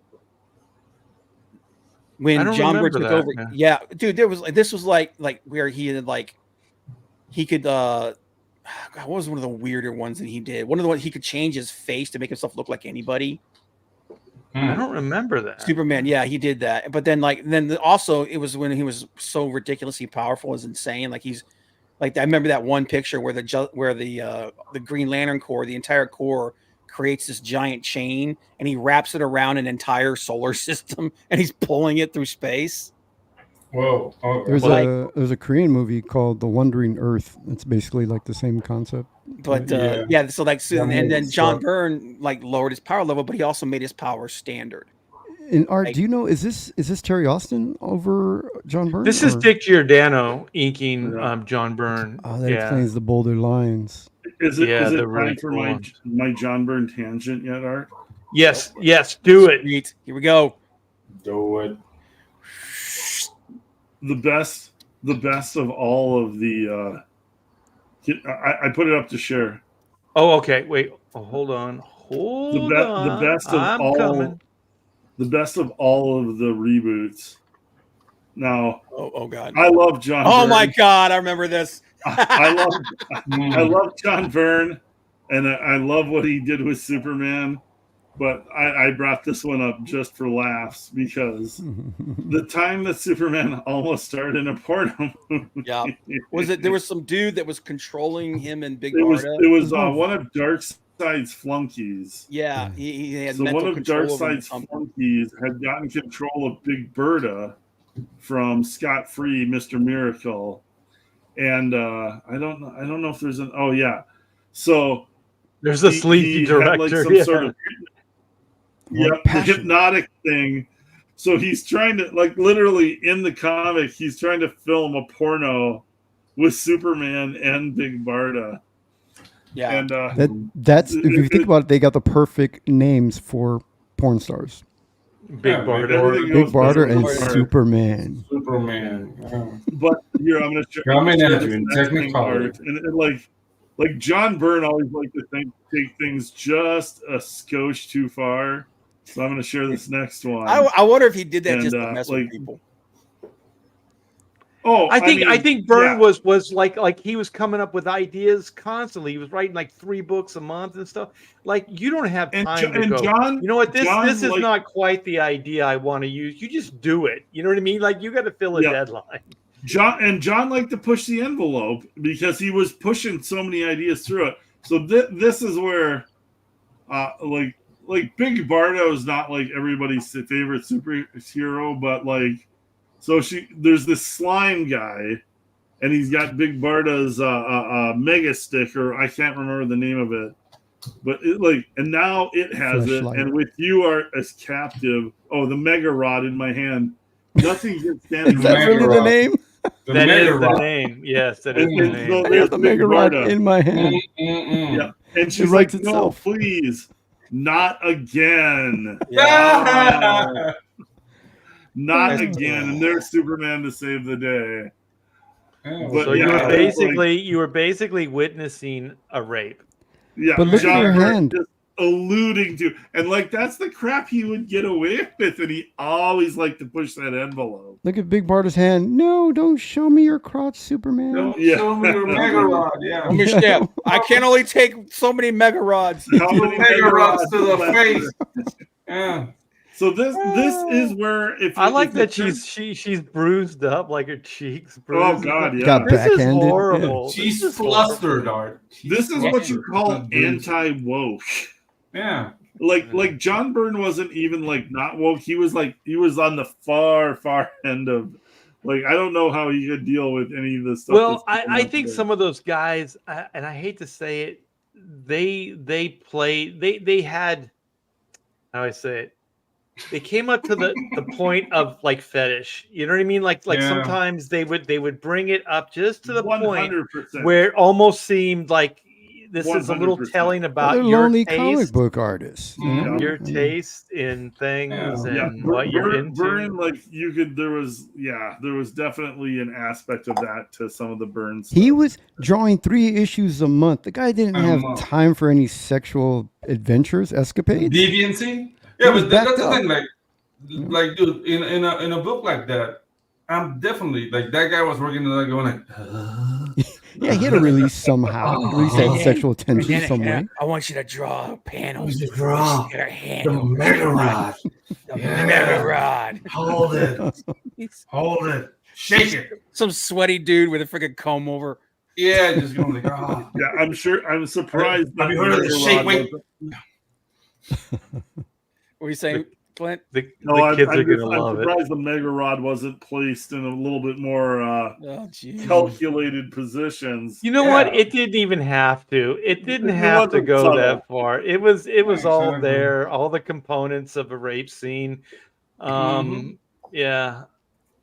C: When John Byrne took over, yeah, dude, this was like where he had he could God, what was one of the weirder ones that he did? One of the ones he could change his face to make himself look like anybody.
A: I don't remember that.
C: Superman, yeah, he did that. But then also it was when he was so ridiculously powerful, it was insane. Like he's like I remember that one picture where the Green Lantern Corps, the entire Corps creates this giant chain and he wraps it around an entire solar system and he's pulling it through space.
B: Whoa!
E: There's a Korean movie called The Wandering Earth. It's basically like the same concept.
C: But so and then John Byrne like lowered his power level, but he also made his power standard.
E: In art, do you know is this Terry Austin over John Byrne?
A: This is Dick Giordano inking John Byrne.
E: Oh, that explains the bolder lines.
D: Is it time
A: really
D: for
A: cool
D: my John Byrne tangent yet, Art?
A: Yes, do it.
C: Sweet. Here we go.
B: Do it.
D: The best of all of the. I put it up to share.
A: Oh, okay. Wait. Oh, hold on.
D: The best of all. The best of all of the reboots. Now,
C: oh God,
D: I love John.
C: Oh
D: Byrne.
C: my God, I remember this.
D: I love John Byrne, and I love what he did with Superman. But I brought this one up just for laughs because the time that Superman almost starred in a porno movie.
C: Yeah, there was some dude that was controlling him and Big
D: Barda?
C: It
D: was one of Darkseid's flunkies.
C: Yeah, he had
D: so one of Darkseid's flunkies had gotten control of Big Barda from Scott-Free Mr. Miracle, and I don't know if there's an so
A: there's a sleepy director,
D: had like some sort of the hypnotic thing. So he's trying to literally in the comic, he's trying to film a porno with Superman and Big Barda.
C: Yeah,
D: and
E: that's if you think about it, they got the perfect names for porn stars.
A: Big
E: Barda and Superman.
D: But here I'm going to show you technicolor, and like John Byrne always liked to take things just a skosh too far. So I'm going to share this next one.
C: I wonder if he did that just to mess with people.
D: Oh,
A: I think Byrne was like he was coming up with ideas constantly. He was writing like 3 books a month and stuff. Like you don't have time to go.
D: John,
A: you know what? This is not quite the idea I want to use. You just do it. You know what I mean? Like you got to fill a deadline.
D: John liked to push the envelope because he was pushing so many ideas through it. So this is where, like Big Barda is not like everybody's favorite superhero, but like. So there's this slime guy, and he's got Big Barda's mega stick, or I can't remember the name of it, but and now it has it, and with you are as captive. Oh, the mega rod in my hand. Nothing gets standing.
E: Is that really the name?
A: That is the name. Yes, that is the name.
E: So there's the mega rod in my hand.
D: Yeah, and she's like, "No, please, not again." Not again, and there's Superman to save the day.
A: But so you were basically witnessing a rape.
D: Yeah,
E: but look at your hand.
D: Just alluding to, and that's the crap he would get away with, and he always liked to push that envelope.
E: Look at Big Barda's hand. No, don't show me your crotch, Superman.
B: Don't show me your mega rod. Yeah,
C: I can only take so many mega rods.
B: How many mega rods to the face? Yeah.
D: So this is where
A: I like that she's bruised up, like her cheeks bruised.
D: Oh God, yeah.
E: Got
A: this
E: backhanded.
A: is horrible.
B: Yeah. She's flustered, Art.
D: This is what you call anti-woke.
B: Yeah.
D: Like John Byrne wasn't even not woke. He was on the far end of Like, I don't know how he could deal with any of this stuff.
A: Well, I think some of those guys, and I hate to say it, they had, how do I say it? They came up to the point of like fetish. You know what I mean? Like sometimes they would bring it up just to the 100%. Point where it almost seemed like this 100%. Is a little telling about
E: your
A: lonely
E: taste, comic book artists. You know?
A: Your taste in things and what you're into.
D: Burn, like there was definitely an aspect of that to some of the Burns.
E: He was drawing 3 issues a month. The guy didn't have time for any sexual adventures, escapades,
B: deviancy. Yeah, but that's the thing. Like, dude, in a book like that, I'm definitely like that guy was working like going like.
E: Yeah, he had to release somehow. Release that sexual tension some way.
C: I want you to draw panels.
B: The mega rod.
C: The mega rod.
B: Hold it. Shake it.
C: Some sweaty dude with a freaking comb over.
B: Yeah, just going like, oh.
D: Yeah, I'm surprised.
B: Have you heard of the shake weight?
C: What are you saying, Clint?
A: The kids are going to love it.
D: I'm surprised the Mega Rod wasn't placed in a little bit more calculated positions.
A: You know what? It didn't even have to. It didn't have to go that far. It was all there, all the components of a rape scene. Yeah,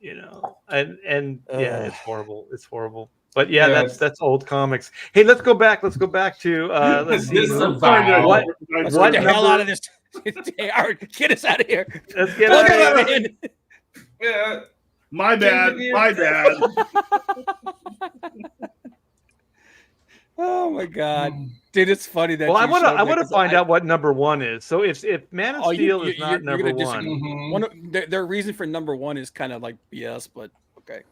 A: you know, and it's horrible. It's horrible. But that's old comics. Hey, let's go back. Let's go back to let's see.
C: What the hell out of this? Get us out of here.
A: Let's get out of here.
B: Yeah.
D: My bad.
C: Oh my god, dude, it's funny that.
A: Well, I want to find out what number 1 is. So if Man of Steel is not number 1,
C: their reason for number 1 is kind of like BS, but okay.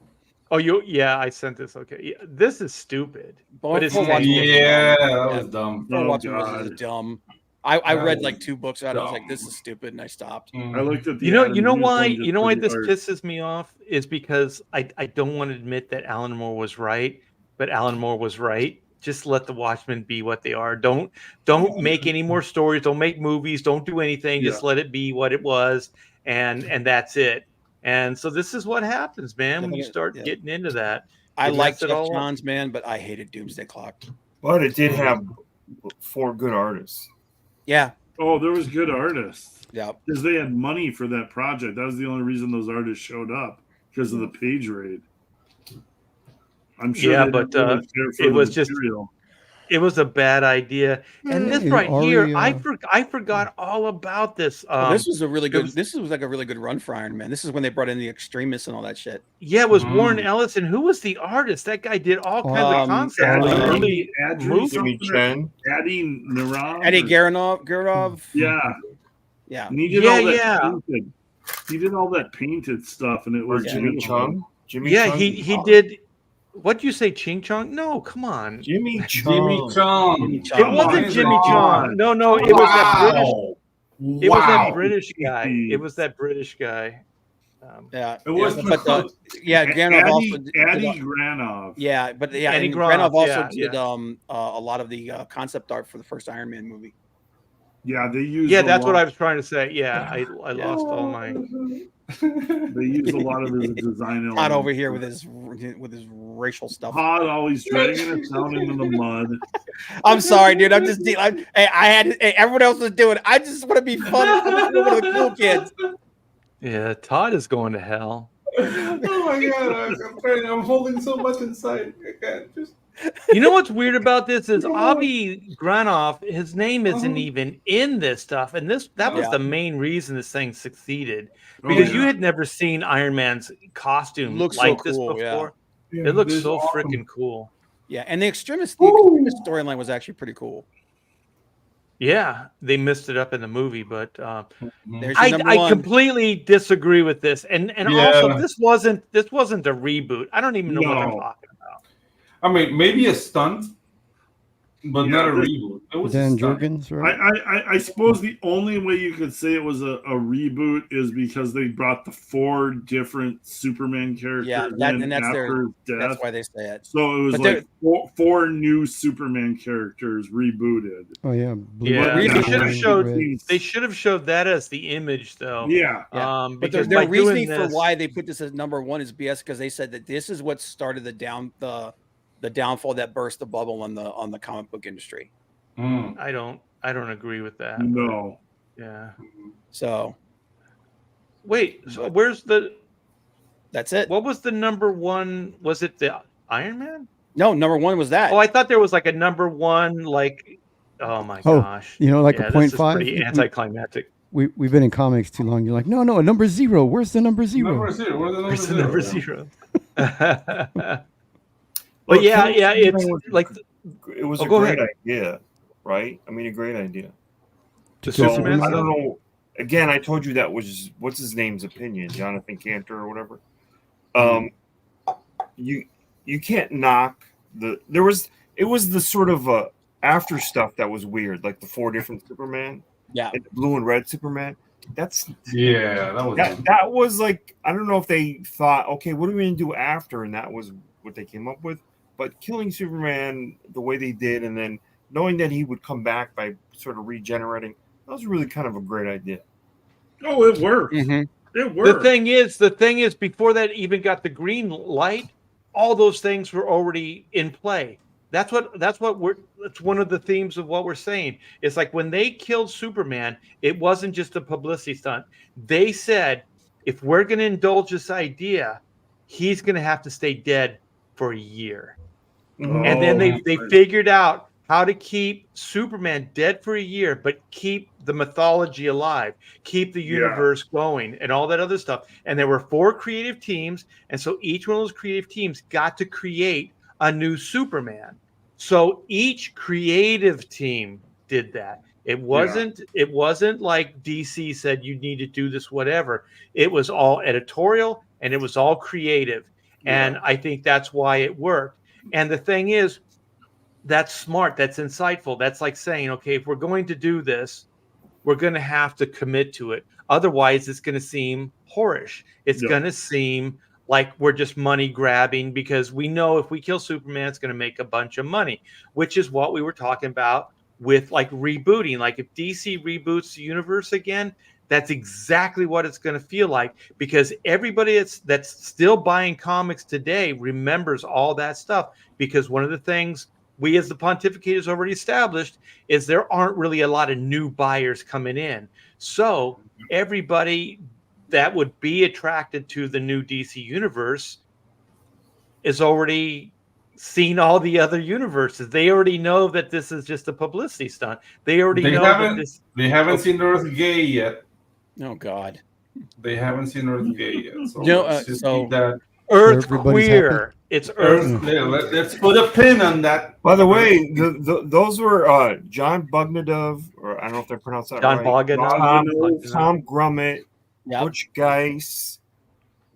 A: Oh, I sent this. Okay, yeah, this is stupid.
B: But it's that was dumb.
C: This is dumb. I read like 2 books out. I was like, this is stupid, and I stopped.
D: I looked at the
A: you know why this pisses me off is because I don't want to admit that Alan Moore was right, but Alan Moore was right. Just let the Watchmen be what they are. Don't make any more stories. Don't make movies. Don't do anything. Just let it be what it was, and that's it. And so this is what happens, man, when you start getting into that.
C: I liked Jeff Johns, man, but I hated Doomsday Clock.
F: But it did have 4 good artists.
C: Yeah.
D: Oh, there was good artists.
C: Yeah.
D: Because they had money for that project. That was the only reason those artists showed up, because of the page raid. I'm sure.
A: Yeah, but it was just it was a bad idea. And this right here, I forgot all about this.
C: This was a really good. This was like a really good run for Iron Man. This is when they brought in the Extremists and all that shit.
A: Yeah, it was Warren Ellis, and who was the artist? That guy did all kinds of concepts.
F: Eddie
C: Garanov.
D: Yeah. And he did all that painted. He did all that painted stuff, and it was
F: Jimmy Chung.
A: He did. What'd you say, Ching Chong? No, come on.
F: Jimmy Chung.
A: It wasn't Jimmy Chong. No, it was that British. It was that British guy. It was that British guy.
C: It
B: was.
C: Granov also did
D: Eddie Granov.
C: Yeah, but
A: Eddie
C: Granov also did a lot of the concept art for the first Iron Man movie.
D: Yeah, they used.
A: Yeah, that's what I was trying to say. Yeah, I lost all my.
D: They use a lot of his design elements.
C: Todd over here with his racial stuff.
D: Todd always dragging it down into the mud.
C: I'm sorry, dude. I'm just. Everyone else is doing it. I just want to be fun. One of the cool kids.
A: Yeah, Todd is going to hell.
B: Oh my god! I'm holding so much inside. I can't just.
A: You know what's weird about this is Avi Granov, his name isn't even in this stuff, and that was the main reason this thing succeeded, because you had never seen Iron Man's costume like this before. It looks so freaking cool.
C: Yeah, and the Extremist storyline was actually pretty cool.
A: Yeah, they missed it up in the movie, but I completely disagree with this, and also this wasn't a reboot. I don't even know what I'm talking about.
B: I mean, maybe a stunt, but
D: Yeah,
B: not a
D: this-
B: reboot. It was
E: Dan
B: a stunt.
E: Jurgens, right?
D: I suppose the only way you could say it was a reboot is because they brought the 4 different Superman characters
C: Yeah,
D: in after his death.
C: that's why they say it.
D: So it was
C: But
D: like four new Superman characters rebooted.
E: Oh yeah, blue,
A: Yeah,
E: black,
A: they should have
E: red,
A: showed.
E: red.
A: They should have showed that as the image, though.
D: Yeah.
C: But
A: Because
C: their
A: by doing
C: reasoning for
A: this-
C: why they put this as number 1 is BS because they said that this is what started the downfall that burst the bubble on the comic book industry.
A: I don't agree with that.
D: No.
A: Yeah.
C: So
A: Wait. So where's the?
C: that's it.
A: What was the number 1? Was it the Iron Man?
C: No, number 1 was that.
A: Oh, I thought there was like a number 1. Like, oh my
E: Oh,
A: gosh.
E: you know, like
A: Yeah,
E: a point
A: this is
E: five.
A: pretty anticlimactic.
E: We've been in comics too long. You're like, no, a number 0. Where's the number 0?
B: Number 0. Where's the number
A: Where's the
B: 0?
A: number 0? But
F: Look,
A: yeah,
F: Killing
A: it's
F: Superman
A: like
F: it was
A: Oh,
F: a
A: go
F: great
A: ahead.
F: idea, right? I mean, a great idea.
A: the
E: So,
A: Superman.
F: I
A: stuff?
F: don't know. Again, I told you that was what's his name's opinion, Jonathan Cantor or whatever. You can't knock it was the sort of after stuff that was weird, like the 4 different Superman,
C: Yeah.
F: and the blue and red Superman.
B: Yeah, that was.
F: That was like, I don't know if they thought, okay, what are we gonna do after, and that was what they came up with. But killing Superman the way they did, and then knowing that he would come back by sort of regenerating, that was really kind of a great idea.
D: Oh, it worked.
C: Mhm.
D: It worked.
A: The thing is, before that even got the green light, all those things were already in play. That's one of the themes of what we're saying. It's like when they killed Superman, it wasn't just a publicity stunt. They said, if we're going to indulge this idea, he's going to have to stay dead for a year. And then they figured out how to keep Superman dead for a year, but keep the mythology alive, keep the universe going, and all that other stuff. And there were 4 creative teams, and so each one of those creative teams got to create a new Superman. So each creative team did that. It wasn't like DC said you need to do this, whatever. It was all editorial and it was all creative. And I think that's why it worked. And the thing is, that's smart, that's insightful. That's like saying, okay, if we're going to do this, we're going to have to commit to it. Otherwise, it's going to seem whorish. It's going to seem like we're just money grabbing, because we know if we kill Superman, it's going to make a bunch of money, which is what we were talking about with like rebooting. Like if DC reboots the universe again, that's exactly what it's going to feel like, because everybody that's still buying comics today remembers all that stuff. Because one of the things we as the Pontificators already established is there aren't really a lot of new buyers coming in. So everybody that would be attracted to the new DC universe is already seen all the other universes. They already know that this is just a publicity stunt. They already know that this.
B: They haven't seen Earth Gay yet.
C: Oh God.
B: They haven't seen Earth Gay yet. So
C: No,
B: let's just
C: so-
B: keep that.
A: Earth
E: Everybody's
A: queer. It's Earth.
B: Let's put a pin on that.
F: By the way, those were John Bugnadov, or I don't know if they pronounce that
A: John
F: right.
A: Bogdanov.
F: Tom Grummett,
C: Yeah.
F: Butch Geis,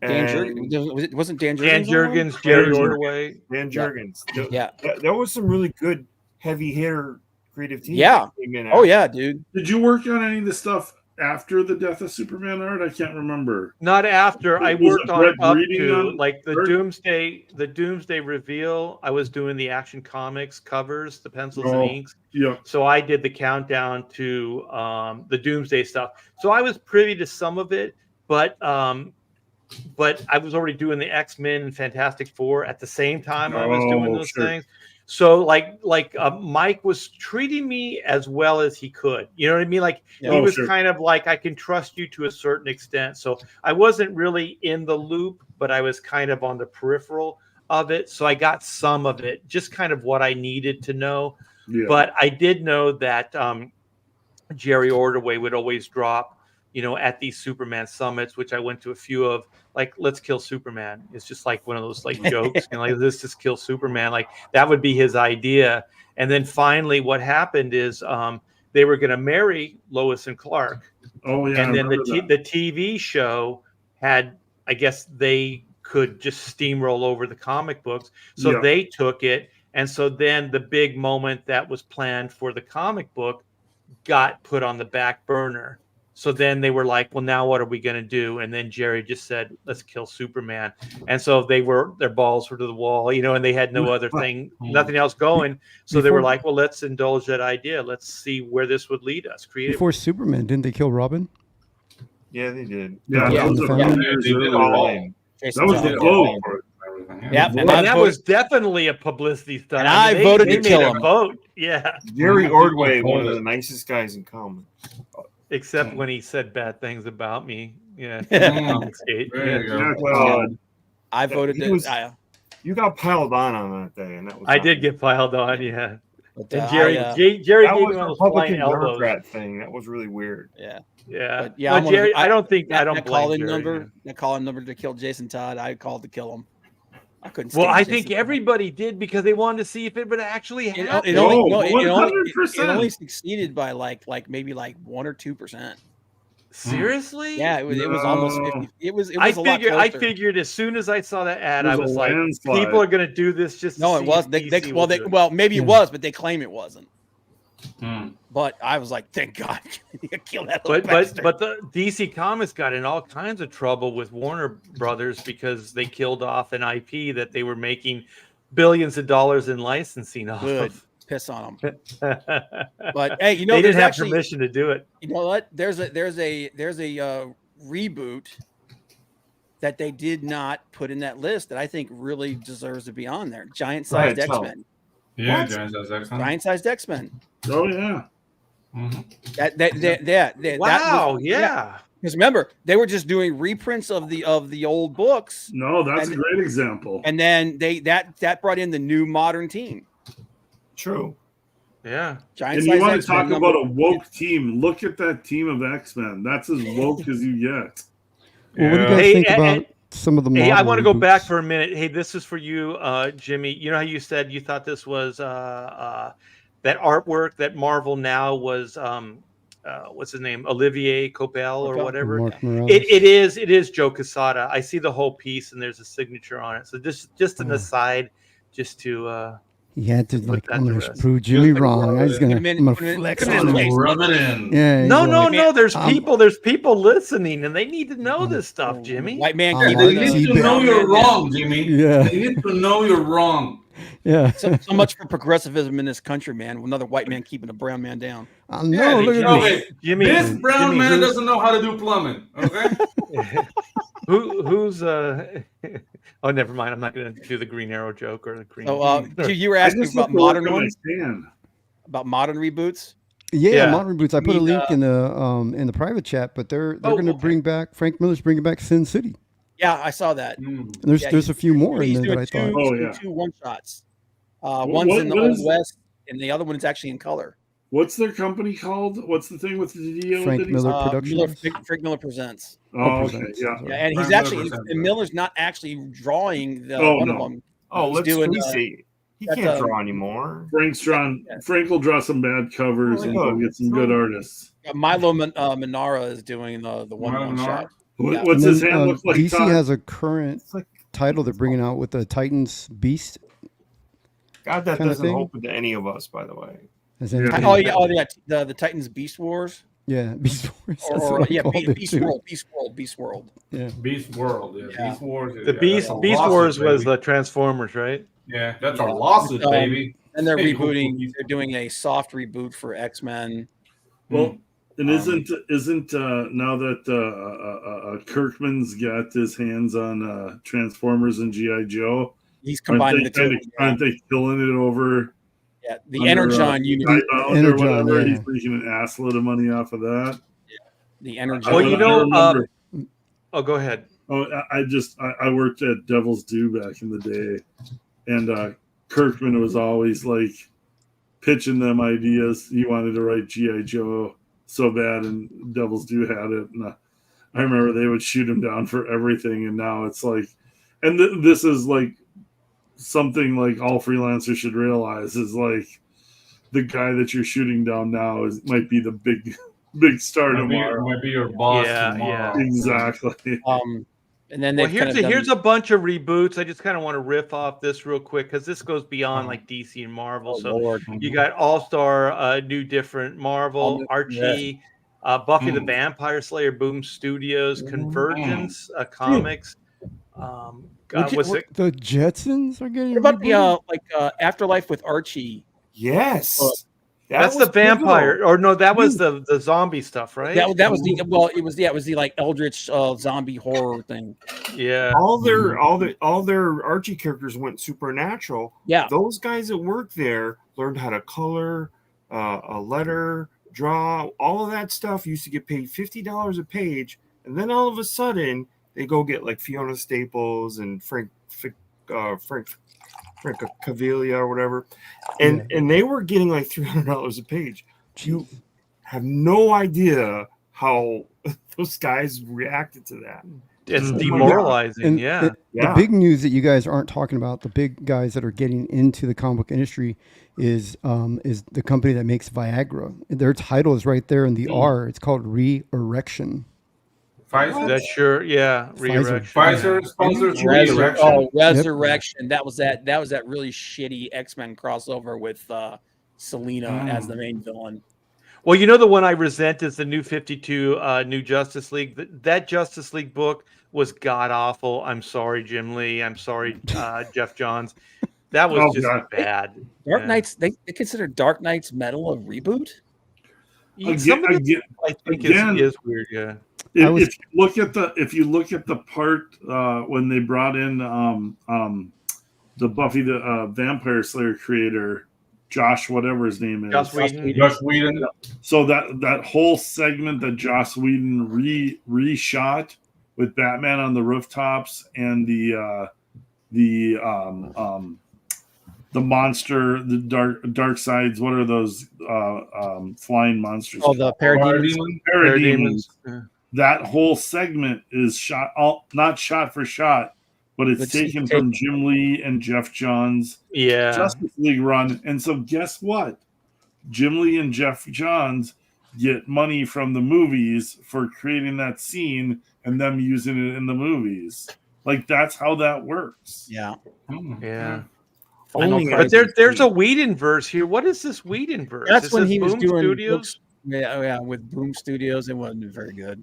C: Dan
F: and
C: Jurgens. Wasn't Dan Jurgens?
A: Dan
C: on that?
A: Jurgens, Jerry
F: Jurgens.
A: Ordway.
F: Dan Jurgens.
C: Yeah.
F: There was some really good heavy hitter creative teams.
C: Yeah.
F: that came in
C: Oh
F: after.
C: yeah, dude.
D: Did you work on any of the stuff after the death of Superman art? I can't remember.
A: Not after. I
D: Was
A: worked
D: it
A: on
D: Brett
A: up
D: Breeding
A: to
D: on
A: like the
D: Earth?
A: Doomsday reveal. I was doing the Action Comics covers, the pencils
D: Oh.
A: and inks.
D: Yeah.
A: So I did the countdown to the Doomsday stuff. So I was privy to some of it, but I was already doing the X-Men and Fantastic Four at the same time I was doing
D: Oh,
A: those
D: sure.
A: things. So Mike was treating me as well as he could. You know what I mean? Like he
D: Oh,
A: was
D: sure.
A: kind of like, I can trust you to a certain extent. So I wasn't really in the loop, but I was kind of on the peripheral of it. So I got some of it, just kind of what I needed to know.
D: Yeah.
A: But I did know that Jerry Ordway would always drop, at these Superman summits, which I went to a few of, like, let's kill Superman. It's just like one of those like jokes, like let's just kill Superman. Like that would be his idea. And then finally what happened is they were going to marry Lois and Clark.
D: Oh yeah.
A: And
D: I
A: then
D: remember
A: the TV show had, I guess they could just steamroll over the comic books. So
D: Yeah.
A: they took it And so then the big moment that was planned for the comic book got put on the back burner. So then they were like, well, now what are we going to do? And then Jerry just said, let's kill Superman. And so their balls were to the wall, and they had no other thing, nothing else going. So they were like, well, let's indulge that idea. Let's see where this would lead us.
E: Before Superman, didn't they kill Robin?
F: Yeah, they did.
D: Yeah,
E: Yeah,
D: that was
E: the
D: a
E: family.
D: few years
B: They did
D: earlier.
B: all.
C: Jason
D: That was
C: Todd.
D: the vote.
C: Yeah,
A: And that was definitely a publicity stunt.
C: And I voted to
A: they
C: kill
A: made a
C: him.
A: vote. Yeah.
F: Jerry
B: People
F: Ordway, one of
B: voted.
F: the nicest guys in comics.
A: Except when he said bad things about me. Yeah.
B: There you go.
D: Yeah,
F: Well,
D: God.
C: I voted
F: He
C: to.
F: was- You got piled on that day, and that was.
A: I
F: not
A: did
F: good.
A: get piled on, yeah.
C: but,
A: And Jerry
F: That
A: gave me
F: was
A: one
F: a
A: of those flying
F: Republican
A: elbows.
F: Democrat thing. That was really weird.
C: yeah.
A: Yeah.
C: But, yeah,
A: No,
C: I'm one of
A: Jerry,
C: the-
A: I don't think I don't
C: that
A: blame
C: call-in
A: Jerry.
C: number.
A: man.
C: That call-in number to kill Jason Todd. I called to kill him. I couldn't.
A: Well,
C: stand
A: I
C: Jason
A: think
C: Todd.
A: everybody did because they wanted to see if it would actually
C: It,
A: happen.
C: it only,
D: Oh,
C: no, it, it only, it
D: 100%.
C: only succeeded by maybe 1 or 2%.
A: Seriously?
C: Yeah, it was almost
D: No.
C: 50. It was.
A: I
C: a lot closer.
A: figured as soon as I saw that ad,
D: It
A: I
D: was
A: was
D: a
A: like,
D: landslide.
A: people are going to do this just to
C: No, it
A: see
C: was.
A: if
C: They
A: DC will do it.
C: well, maybe it
E: Yeah.
C: was, but they claim it wasn't.
B: Hmm.
C: But I was like, thank God, kill that little
A: But
C: bastard.
A: the DC Comics got in all kinds of trouble with Warner Brothers because they killed off an IP that they were making billions of dollars in licensing off
C: Good.
A: of.
C: Piss on them.
A: But
C: But hey,
A: they
C: there's
A: didn't have
C: actually,
A: permission to do it.
C: you know what? There's a reboot that they did not put in that list that I think really deserves to be on there. Giant sized
F: Right, so-
C: X-Men.
B: Yeah,
F: What?
B: Giants, that's excellent.
C: Giant sized X-Men.
D: Oh yeah.
B: Mhm.
A: Wow, yeah.
C: Because remember, they were just doing reprints of the old books,
D: No, that's
C: And-
D: a great example.
C: and then that brought in the new modern team.
F: True.
A: Yeah.
C: Giant
D: And you
C: sized
D: want to
C: X-Men
D: talk about a woke team? Look at that team of X-Men. That's as woke as you get.
E: Well, what do you
B: Yeah.
E: guys
A: Hey,
E: think
A: and-
E: about some of the
A: Hey, I
E: Marvel
A: want to go back
E: reboots?
A: for a minute. Hey, this is for you, Jimmy. You know how you said you thought this was that artwork that Marvel now was what's his name, Olivier Coipel or
C: Coipel.
A: whatever.
E: Mark Morales.
A: It is Joe Quesada. I see the whole piece and there's a signature on it. So just an
E: Oh.
A: aside, just to
E: He had to
A: Put that
E: I'm
A: to
E: gonna
A: rest.
E: prove Jimmy
B: Just
E: wrong. I'm
B: put
E: gonna
C: him in- put him in-
E: flex
C: put him in
E: on
C: his
E: him.
C: place.
B: Rub it in.
E: Yeah. he's
A: no,
E: like,
A: there's
E: I'm-
A: there's people listening and they need to know this stuff, Jimmy.
C: White man
E: I'm
C: keep
E: on
B: They
C: it,
B: need to
E: T-Bag.
B: know you're wrong, Jimmy.
E: Yeah.
B: They need to know you're wrong.
E: Yeah.
C: so much for progressivism in this country, man. Another white man keeping a brown man down.
E: I know. Look at
B: Okay,
E: this.
A: Jimmy,
B: this brown
A: Jimmy,
B: man
A: who's-
B: doesn't know how to do plumbing. Okay.
A: who's oh, never mind. I'm not going to do the Green Arrow joke or the Green.
C: So you were
D: I
C: asking
D: just
C: about
D: look to work
C: modern
D: on my
C: ones,
D: stand.
C: about modern reboots.
E: Yeah,
A: Yeah.
E: modern boots. I put a
C: need,
E: link in the private chat, but they're
A: Oh,
E: going to
A: okay.
E: bring back Frank Miller's bringing back Sin City.
C: Yeah, I saw that.
B: Mm.
E: And
C: Yeah,
E: there's a few more in
C: He's
E: there that
C: doing
E: I thought.
D: Oh, yeah.
C: two one shots.
D: What-
C: One's in the
D: what
C: Old
D: is-
C: West, and the other one's actually in color.
D: What's their company called? What's the thing with the deal?
E: Frank
D: that he's-
E: Miller Productions.
C: Frank Miller presents.
D: Oh, okay.
E: Presents.
D: Yeah.
C: Yeah, and he's
B: Frank
C: actually
B: Miller presents,
C: and
B: yeah.
C: Miller's not actually drawing the
D: Oh,
C: one
D: no.
C: of them.
F: Oh,
C: He's
F: let's
C: doing,
F: face it. He
C: that's,
F: can't draw anymore.
D: Frank's drawn.
C: Yeah.
D: Frank will draw some bad covers
F: Oh,
D: and
F: good.
D: he'll get some good artists.
C: Milo Manara is doing the one
B: Milo Manara?
C: shot. Yeah.
D: What's
E: And
D: his
E: then,
D: hand look like?
E: DC
D: Todd?
E: has a current
F: It's like,
E: title they're bringing out with the Titans Beast.
F: God, that
E: kinda
F: doesn't
E: thing.
F: open to any of us, by the way.
E: Has
D: Yeah.
E: anything-
C: Oh yeah, the Titans Beast Wars
E: Yeah, Beast Wars. That's
C: or
E: what I
C: yeah,
E: called it
C: Beast
E: too.
C: World, Beast World.
E: Yeah.
B: Beast World. Yeah.
C: Yeah.
B: Beast Wars.
A: The
B: yeah,
A: Beast
B: that's a
A: Beast
B: lawsuit,
A: Wars was
B: baby.
A: the Transformers, right?
B: Yeah, that's our lawsuit, baby.
C: And they're
B: Hey,
C: rebooting.
B: cool.
C: They're doing a soft reboot for X-Men.
D: Well, and
C: Um,
D: isn't now that Kirkman's got his hands on Transformers and GI Joe?
C: He's combining the two.
D: Aren't they killing it over
C: Yeah, the
D: under,
C: Energon unit.
D: Skybound or
E: Energon,
D: whatever?
E: yeah.
D: He's making an assload of money off of that.
C: The Energon.
A: Well,
D: I
A: you know,
D: remember-
A: Oh, go ahead.
D: Oh, I worked at Devil's Due back in the day, and Kirkman was always like pitching them ideas. He wanted to write GI Joe so bad, and Devil's Due had it. And I remember they would shoot him down for everything, and now it's like, and this is like something like all freelancers should realize is like the guy that you're shooting down now might be the big star tomorrow.
B: Might be your boss
A: Yeah,
B: tomorrow.
A: yeah.
D: Exactly.
C: And then
A: Well,
C: they've kind of done,
A: here's a bunch of reboots. I just kind of want to riff off this real quick because this goes beyond like DC and Marvel.
C: oh
A: So
C: Lord,
A: you got All Star, New Different, Marvel,
C: All New-
A: Archie, Buffy the Vampire Slayer, Boom Studios, Convergence Comics. Was it?
E: The Jetsons are getting
C: what about
E: rebooted?
C: the Afterlife with Archie?
F: Yes.
A: That's
F: was
A: the vampire,
F: pivotal.
A: or no? That was the zombie stuff, right?
C: That was the it was the like Eldritch zombie horror thing.
A: Yeah.
F: All their Archie characters went supernatural.
C: Yeah.
F: Those guys that work there learned how to color, a letter, draw, all of that stuff. Used to get paid $50 a page, and then all of a sudden they go get like Fiona Staples and Frank Cavilla or whatever, and they were getting like $300 a page. You have no idea how those guys reacted to that.
A: It's demoralizing.
E: And
F: Yeah.
E: the big news that you guys aren't talking about, the big guys that are getting into the comic book industry, is the company that makes Viagra. Their title is right there in the R. It's called Re-Erection.
B: Pfizer.
A: That's sure. Yeah.
E: Pfizer.
B: Pfizer sponsors Re-Erection.
C: Oh, Resurrection. That was that really shitty X-Men crossover with Selena as the main villain.
A: Well, you know, the one I resent is the New 52, New Justice League. That Justice League book was god awful. I'm sorry, Jim Lee. I'm sorry, Jeff Johns. That was bad.
C: Dark Knight's they consider Dark Knight's Metal a reboot?
A: Some of it, I think is weird. Yeah.
D: If you look at the part when they brought in the Buffy the Vampire Slayer creator, Josh, whatever his name is,
B: Joss Whedon.
D: So that whole segment that Joss Whedon reshot with Batman on the rooftops and the monster, the dark sides. What are those flying monsters?
C: Oh, the Parademons.
D: Parademons. That whole segment is not shot for shot, but it's taken from Jim Lee and Jeff Johns' Justice League run. And so guess what? Jim Lee and Jeff Johns get money from the movies for creating that scene and them using it in the movies. Like, that's how that works.
C: Yeah.
A: Yeah.
C: But
A: there's a Whedon verse here. What is this Whedon verse?
C: That's when he was doing
A: Studios?
C: books. Yeah, with Boom Studios. It wasn't very good.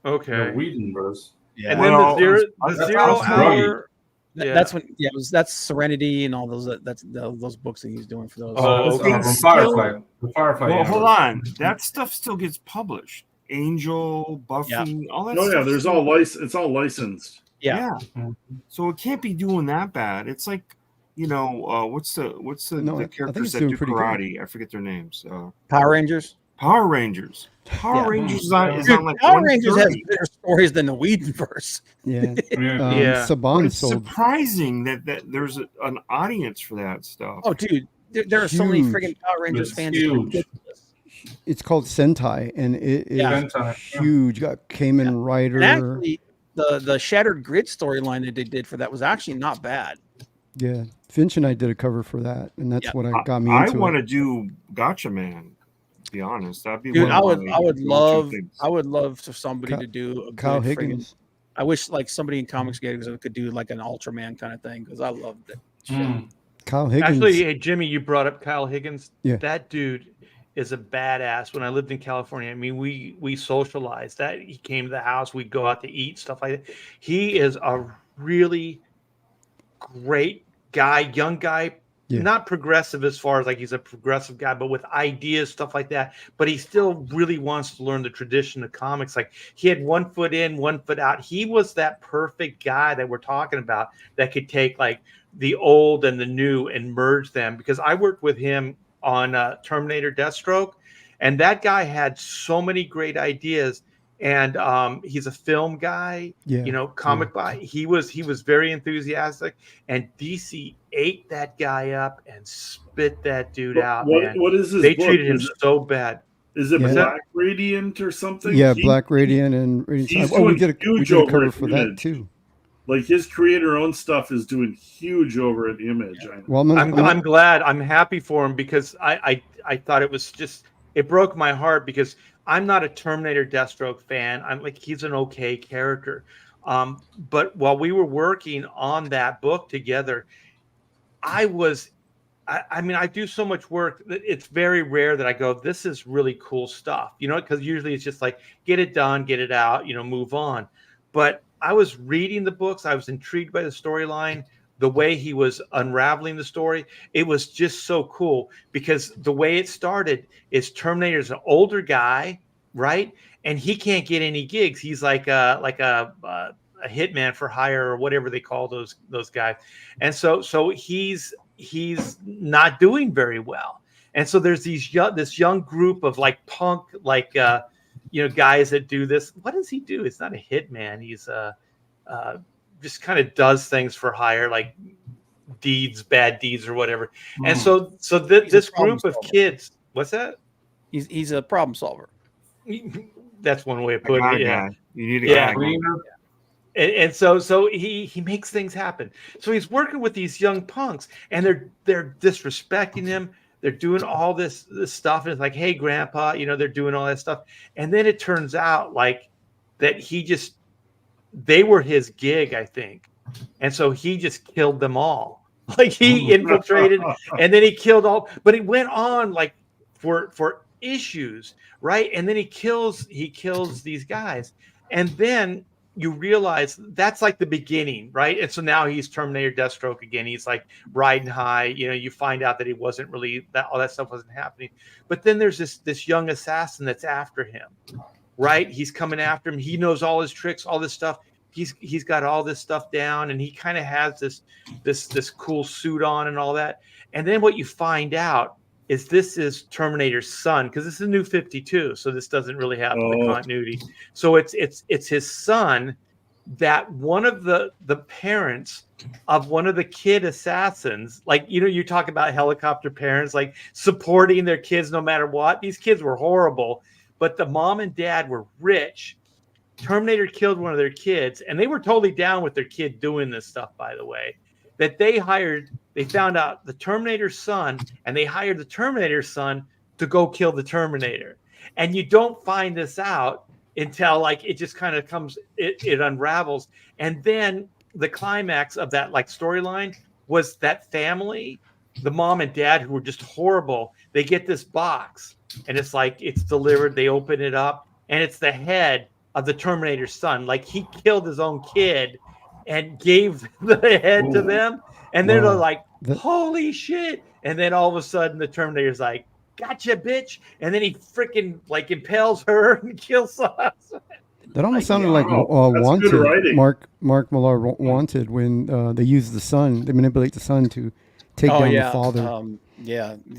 A: Okay.
B: The Whedon verse.
C: Yeah.
A: And then the zero hour.
C: That's when that's Serenity and all those those books that he's doing for those.
B: Oh,
F: okay.
B: from Firefly. The Firefly.
F: Well, hold on. That stuff still gets published. Angel, Buffy, all that.
D: Oh
F: stuff
D: yeah, there's it's all licensed.
C: Yeah.
F: So it can't be doing that bad. It's like, what's the characters that do karate? I forget their names.
C: Power Rangers.
F: Power Rangers. Power Rangers is on like
C: Power Rangers has
F: 130.
C: better stories than the Whedonverse.
E: Yeah.
A: Yeah.
E: Saban
F: It's
E: sold.
F: surprising that there's an audience for that stuff.
C: Oh, dude, there are so many
E: Huge.
C: friggin' Power Rangers
B: It's
C: fans.
B: huge.
C: It's ridiculous.
E: It's called Sentai, and it is
B: Sentai,
E: huge. Got Kamen Rider.
C: And actually, the Shattered Grid storyline that they did for that was actually not bad.
E: Yeah, Finch and I did a cover for that, and that's what got me
F: I
E: into
F: want
E: it.
F: to do Gotcha Man. To be honest, that'd be
C: Dude,
F: one
C: I
F: of
C: would
F: my
C: love
F: things.
C: for somebody to do a
E: Kyle
C: good friggin'.
E: Higgins.
C: I wish like somebody in comics could do like an Ultraman kind of thing because I loved it.
E: Kyle Higgins.
A: Actually, hey, Jimmy, you brought up Kyle Higgins.
E: Yeah.
A: That dude is a badass. When I lived in California, I mean, we socialized. That he came to the house, we'd go out to eat, stuff like that. He is a really great guy, young guy.
E: Yeah.
A: Not progressive as far as like he's a progressive guy, but with ideas, stuff like that. But he still really wants to learn the tradition of comics. Like he had 1 foot in, 1 foot out. He was that perfect guy that we're talking about that could take like the old and the new and merge them. Because I worked with him on Terminator Deathstroke, and that guy had so many great ideas. And he's a film guy, comic guy. He was very enthusiastic, and DC ate that guy up and spit that dude out.
D: What is this?
A: They
D: book?
A: treated him so bad.
D: Is it
E: Yeah.
D: Black Radiant or something?
E: Yeah, Black Radiant and
D: he's
E: we did a
D: huge
E: cover
D: over at
E: for that
D: Image.
E: too.
D: Like his creator-owned stuff is doing huge over at Image. I know.
E: Well,
A: I'm glad. I'm happy for him because I thought it was just it broke my heart because I'm not a Terminator Deathstroke fan. I'm like he's an okay character. But while we were working on that book together, I mean, I do so much work that it's very rare that I go, this is really cool stuff, because usually it's just like, get it done, get it out, move on. But I was reading the books. I was intrigued by the storyline, the way he was unraveling the story. It was just so cool because the way it started is Terminator's an older guy, right? And he can't get any gigs. He's like a hitman for hire or whatever they call those guys. And so he's not doing very well. And so there's this young group of like punk, like, guys that do this. What does he do? It's not a hitman. He's just kind of does things for hire, like bad deeds or whatever. And so this group of kids, what's that?
C: He's a problem solver.
A: That's one way of putting it. Yeah.
F: You need a guy.
A: And so he makes things happen. So he's working with these young punks, and they're disrespecting him. They're doing all this stuff, and it's like, hey, Grandpa, they're doing all that stuff. And then it turns out like that they were his gig, I think, and so he just killed them all. Like he infiltrated, and then he killed all. But it went on like for issues, right? And then he kills these guys, and then you realize that's like the beginning, right? And so now he's Terminator Deathstroke again. He's like riding high. You find out that he wasn't really all that stuff wasn't happening. But then there's this young assassin that's after him, right? He's coming after him. He knows all his tricks, all this stuff. He's got all this stuff down, and he kind of has this cool suit on and all that. And then what you find out is this is Terminator's son, because this is a New 52, so this doesn't really have the continuity. So it's his son, that one of the parents of one of the kid assassins, like you talk about helicopter parents, like supporting their kids no matter what. These kids were horrible, but the mom and dad were rich. Terminator killed one of their kids, and they were totally down with their kid doing this stuff, by the way. That they found out the Terminator's son, and they hired the Terminator's son to go kill the Terminator. And you don't find this out until like it just kind of comes, it unravels. And then the climax of that like storyline was that family, the mom and dad, who were just horrible. They get this box, and it's like it's delivered. They open it up, and it's the head of the Terminator's son. Like he killed his own kid and gave the head to them, and they're like, holy shit. And then all of a sudden the Terminator's like, gotcha, bitch. And then he freaking like impales her and kills us.
E: That almost sounded like Wanted. Mark Millar Wanted, when they use the son, they manipulate the son to take down the father.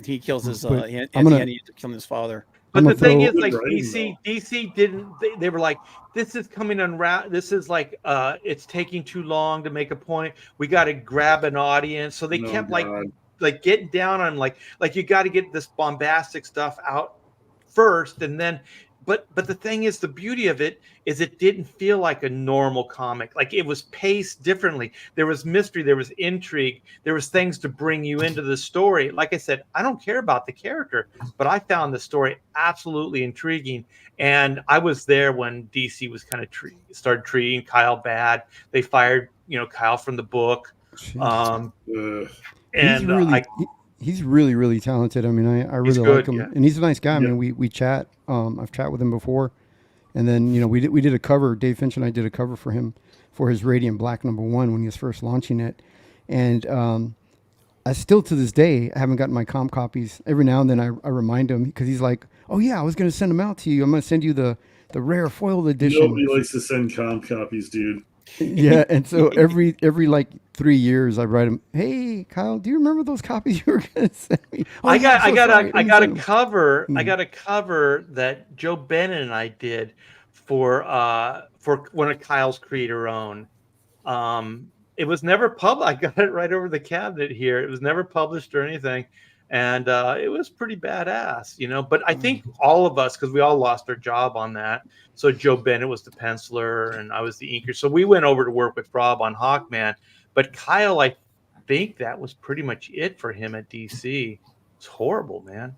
C: He kills his killing his father.
A: But the thing is, like DC didn't. They were like, this is coming unwrapped. This is like, it's taking too long to make a point. We got to grab an audience. So they kept like getting down on like you got to get this bombastic stuff out first, and then. But the thing is, the beauty of it is it didn't feel like a normal comic. Like it was paced differently. There was mystery. There was intrigue. There was things to bring you into the story. Like I said, I don't care about the character, but I found the story absolutely intriguing. And I was there when DC was kind of started treating Kyle bad. They fired, Kyle from the book.
E: He's really, really talented. I mean, I really like him, and he's a nice guy. I mean, we chat. I've chatted with him before, and then we did a cover. Dave Finch and I did a cover for him for his Radiant Black #1 when he was first launching it, and I still to this day I haven't gotten my comp copies. Every now and then I remind him, because he's like, "Oh yeah, I was going to send them out to you. I'm going to send you the rare foiled edition."
D: Nobody likes to send comp copies, dude.
E: Yeah, and so every like 3 years I write him, "Hey Kyle, do you remember those copies you were going to send me?" Oh, I got
A: a cover. I got a cover that Joe Bennett and I did for one of Kyle's creator own. It was never published. I got it right over the cabinet here. It was never published or anything, and it was pretty badass, But I think all of us, because we all lost our job on that. So Joe Bennett was the penciler, and I was the inker. So we went over to work with Rob on Hawkman. But Kyle, I think that was pretty much it for him at DC. It's horrible, man.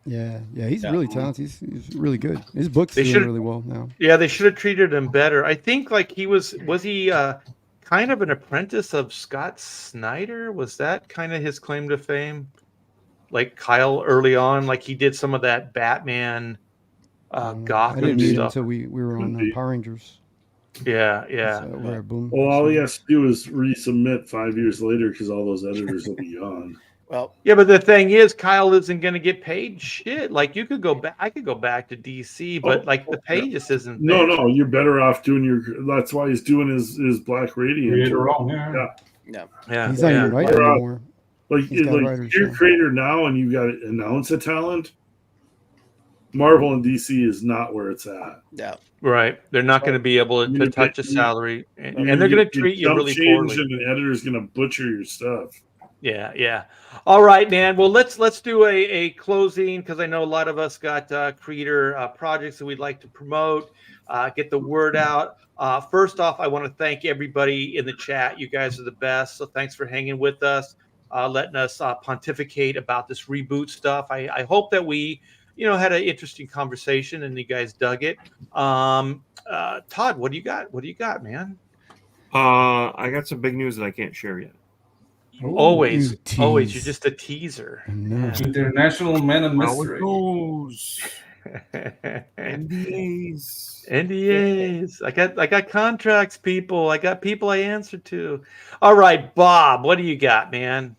E: Yeah, he's really talented. He's really good. His book's
A: They
E: doing
A: should-
E: really well now.
A: Yeah, they should have treated him better. I think like he was he kind of an apprentice of Scott Snyder? Was that kind of his claim to fame? Like Kyle early on, like he did some of that Batman
E: I
A: Gotham
E: didn't meet him
A: stuff.
E: until we were on
D: Could be.
E: Power Rangers.
A: Yeah.
E: So we're at Boom.
D: Well, all he has to do is resubmit 5 years later because all those editors will be gone.
C: Well,
A: Yeah, but the thing is, Kyle isn't going to get paid shit. Like you could go back, I could go back to DC, but like the pay just isn't.
D: No,
A: there.
D: you're better off doing your. That's why he's doing his Black Radiant.
B: Later on,
A: Yeah,
E: He's not even writing
D: Better off.
E: anymore.
D: Like,
E: He's got
D: like
E: writers,
D: you're a
E: yeah.
D: creator now, and you got to announce a talent. Marvel and DC is not where it's at.
C: yeah.
A: right. They're not going to be able to
D: You-
A: touch a
D: you-
A: salary, and they're going to treat you
D: jump
A: really
D: change
A: poorly.
D: and the editor's going to butcher your stuff.
A: Yeah. All right, man. Well, let's do a closing because I know a lot of us got creator projects that we'd like to promote, get the word out. First off, I want to thank everybody in the chat. You guys are the best. So thanks for hanging with us, letting us pontificate about this reboot stuff. I hope that we, had an interesting conversation and you guys dug it. Todd, what do you got? What do you got, man?
F: I got some big news that I can't share yet.
A: Always,
E: you
A: you're
E: tease.
A: just a teaser.
E: No.
B: International Man of
F: How it
B: Mystery.
F: goes. NDAs.
A: NDAs. I got contracts, people. I got people I answer to. All right, Bob, what do you got, man?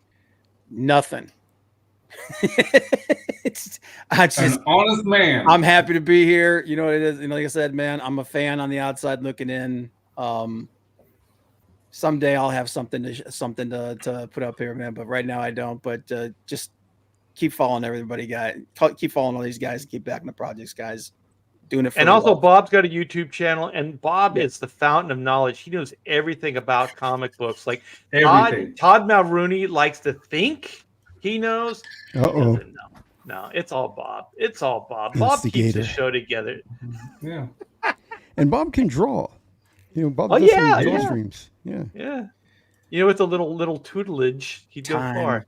C: Nothing.
B: An honest man.
C: I'm happy to be here. You know what it is. Like I said, man, I'm a fan on the outside looking in. Someday I'll have something to put up here, man. But right now I don't. But just keep following everybody, guys. Keep following all these guys. Keep backing the projects, guys. Doing it for
A: And
C: the
A: also,
C: love.
A: Bob's got a YouTube channel, and Bob
C: Yeah.
A: is the fountain of knowledge. He knows everything about comic books. Like
B: Everything.
A: Todd Mulrooney likes to think he knows. He
E: Uh-oh.
A: doesn't know. No, it's all Bob. It's all Bob. Bob keeps the
E: Instigator.
A: show together.
B: Yeah.
E: And Bob can draw. Bob
A: Oh,
E: does some
A: yeah,
E: draw
A: yeah.
E: streams. Yeah.
A: Yeah. With a little tutelage, he'd go
C: Time.
A: far.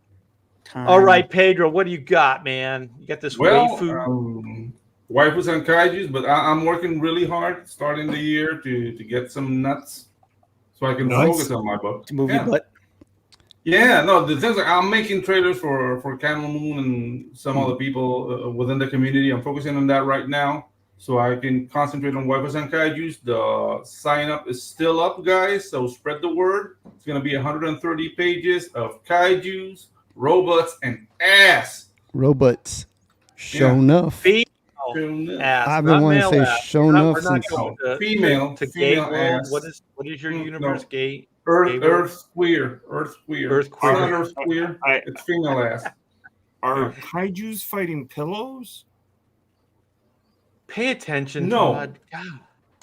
A: All right, Pedro, what do you got, man? You got this
B: Well,
A: waifu.
B: waifus and kaijus, but I'm working really hard starting the year to get some nuts so I can
D: Nice.
B: focus on my book.
C: To move
B: Yeah.
C: your butt.
B: Yeah, no, the things I'm making trailers for Candle Moon and some other people within the community. I'm focusing on that right now so I can concentrate on waifus and kaijus. The sign up is still up, guys, so spread the word. It's going to be 130 pages of kaijus, robots, and ass.
E: Robots. Show
B: Yeah.
E: enough.
A: Ass,
E: I've been
A: not
E: wanting to
A: male
E: say
A: ass.
E: show
A: We're not-
E: enough
A: we're not
E: since
A: going to
B: Female
A: gay world.
B: ass.
A: What is your
B: No.
A: universe? Gay?
B: Earth
A: Gabriel?
B: Earth queer. It's
A: Earth
B: not
A: queer.
B: Earth queer.
F: I-
B: It's female ass.
F: Are kaijus fighting pillows?
A: Pay attention,
B: No.
A: Todd. God.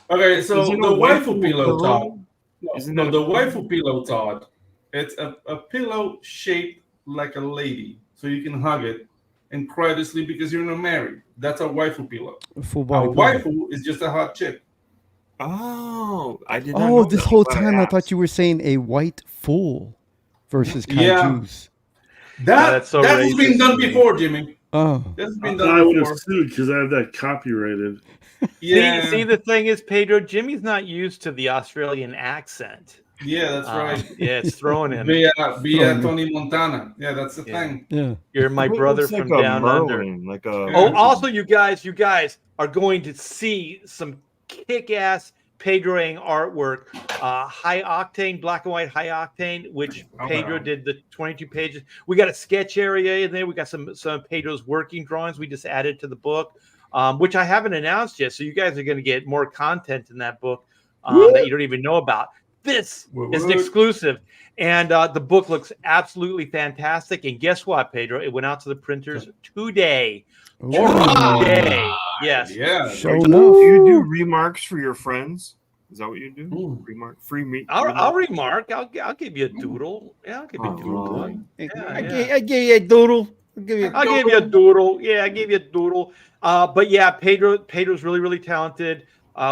B: Okay, so
F: Isn't
B: the
F: a
B: waifu pillow, Todd.
F: Isn't
B: No,
F: that
B: the
F: a-
B: waifu pillow, Todd. It's a pillow shaped like a lady, so you can hug it and cry to sleep because you're not married. That's a waifu pillow.
E: a full
B: A
E: body. pillow.
B: waifu is just a hot chick.
F: Oh, I did not
E: Oh,
F: know
E: this
F: that.
E: whole
F: That's why
E: time I
F: asked.
E: thought you were saying a white fool versus
B: Yeah.
E: kaijus.
A: that's so
B: That has been
A: racist.
B: done before, Jimmy.
E: Oh,
B: That's been
D: I
B: done
D: would
B: before.
D: have sued because I have that copyrighted.
B: Yeah,
A: See, the thing is, Pedro, Jimmy's not used to the Australian accent.
B: yeah, that's right.
A: Yeah, it's throwing him.
B: Via
E: Oh,
B: Tony Montana. Yeah, that's the
A: Yeah.
B: thing.
E: yeah.
A: You're my
F: It
A: brother
F: looks
A: from
F: like a
A: down under.
F: Merlin, like a.
A: Oh, also, you guys are going to see some kick-ass Pedroing artwork, high octane, black and white high octane, which Pedro did the 22 pages. We got a sketch area in there. We got some of Pedro's working drawings we just added to the book, which I haven't announced yet. So you guys are going to get more content in that book that you don't even know about. This is an exclusive, and the book looks absolutely fantastic. And guess what, Pedro? It went out to the printers today.
E: Ooh.
A: Today, yes.
B: Yeah.
E: Show
F: Do
E: enough.
F: you do remarks for your friends? Is that what you do?
B: Ooh.
F: Remark, free meat.
A: I'll remark. I'll give you a doodle. Yeah, I'll give you a doodle.
F: Oh,
A: one.
C: I
A: Yeah.
C: gave you a doodle. I'll give you a
A: I'll give you a doodle. Yeah, I gave you a doodle. But yeah, Pedro's really, really talented.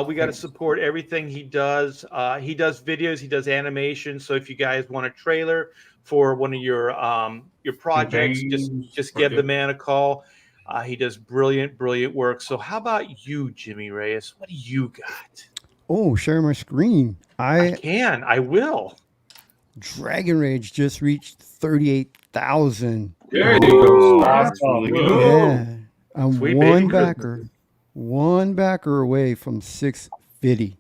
A: We got to support everything he does. He does videos, he does animation. So if you guys want a trailer for one of your projects, just give the man a call. He does brilliant work. So how about you, Jimmy Reyes? What do you got?
E: Oh, share my screen.
A: I will.
E: Dragon Rage just reached 38,000.
B: There you go.
F: That's really good.
E: Yeah, I'm
A: Sweet
E: one
A: baby.
E: backer away from 650.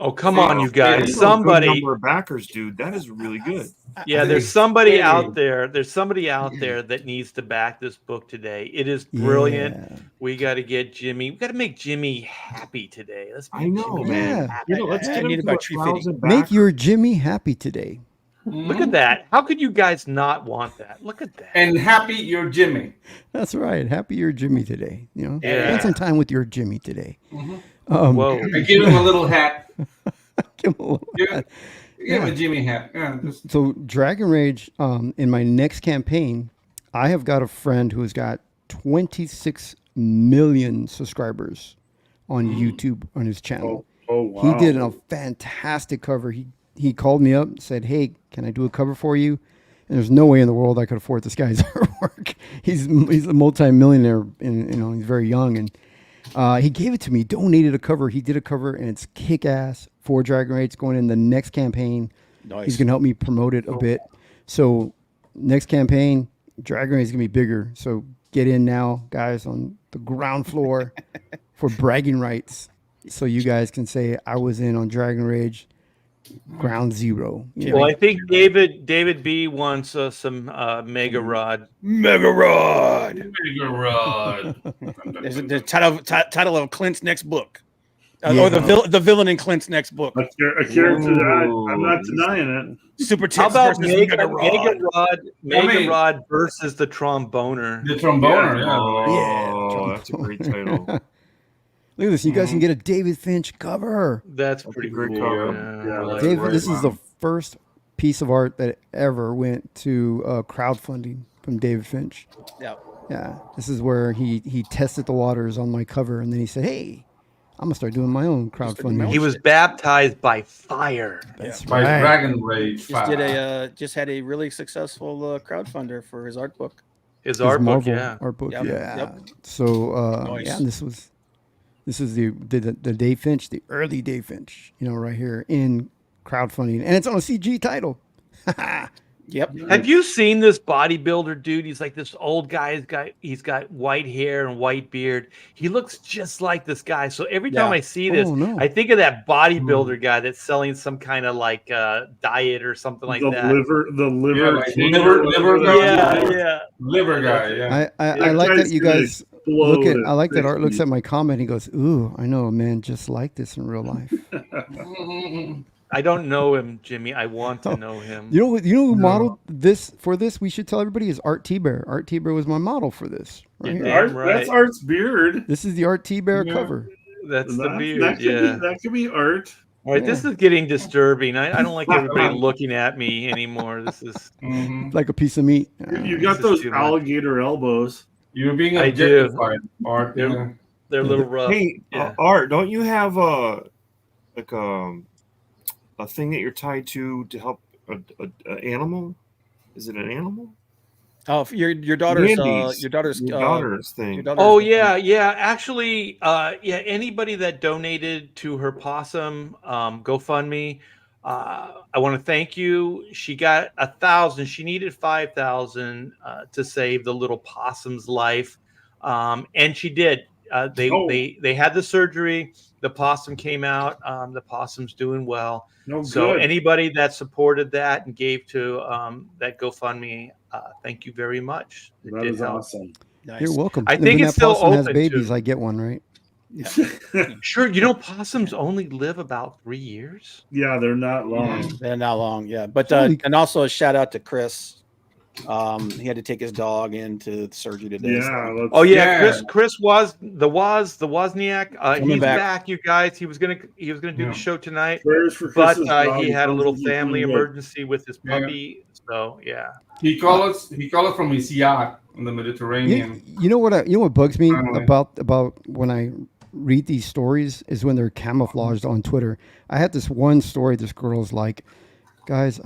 A: Oh, come on, you guys.
F: That's a good
A: Somebody.
F: number of backers, dude. That is really good.
A: Yeah, there's somebody out there. There's somebody out there that needs to back this book today. It is brilliant.
E: Yeah.
A: We got to get Jimmy. We got to make Jimmy happy today. Let's make
F: I know,
A: Jimmy
F: man.
E: Yeah.
F: You know, let's
C: I
F: get
C: need
F: him
C: about
F: to
C: 350.
F: 1,000
E: Make
F: backers.
E: your Jimmy happy today.
A: Look at that. How could you guys not want that? Look at that.
B: And happy you're Jimmy.
E: That's right. Happy your Jimmy today. You know,
A: Yeah.
E: spend some time with your Jimmy today.
A: Whoa.
B: I give him a little hat.
E: Give him a little-
B: Give him a Jimmy hat. Yeah, just-
E: So Dragon Rage, in my next campaign, I have got a friend who has got 26 million subscribers on YouTube on his channel.
D: Oh wow.
E: He did a fantastic cover. He called me up and said, "Hey, can I do a cover for you?" And there's no way in the world I could afford this guy's artwork. He's a multi-millionaire, and he's very young. And he gave it to me, donated a cover. He did a cover, and it's kick-ass for Dragon Rage going in the next campaign.
C: Nice.
E: He's gonna help me promote it a bit. So next campaign, Dragon Rage is gonna be bigger. So get in now, guys, on the ground floor for bragging rights. So you guys can say I was in on Dragon Rage ground zero. You know?
A: Well, I think David B wants some Mega Rod.
C: Mega Rod.
B: Bigger rod.
C: There's the title of Clint's next book.
E: Yeah.
C: Or the villain in Clint's next book.
D: A character that I'm not denying it.
C: Super
A: How
C: Tips
A: about
C: versus
A: Mega
C: Rod.
A: Rod versus the Tromboner?
B: The tromboner, yeah.
F: Oh, that's a great title.
E: Look at this. You guys can get a David Finch cover.
A: That's pretty
F: great
A: cool.
F: cover.
A: Yeah.
D: Yeah,
E: Dave,
B: right,
E: this is
B: wow.
E: the first piece of art that ever went to crowdfunding from David Finch.
C: Yeah.
E: Yeah, this is where he tested the waters on my cover, and then he said, "Hey, I'm gonna start doing my own crowdfunding."
A: He was baptized by fire.
E: That's
B: By
E: right.
B: Dragon Rage.
C: Just had a really successful crowdfunder for his art book.
A: His
E: His
A: art book,
E: Marvel
A: yeah.
E: art book,
C: Yep,
E: yeah.
C: yep.
E: So
C: Nice.
E: yeah, and this is the Dave Finch, the early Dave Finch, right here in crowdfunding, and it's on a CG title.
C: Yep.
A: Have you seen this bodybuilder dude? He's like this old guy. He's got white hair and white beard. He looks just like this guy. So every time
C: Yeah.
A: I see this,
E: Oh, no.
A: I think of that bodybuilder guy that's selling some kind of like diet or something like
D: the
A: that.
D: liver,
B: Yeah, like
D: king
B: liver
D: or
B: guy.
A: Yeah, yeah.
B: Liver guy, yeah.
E: I like that you guys look at. I like that Art looks
D: at.
E: at my comment. He goes, "Ooh, I know a man just like this in real life."
A: I don't know him, Jimmy. I want to know him.
E: You know who modeled this for this? We should tell everybody is Art T Bear. Art T Bear was my model for this. Right
A: Yeah,
E: here.
A: damn right.
D: That's Art's beard.
E: This is the Art T Bear cover.
A: That's the beard.
D: That could
A: Yeah.
D: that could be Art.
A: All right, this
E: Yeah.
A: is getting disturbing. I don't like everybody looking at me anymore. This is
E: Like a piece of meat.
D: You
A: This
D: got
A: is
D: those
A: too much.
D: alligator elbows.
B: You're being
A: I do.
B: objectified, Art.
A: Yep.
B: Yeah.
A: they're a little rough.
F: Hey,
A: Yeah.
F: Art, don't you have a thing that you're tied to help a animal? Is it an animal?
C: Oh, your daughter's
F: Mandy's.
C: your daughter's
F: Your daughter's thing.
C: your daughter's-
A: Oh yeah. Actually, anybody that donated to her possum GoFundMe, I want to thank you. She got 1,000. She needed 5,000 to save the little possum's life, and she did. They had the surgery. The possum came out. The possum's doing well.
D: No
A: So
D: good.
A: anybody that supported that and gave to that GoFundMe, thank you very much. It
D: That
A: did
D: is
A: help.
D: awesome.
C: Nice.
E: You're welcome.
A: I
E: And
A: think
E: when
A: it's
E: that
A: still
E: possum has
A: open,
E: babies,
A: too.
E: I get one, right?
A: Sure, possums only live about 3 years.
D: Yeah, they're not long.
C: They're not long, yeah. But
E: Holy-
C: and also a shout out to Chris. He had to take his dog into the surgery today. so-
D: Yeah.
A: Oh yeah,
B: Yeah.
A: Chris was the Wozniak.
C: Coming
A: He's
C: back.
A: back, you guys. He was gonna do
B: Yeah.
A: the show tonight,
D: Prayers for
A: but
D: Chris's dog.
A: he had a little
D: He's doing
A: family
D: good.
A: emergency with his
B: Yeah.
A: puppy. So yeah,
B: He called us from his yacht in the Mediterranean.
E: You know what bugs me
B: Finally.
E: about when I read these stories is when they're camouflaged on Twitter. I had this one story. This girl's like, "Guys,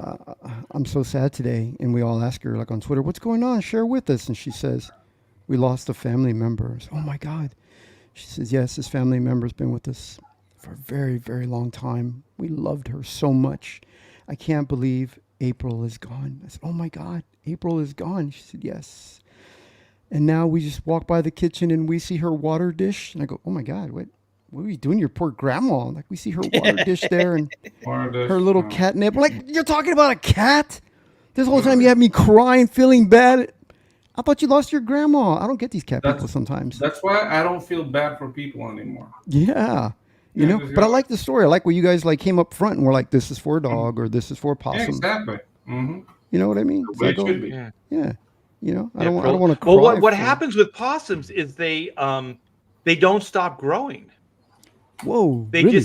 E: I'm so sad today," and we all ask her like on Twitter, "What's going on? Share with us." And she says, we lost a family member. I said, oh my God. She says, yes, this family member's been with us for a very, very long time. We loved her so much. I can't believe April is gone. I said, oh my God, April is gone. She said, yes. And now we just walk by the kitchen and we see her water dish. And I go, oh my God, what are you doing? Your poor grandma. Like, we see her water dish there and her little catnip. Like, you're talking about a cat? This whole time you had me crying, feeling bad. I thought you lost your grandma. I don't get these cat people sometimes.
B: That's why I don't feel bad for people anymore.
E: Yeah. You know, but I like the story. I like where you guys like came up front and were like, this is for a dog or this is for a possum.
B: Yeah, exactly. Mm-hmm.
E: You know what I mean?
B: The way it should be.
E: Yeah. You know, I don't want to cry.
A: Well, what happens with possums is they don't stop growing.
E: Whoa.
A: They
E: really?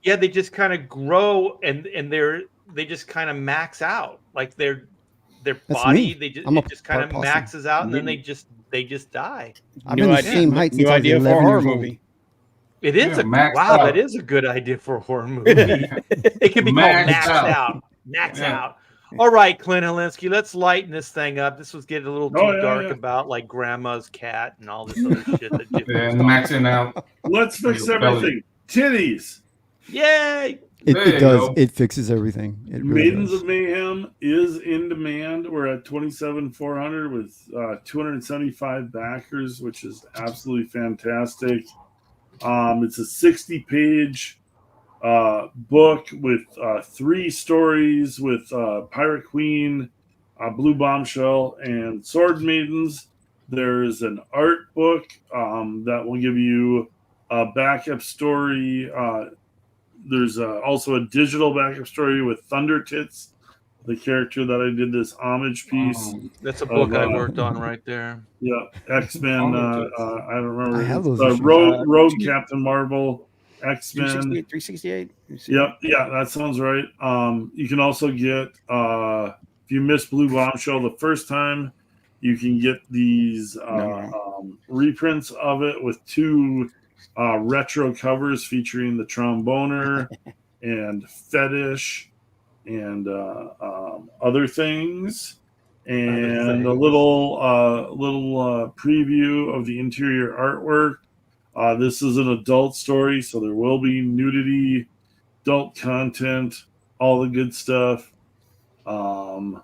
A: they just kind of grow and they just kind of max out. Like their body, it just kind of maxes out and then they just die.
E: I've been the same height since I was 11
C: for a horror
E: years old.
C: movie.
A: It is that is a good idea for a horror movie. It could be called Max Out. Max Out. All right, Clint Helinsky, let's lighten this thing up. This was getting a little too dark about like grandma's cat and all this other shit that
B: maxing out.
D: Let's fix everything. Titties.
A: Yay!
E: It does. Go. It fixes everything. It really
D: Maidens
E: does.
D: of Mayhem is in demand. We're at 27,400 with 275 backers, which is absolutely fantastic. It's a 60-page book with 3 stories with Pirate Queen, Blue Bombshell, and Sword Maidens. There's an art book that will give you a backup story. There's also a digital backup story with Thunder Tits, the character that I did this homage piece.
A: That's a book I worked on right there.
D: Yeah, X-Men. I don't remember.
E: I have those
D: Rogue Captain Marvel, X-Men.
C: 368.
D: Yep, yeah, that sounds right. You can also get if you missed Blue Bombshell the first time, you can get these reprints of it with 2 retro covers featuring the Tromboner and Fetish and other things, and a little preview of the interior artwork. This is an adult story, so there will be nudity, adult content, all the good stuff. Lots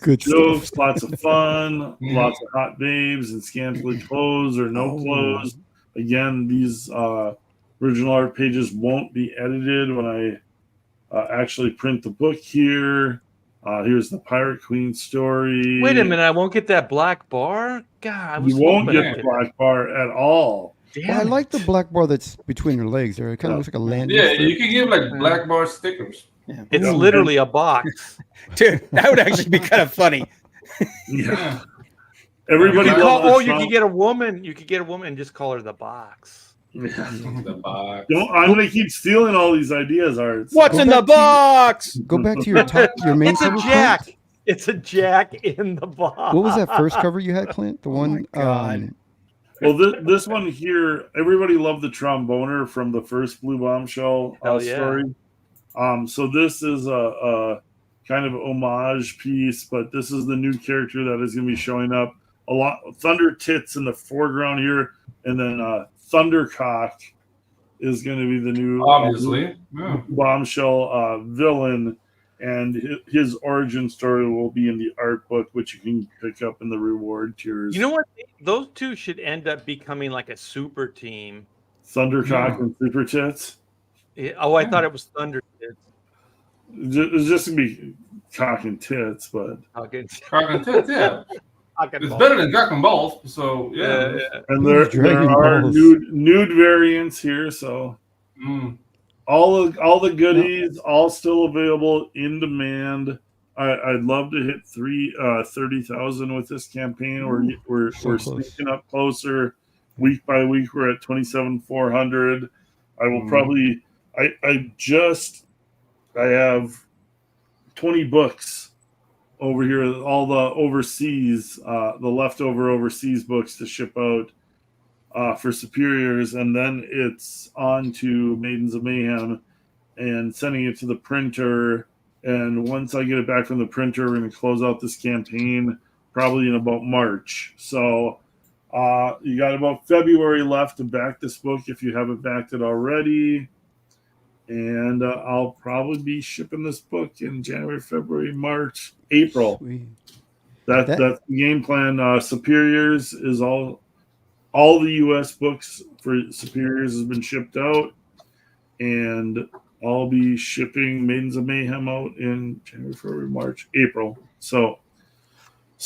D: of jokes, lots of fun, lots of hot babes and scantily clothes or no clothes. Again, these original art pages won't be edited when I actually print the book here. Here's the Pirate Queen story.
A: Wait a minute, I won't get that black bar? God,
D: you won't get the black bar at all.
E: Well, I like the black bar that's between your legs there. It kind of looks like a landing.
B: Yeah, you can give like black bar stickers.
C: Yeah.
A: It's literally a box.
C: Dude, that would actually be kind of funny.
D: Yeah. Everybody
A: you could get a woman. You could get a woman and just call her the box.
D: Yeah.
B: The box.
D: I'm gonna keep stealing all these ideas, Art.
C: What's in the box?
E: Go back to your main cover.
A: Jack. Clint. It's a Jack in the box.
E: What was that first cover you had, Clint? The one.
D: Well, this one here, everybody loved the Tromboner from the first Blue Bombshell story. So this is a kind of homage piece, but this is the new character that is going to be showing up. A lot Thunder Tits in the foreground here, and then Thundercock is going to be the new
B: obviously
D: Bombshell villain, and his origin story will be in the art book, which you can pick up in the reward tiers.
A: You know what? Those two should end up becoming like a super team.
D: Thundercock and Super Tits.
A: Yeah. Oh, I thought it was Thunder Tits.
D: It's just gonna be cock and tits, but
B: cock and tits, yeah. It's better than cock and balls, so yeah.
D: And there are nude variants here, so all the goodies, all still available in demand. I'd love to hit 30,000 with this campaign. We're sneaking up closer week by week. We're at 27,400. I will probably I have 20 books over here, all the overseas, the leftover overseas books to ship out for Superiors, and then it's on to Maidens of Mayhem and sending it to the printer. And once I get it back from the printer, we're going to close out this campaign probably in about March. So you got about February left to back this book if you haven't backed it already. And I'll probably be shipping this book in January, February, March, April.
E: Sweet.
D: That's the game plan. Superiors is all the U.S. books for Superiors has been shipped out, and I'll be shipping Maidens of Mayhem out in January, February, March, April. So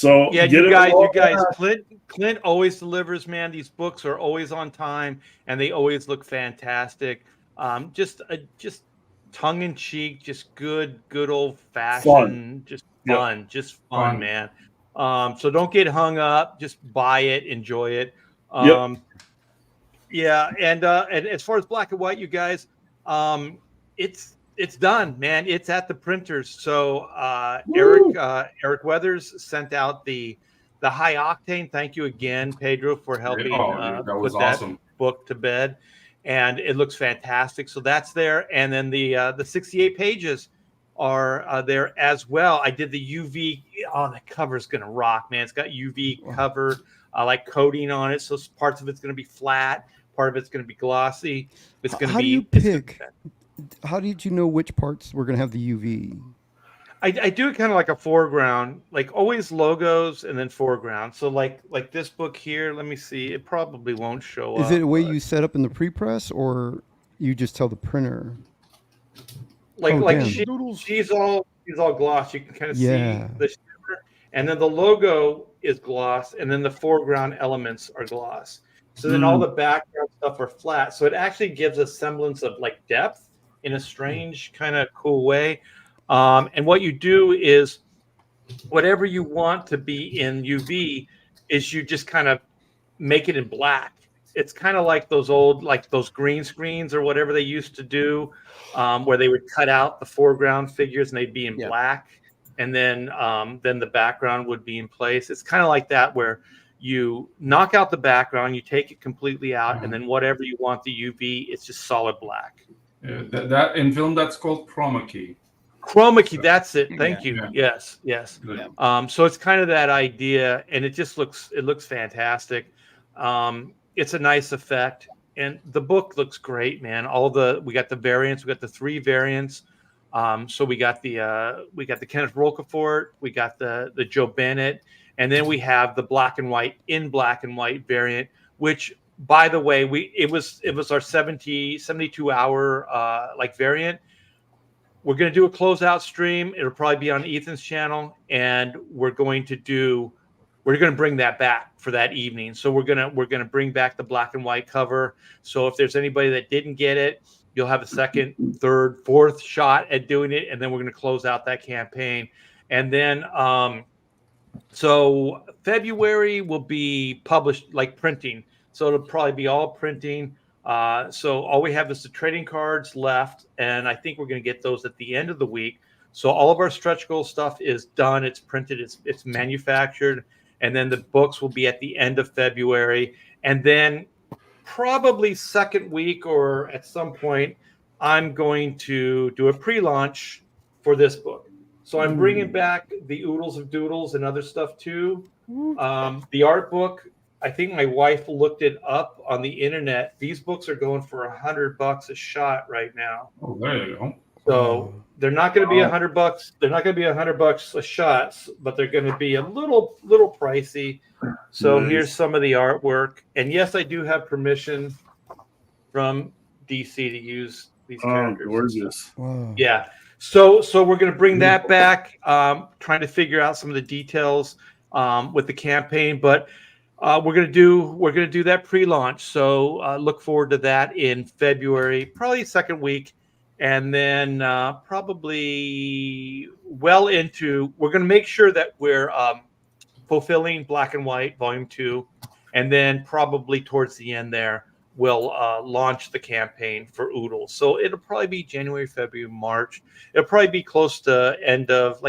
A: Yeah,
D: get
A: you
D: it
A: guys, Clint always delivers, man. These books are always on time, and they always look fantastic. Just tongue in cheek, just good old fashioned, just fun, man. So don't get hung up. Just buy it, enjoy it. Yeah, and as far as black and white, you guys, it's done, man. It's at the printers. So Eric Weathers sent out the high octane. Thank you again, Pedro, for helping
B: that was
A: put
B: awesome.
A: that book to bed. And it looks fantastic. So that's there. And then the 68 pages are there as well. I did the UV. Oh, the cover's gonna rock, man. It's got UV cover, like coating on it. So parts of it's gonna be flat. Part of it's going to be glossy. It's going to be.
E: How do you pick? How did you know which parts were going to have the UV?
A: I do it kind of like a foreground, like always logos and then foreground. So like this book here, let me see. It probably won't show up.
E: Is it a way you set up in the pre-press, or you just tell the printer?
A: She's all gloss. You can kind of see the shimmer, and then the logo is gloss, and then the foreground elements are gloss. So then all the background stuff are flat. So it actually gives a semblance of like depth in a strange kind of cool way. And what you do is whatever you want to be in UV is you just kind of make it in black. It's kind of like those old, like those green screens or whatever they used to do, where they would cut out the foreground figures and they'd be in black. And then the background would be in place. It's kind of like that where you knock out the background, you take it completely out, and then whatever you want the UV, it's just solid black.
B: Yeah, that in film that's called chroma key.
A: Chroma key, that's it. Thank you.
B: Yeah.
A: Yes. So it's kind of that idea, and it just looks fantastic. It's a nice effect, and the book looks great, man. We got the variants, we got the 3 variants. So we got the Kenneth Rocafort, we got the Joe Bennett. And then we have the black and white variant, which, by the way, it was our 72 hour variant. We're going to do a closeout stream. It'll probably be on Ethan's channel, and we're going to bring that back for that evening. So we're gonna bring back the black and white cover. So if there's anybody that didn't get it, you'll have a second, third, fourth shot at doing it, and then we're going to close out that campaign. And then so February will be published like printing. So it'll probably be all printing. So all we have is the trading cards left, and I think we're going to get those at the end of the week. So all of our stretch goal stuff is done. It's printed. It's manufactured, and then the books will be at the end of February. And then probably second week or at some point, I'm going to do a pre-launch for this book. So I'm bringing back the Oodles of Doodles and other stuff too. The art book, I think my wife looked it up on the internet. These books are going for $100 a shot right now.
B: Oh, there you go.
A: So they're not going to be $100. They're not going to be $100 a shot, but they're going to be a little pricey. So here's some of the artwork. And yes, I do have permission from DC to use these characters.
D: Gorgeous.
E: Wow.
A: Yeah. So we're going to bring that back, trying to figure out some of the details with the campaign, but we're going to do that pre-launch. So look forward to that in February, probably second week, and then probably we're going to make sure that we're fulfilling Black and White Volume 2, and then probably towards the end there we'll launch the campaign for Oodles. So it'll probably be January, February, March. It'll probably be close to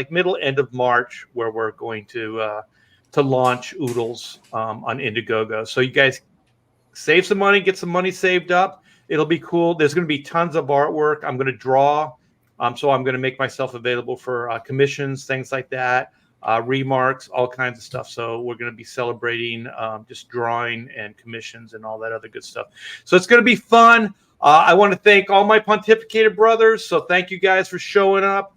A: middle end of March where we're going to launch Oodles on Indiegogo. So you guys save some money, get some money saved up. It'll be cool. There's going to be tons of artwork. I'm going to draw. So I'm going to make myself available for commissions, things like that. remarks, all kinds of stuff. So we're going to be celebrating just drawing and commissions and all that other good stuff. So it's going to be fun. I want to thank all my Pontificator brothers. So thank you guys for showing up.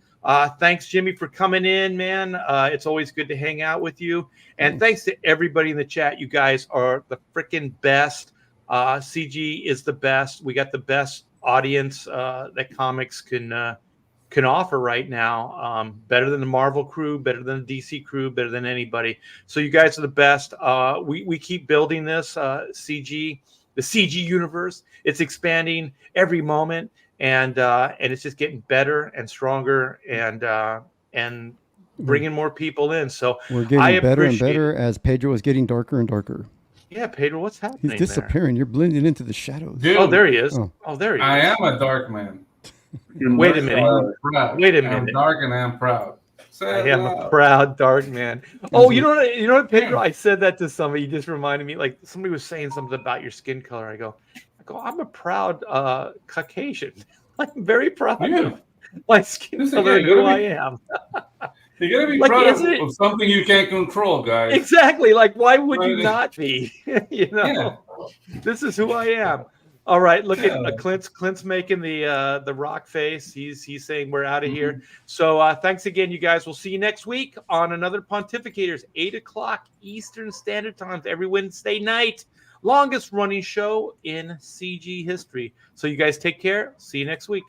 A: Thanks, Jimmy, for coming in, man. It's always good to hang out with you. And thanks to everybody in the chat. You guys are the freaking best. CG is the best. We got the best audience that comics can offer right now. Better than the Marvel crew, better than the DC crew, better than anybody. So you guys are the best. We keep building this CG, the CG universe. It's expanding every moment, and it's just getting better and stronger, and bringing more people in. So
E: we're getting better and better as Pedro is getting darker and darker.
A: Yeah, Pedro, what's happening?
E: He's disappearing.
A: There?
E: You're blending into the shadows.
G: Dude,
A: oh, there he is. Oh, there he is.
G: I am a dark man.
A: Wait a minute. Wait a minute.
G: I'm dark and I'm proud.
A: I am a proud dark man. Oh, you know what, Pedro? I said that to somebody. You just reminded me. Like somebody was saying something about your skin color. I go, I'm a proud Caucasian. I'm very proud of my skin color and who I am.
G: You gotta be proud of something you can't control, guys.
A: Exactly. Like, why would you not be? This is who I am. All right, look at Clint's making the rock face. He's saying we're out of here. So thanks again, you guys. We'll see you next week on another Pontificators, 8:00 Eastern Standard Time every Wednesday night. Longest running show in CG history. So you guys take care. See you next week.